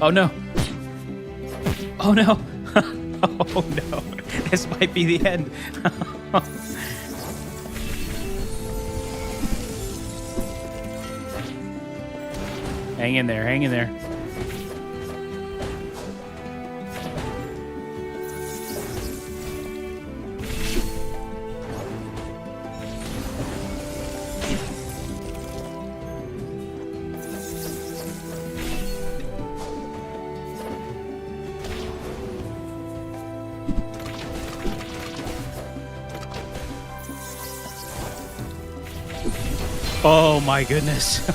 Oh no. Oh no. Oh no. This might be the end. Hang in there, hang in there. Oh my goodness.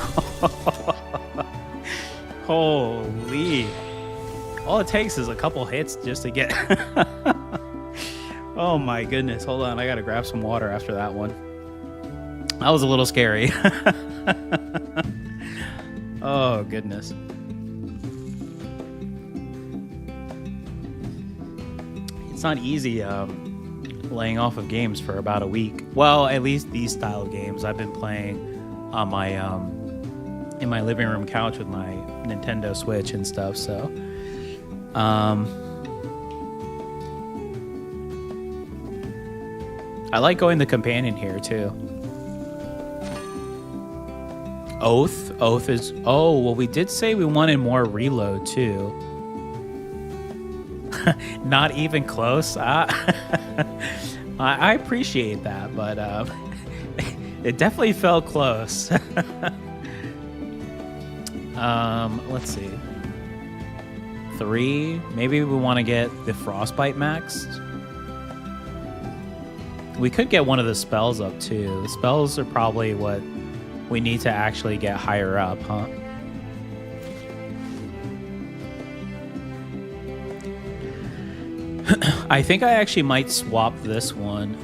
Holy. All it takes is a couple hits just to get... Oh my goodness. Hold on, I gotta grab some water after that one. That was a little scary. Oh goodness. It's not easy laying off of games for about a week. Well, at least these style of games I've been playing on my in my living room couch with my Nintendo Switch and stuff. So I like going the companion here too. Oath is... Oh, well, we did say we wanted more reload too. Not even close. I appreciate that, but it definitely felt close. Let's see. 3. Maybe we want to get the Frostbite maxed. We could get one of the spells up too. The spells are probably what we need to actually get higher up, huh? I think I actually might swap this one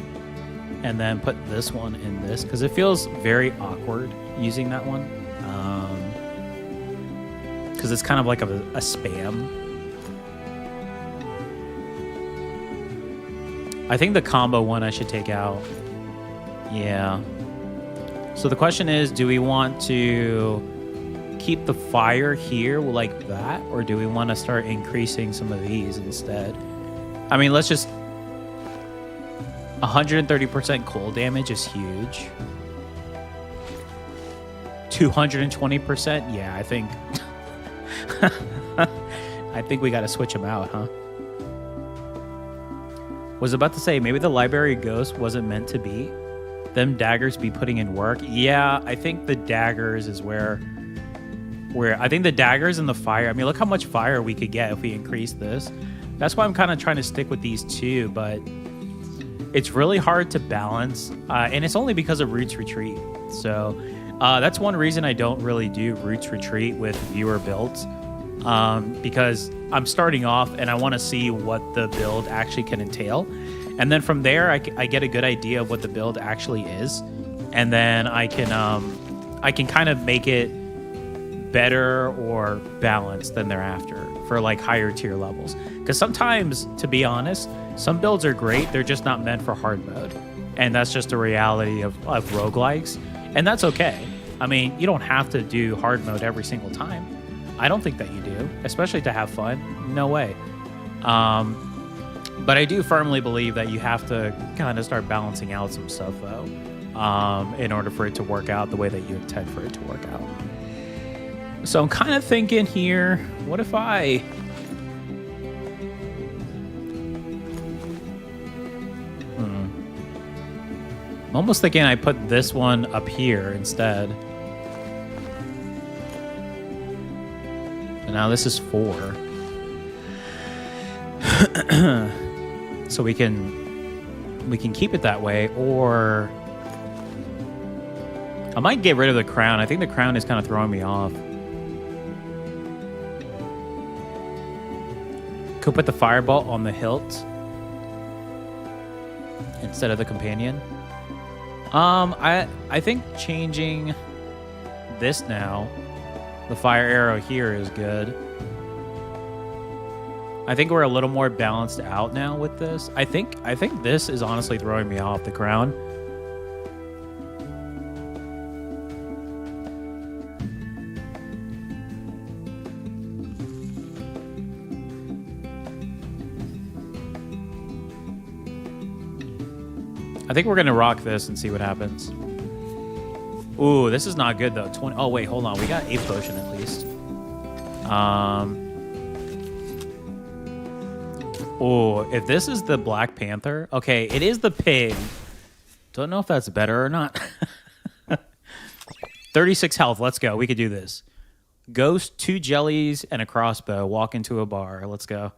and then put this one in this because it feels very awkward using that one. Because it's kind of like a spam. I think the combo one I should take out. Yeah. So the question is, do we want to keep the fire here like that? Or do we want to start increasing some of these instead? I mean, let's just... 130% cold damage is huge. 220%. Yeah, I think I think we got to switch them out, huh? Was about to say maybe the library ghost wasn't meant to be. Them daggers be putting in work. Yeah, I think the daggers is where I think the daggers and the fire. I mean, look how much fire we could get if we increase this. That's why I'm kind of trying to stick with these two, but it's really hard to balance, and it's only because of Roots Retreat. So that's one reason I don't really do Roots Retreat with viewer builds, because I'm starting off and I want to see what the build actually can entail. And then from there, I get a good idea of what the build actually is. And then I can kind of make it better or balanced than thereafter for like higher tier levels. Because sometimes, to be honest, some builds are great. They're just not meant for hard mode. And that's just the reality of roguelikes. And that's okay. I mean, you don't have to do hard mode every single time. I don't think that you do, especially to have fun. No way. But I do firmly believe that you have to kind of start balancing out some stuff, though, in order for it to work out the way that you intend for it to work out. So I'm kind of thinking here, what if I... I'm almost thinking I put this one up here instead. And now this is 4. So we can keep it that way, or I might get rid of the crown. I think the crown is kind of throwing me off. Could put the fireball on the hilt instead of the companion. I think changing this now, the fire arrow here is good. I think we're a little more balanced out now with this. I think this is honestly throwing me off the crown. I think we're gonna rock this and see what happens. Ooh, this is not good though. 20. Oh wait, hold on. We got 8 potion at least. Oh, if this is the Black Panther, okay, it is the pig. Don't know if that's better or not. 36 health. Let's go. We could do this. Ghost, 2 jellies, and a crossbow. Walk into a bar. Let's go.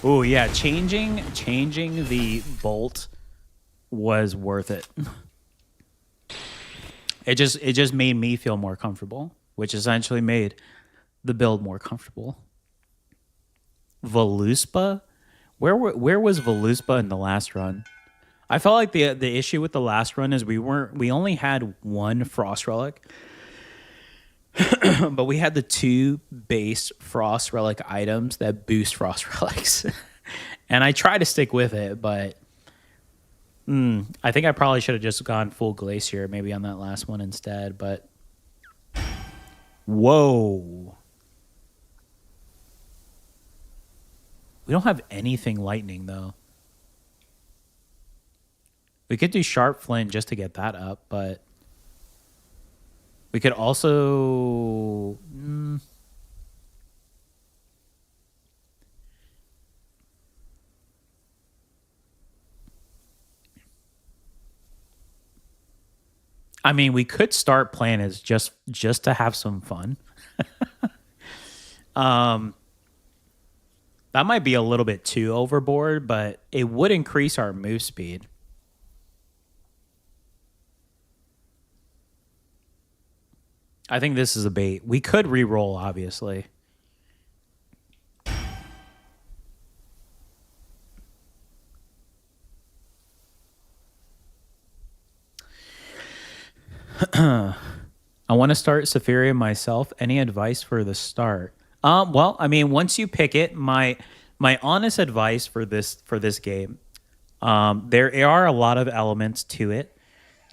Oh yeah, changing the bolt was worth it. It just made me feel more comfortable, which essentially made the build more comfortable. Voluspa? Where was Voluspa in the last run? I felt like the issue with the last run is we only had 1 Frost Relic. But we had the 2 base Frost Relic items that boost Frost Relics. And I try to stick with it, but I think I probably should have just gone full Glacier maybe on that last one instead. But whoa. We don't have anything lightning, though. We could do Sharp Flint just to get that up, but... We could also... I mean, we could start playing as just to have some fun. That might be a little bit too overboard, but it would increase our move speed. I think this is a bait. We could re-roll, obviously. I want to start Safiria myself. Any advice for the start? Well, I mean, once you pick it, my honest advice for this game, there are a lot of elements to it.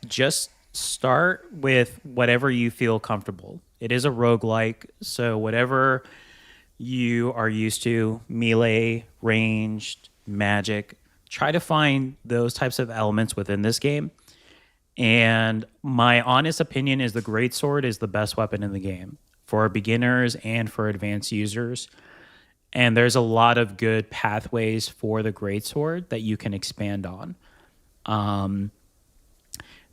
Just start with whatever you feel comfortable. It is a roguelike, so whatever you are used to, melee, ranged, magic, try to find those types of elements within this game. And my honest opinion is the greatsword is the best weapon in the game for beginners and for advanced users. And there's a lot of good pathways for the greatsword that you can expand on.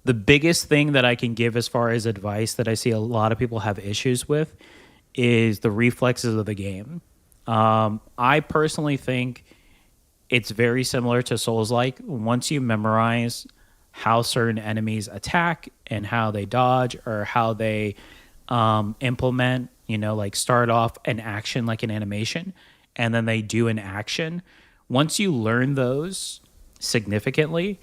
The biggest thing that I can give as far as advice that I see a lot of people have issues with is the reflexes of the game. I personally think it's very similar to Souls-like. Once you memorize how certain enemies attack and how they dodge or how they implement, like start off an action like an animation and then they do an action. Once you learn those significantly,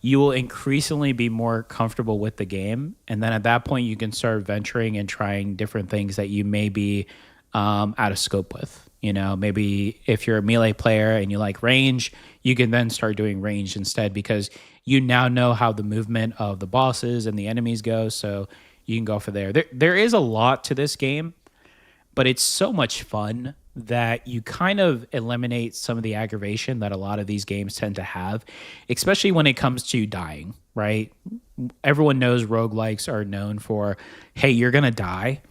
you will increasingly be more comfortable with the game. And then at that point, you can start venturing and trying different things that you may be out of scope with. Maybe if you're a melee player and you like range, you can then start doing range instead because you now know how the movement of the bosses and the enemies go. So you can go for there. There is a lot to this game, but it's so much fun that you kind of eliminate some of the aggravation that a lot of these games tend to have, especially when it comes to dying, right? Everyone knows roguelikes are known for, hey, you're going to die.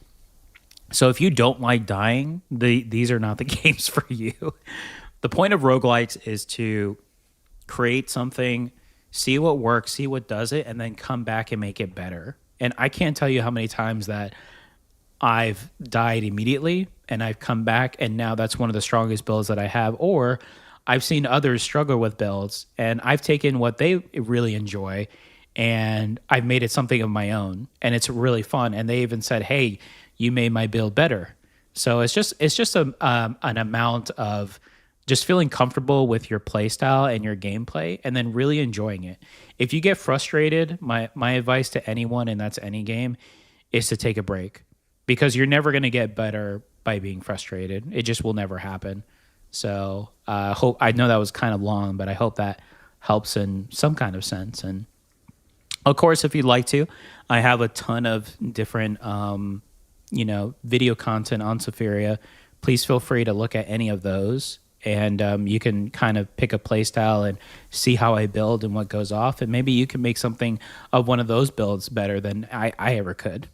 So if you don't like dying, these are not the games for you. The point of roguelikes is to create something, see what works, see what does it, and then come back and make it better. And I can't tell you how many times that I've died immediately and I've come back and now that's one of the strongest builds that I have. Or I've seen others struggle with builds and I've taken what they really enjoy and I've made it something of my own and it's really fun. And they even said, hey, you made my build better. So it's just an amount of just feeling comfortable with your play style and your gameplay and then really enjoying it. If you get frustrated, my advice to anyone, and that's any game, is to take a break because you're never going to get better by being frustrated. It just will never happen. So I know that was kind of long, but I hope that helps in some kind of sense. And of course, if you'd like to, I have a ton of different, video content on Safiria. Please feel free to look at any of those. And you can kind of pick a play style and see how I build and what goes off. And maybe you can make something of one of those builds better than I ever could,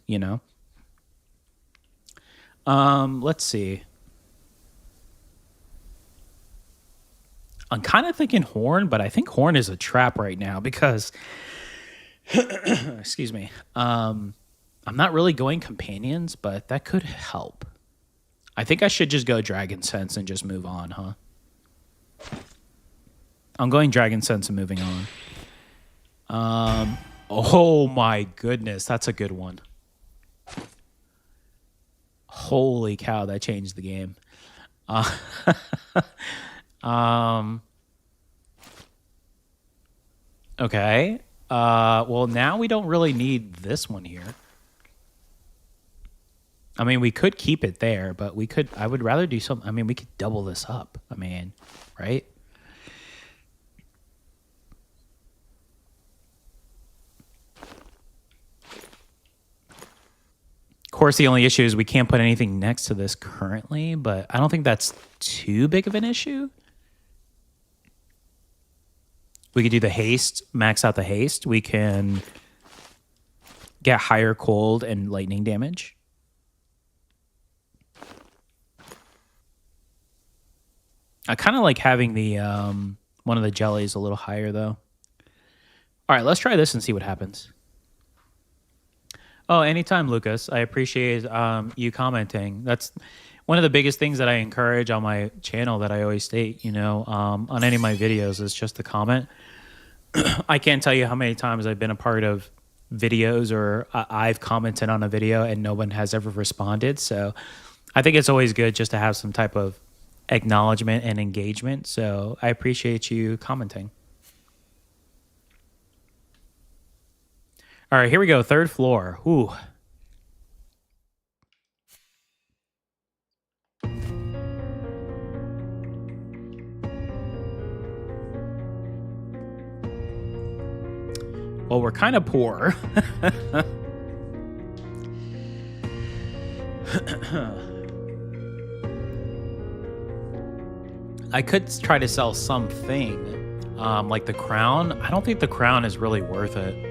Let's see. I'm kind of thinking Horn, but I think Horn is a trap right now because, excuse me, I'm not really going companions, but that could help. I think I should just go Dragon Sense and just move on, huh? I'm going Dragon Sense and moving on. Oh my goodness, that's a good one. Holy cow, that changed the game. Okay. Well, now we don't really need this one here. I mean, we could keep it there, but I would rather do something. I mean, we could double this up. I mean, right? Of course, the only issue is we can't put anything next to this currently, but I don't think that's too big of an issue. We could do the haste, max out the haste. We can get higher cold and lightning damage. I kind of like having the one of the jellies a little higher, though. All right, let's try this and see what happens. Oh, anytime, Lucas. I appreciate you commenting. That's one of the biggest things that I encourage on my channel that I always state, on any of my videos is just the comment. I can't tell you how many times I've been a part of videos or I've commented on a video and no one has ever responded. So I think it's always good just to have some type of acknowledgement and engagement. So I appreciate you commenting. All right, here we go. Third floor. Ooh. Well, we're kind of poor. I could try to sell something, like the crown. I don't think the crown is really worth it.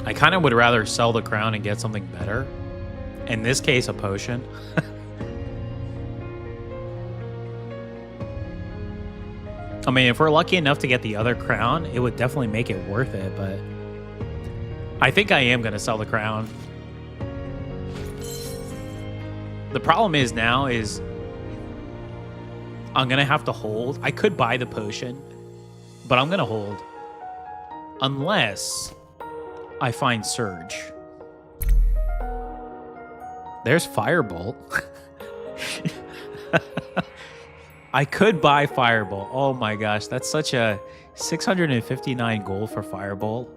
I kind of would rather sell the crown and get something better. In this case, a potion. I mean, if we're lucky enough to get the other crown, it would definitely make it worth it, but I think I am going to sell the crown. The problem is now is I'm going to have to hold. I could buy the potion, but I'm going to hold. Unless I find Surge. There's Firebolt. I could buy Firebolt. Oh my gosh, that's such a 659 gold for Firebolt.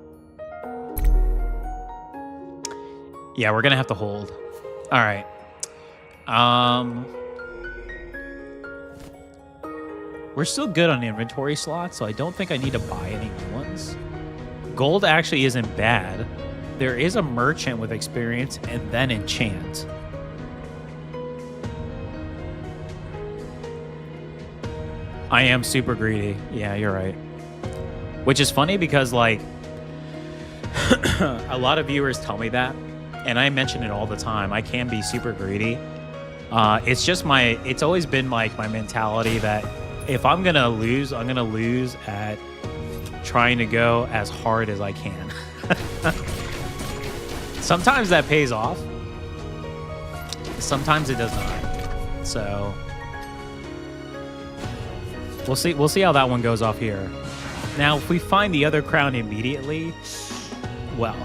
Yeah, we're gonna have to hold. All right. We're still good on inventory slots, so I don't think I need to buy any new ones. Gold actually isn't bad. There is a merchant with experience and then enchant. I am super greedy. Yeah, you're right. Which is funny because, like, a lot of viewers tell me that, and I mention it all the time. I can be super greedy. It's just it's always been like my mentality that if I'm gonna lose, I'm gonna lose at trying to go as hard as I can. Sometimes that pays off. Sometimes it does not. So we'll see how that one goes off here. Now, if we find the other crown immediately, well,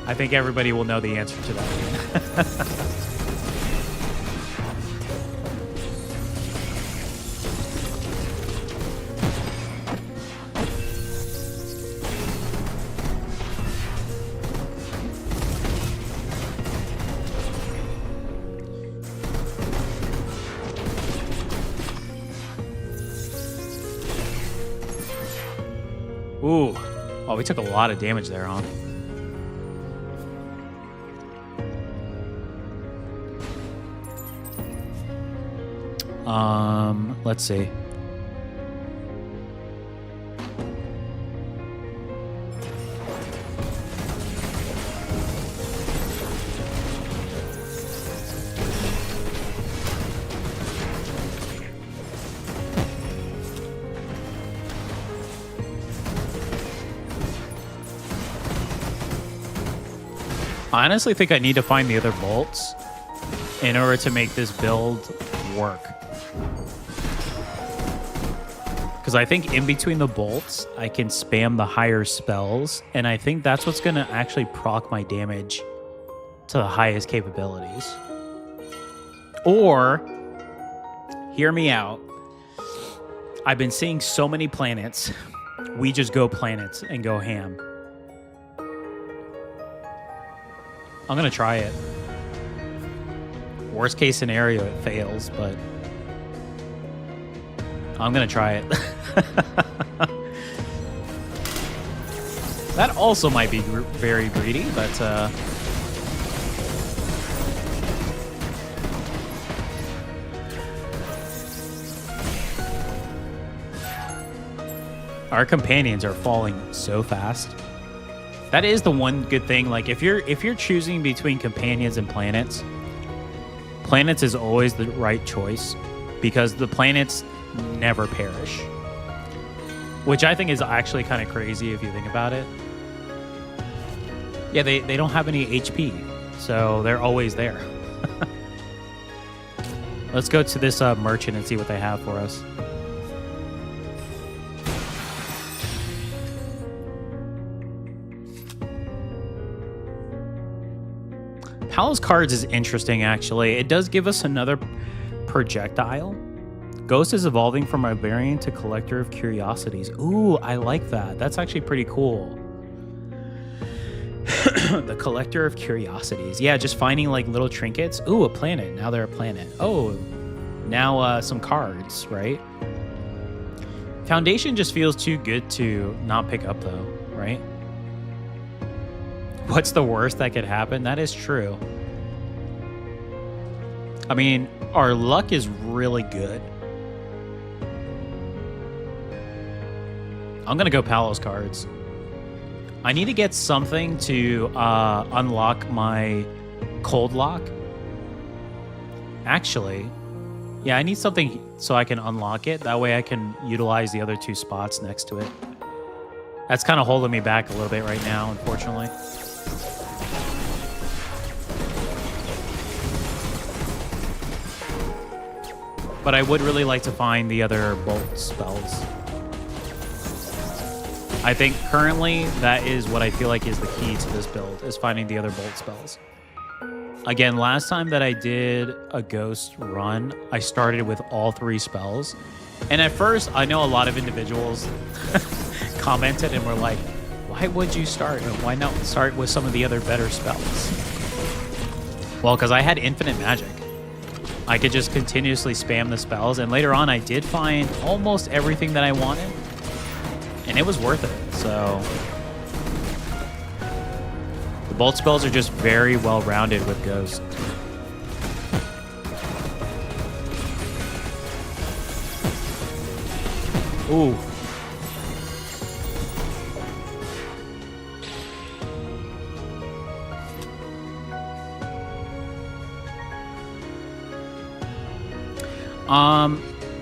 I think everybody will know the answer to that. Ooh. Oh, we took a lot of damage there, huh? Let's see. I honestly think I need to find the other bolts in order to make this build work. Because I think in between the bolts, I can spam the higher spells, and I think that's what's going to actually proc my damage to the highest capabilities. Or, hear me out, I've been seeing so many planets, we just go planets and go ham. I'm going to try it. Worst case scenario, it fails, but I'm going to try it. That also might be very greedy, but our companions are falling so fast. That is the one good thing. Like if you're choosing between companions and planets, planets is always the right choice because the planets never perish. Which I think is actually kind of crazy if you think about it. Yeah, they don't have any HP, so they're always there. Let's go to this merchant and see what they have for us. Palace Cards is interesting, actually. It does give us another projectile, Ghost is evolving from barbarian to collector of curiosities. Ooh, I like that. That's actually pretty cool. The collector of curiosities. Yeah, just finding like little trinkets. Ooh, a planet. Now they're a planet. Oh, now some cards, right? Foundation just feels too good to not pick up though, right? What's the worst that could happen? That is true. I mean, our luck is really good. I'm gonna go Palos cards. I need to get something to unlock my cold lock. Actually, yeah, I need something so I can unlock it. That way I can utilize the other two spots next to it. That's kind of holding me back a little bit right now, unfortunately. But I would really like to find the other bolt spells. I think currently that is what I feel like is the key to this build, is finding the other bolt spells. Again, last time that I did a ghost run, I started with all 3 spells. And at first, I know a lot of individuals commented and were like, why would you start? Or why not start with some of the other better spells? Well, because I had infinite magic. I could just continuously spam the spells. And later on, I did find almost everything that I wanted. And it was worth it, so... The bolt spells are just very well-rounded with Ghost. Ooh.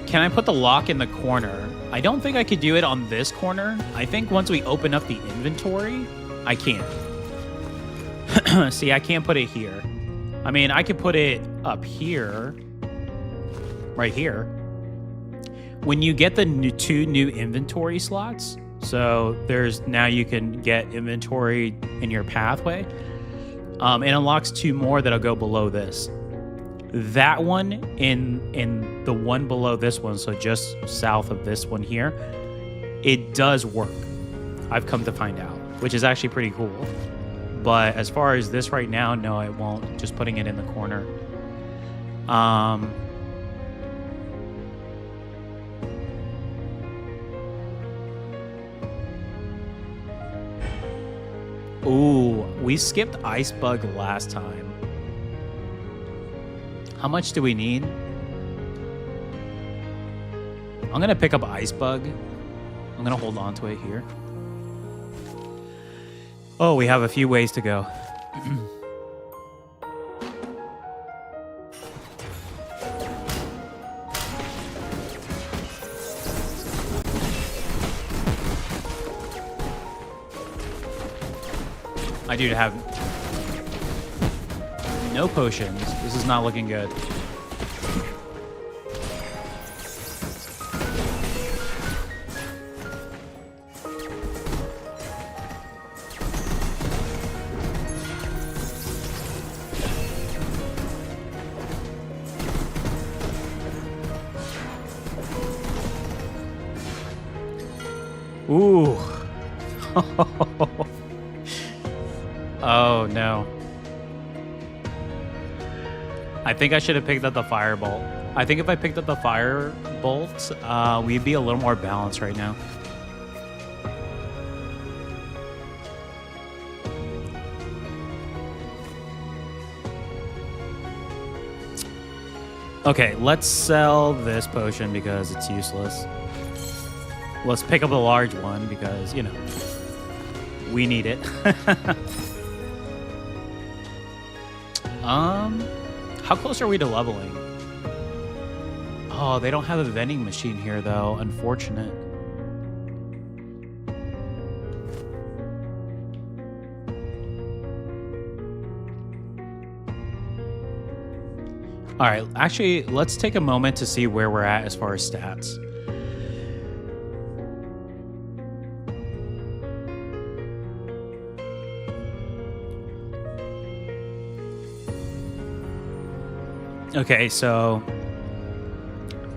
Can I put the lock in the corner? I don't think I could do it on this corner. I think once we open up the inventory, I can. See, I can't put it here. I mean, I could put it up here. Right here. When you get the 2 new inventory slots, so there's now you can get inventory in your pathway. It unlocks 2 more that'll go below this. That one in the one below this one, so just south of this one here, it does work. I've come to find out, which is actually pretty cool. But as far as this right now, no, it won't. Just putting it in the corner. Ooh, we skipped Ice Bug last time. How much do we need? I'm going to pick up Ice Bug. I'm going to hold on to it here. Oh, we have a few ways to go. I do have no potions. This is not looking good. Ooh. Oh, no. I think I should have picked up the Firebolt. I think if I picked up the Firebolt, we'd be a little more balanced right now. Okay, let's sell this potion because it's useless. Let's pick up the large one because, you know, we need it. How close are we to leveling? Oh, they don't have a vending machine here, though. Unfortunate. All right, actually, let's take a moment to see where we're at as far as stats. Okay, so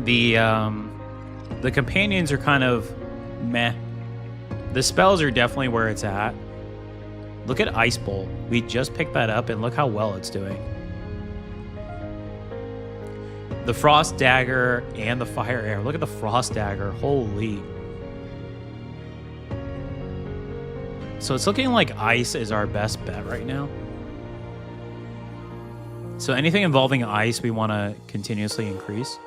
The companions are kind of meh. The spells are definitely where it's at. Look at Ice Bolt. We just picked that up, and look how well it's doing. The Frost Dagger and the Fire Air. Look at the Frost Dagger. Holy. So it's looking like Ice is our best bet right now. So anything involving Ice, we want to continuously increase.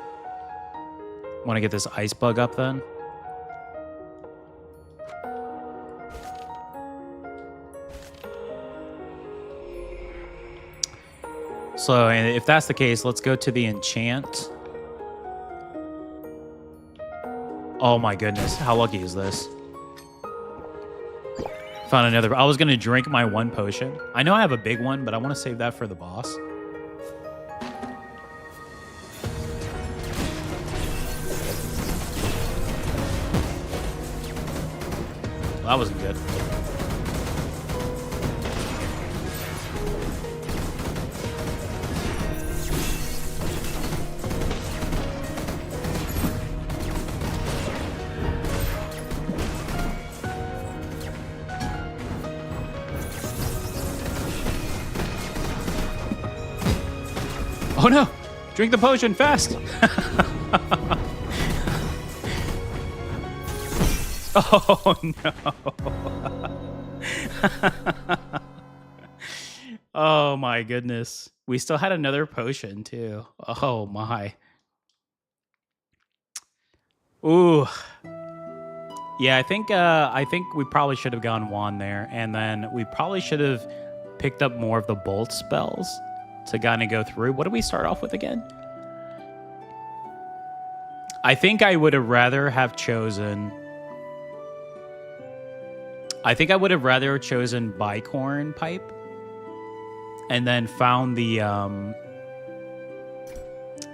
Want to get this Ice Bug up then. So if that's the case, let's go to the enchant. Oh my goodness, how lucky is this? Found another. I was going to drink my one potion. I know I have a big one, but I want to save that for the boss. Well, that wasn't good. Oh no! Drink the potion fast! Oh no! Oh my goodness. We still had another potion too. Oh my. Ooh. Yeah, I think we probably should have gone wand there, and then we probably should have picked up more of the bolt spells to kind of go through. What did we start off with again? I think I would have rather have chosen... I think I would have rather chosen Bicorn Pipe and then found the...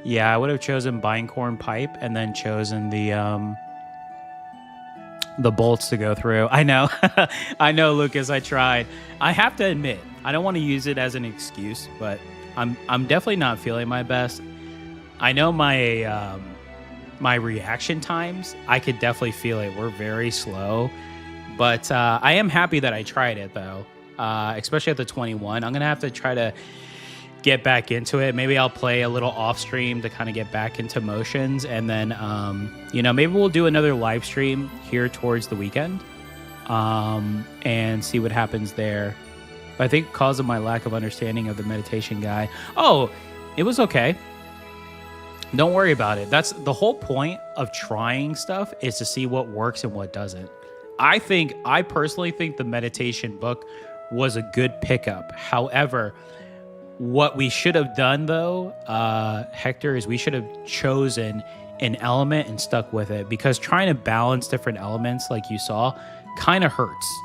Yeah, I would have chosen Bicorn Pipe and then chosen the bolts to go through. I know. I know, Lucas, I tried. I have to admit, I don't want to use it as an excuse, but I'm definitely not feeling my best. I know my my reaction times, I could definitely feel it. We're very slow. But I am happy that I tried it, though, especially at the 21. I'm going to have to try to get back into it. Maybe I'll play a little off stream to kind of get back into motions. And then, you know, maybe we'll do another live stream here towards the weekend and see what happens there. But I think because of my lack of understanding of the meditation guy. Oh, it was okay. Don't worry about it. That's the whole point of trying stuff, is to see what works and what doesn't. I personally think the meditation book was a good pickup. However, what we should have done, though, Hector, is we should have chosen an element and stuck with it, because trying to balance different elements, like you saw, kind of hurts.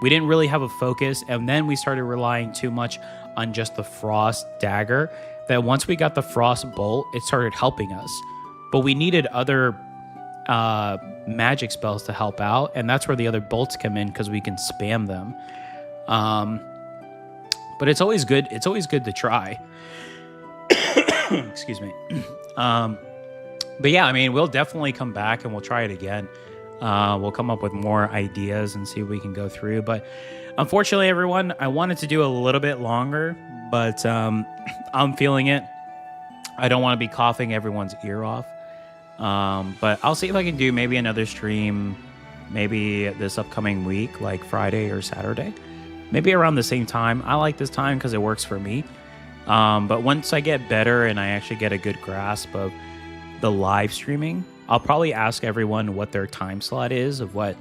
We didn't really have a focus, and then we started relying too much on just the Frost Dagger, that once we got the Frost Bolt, it started helping us. But we needed other magic spells to help out, and that's where the other bolts come in, because we can spam them. But it's always good. It's always good to try. Excuse me. But yeah, I mean, we'll definitely come back and we'll try it again. We'll come up with more ideas and see what we can go through. But unfortunately, everyone, I wanted to do a little bit longer, but I'm feeling it. I don't want to be coughing everyone's ear off. But I'll see if I can do maybe another stream, maybe this upcoming week, like Friday or Saturday. Maybe around the same time. I like this time because it works for me. But once I get better and I actually get a good grasp of the live streaming, I'll probably ask everyone what their time slot is, of what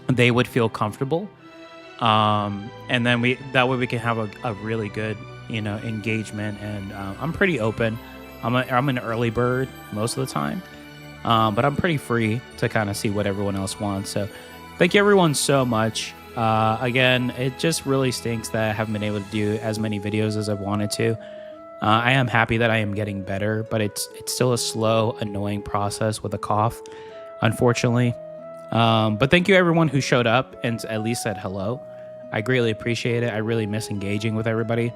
they would feel comfortable. And then that way we can have a really good, engagement. And I'm pretty open. I'm an early bird most of the time, but I'm pretty free to kind of see what everyone else wants. So thank you everyone so much. Again, it just really stinks that I haven't been able to do as many videos as I've wanted to. I am happy that I am getting better, but it's still a slow, annoying process with a cough, unfortunately. But thank you everyone who showed up and at least said hello. I greatly appreciate it. I really miss engaging with everybody.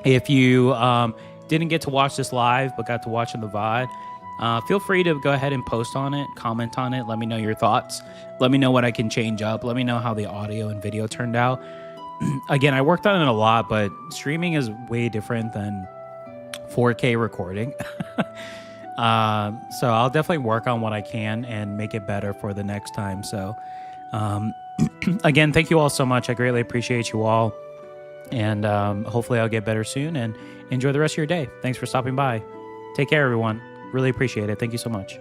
If you didn't get to watch this live but got to watch in the VOD, Feel free to go ahead and post on it, comment on it, let me know your thoughts. Let me know what I can change up. Let me know how the audio and video turned out. Again, I worked on it a lot, but streaming is way different than 4K recording. So I'll definitely work on what I can and make it better for the next time. So again, thank you all so much. I greatly appreciate you all. And hopefully I'll get better soon, and enjoy the rest of your day. Thanks for stopping by. Take care, everyone. Really appreciate it. Thank you so much.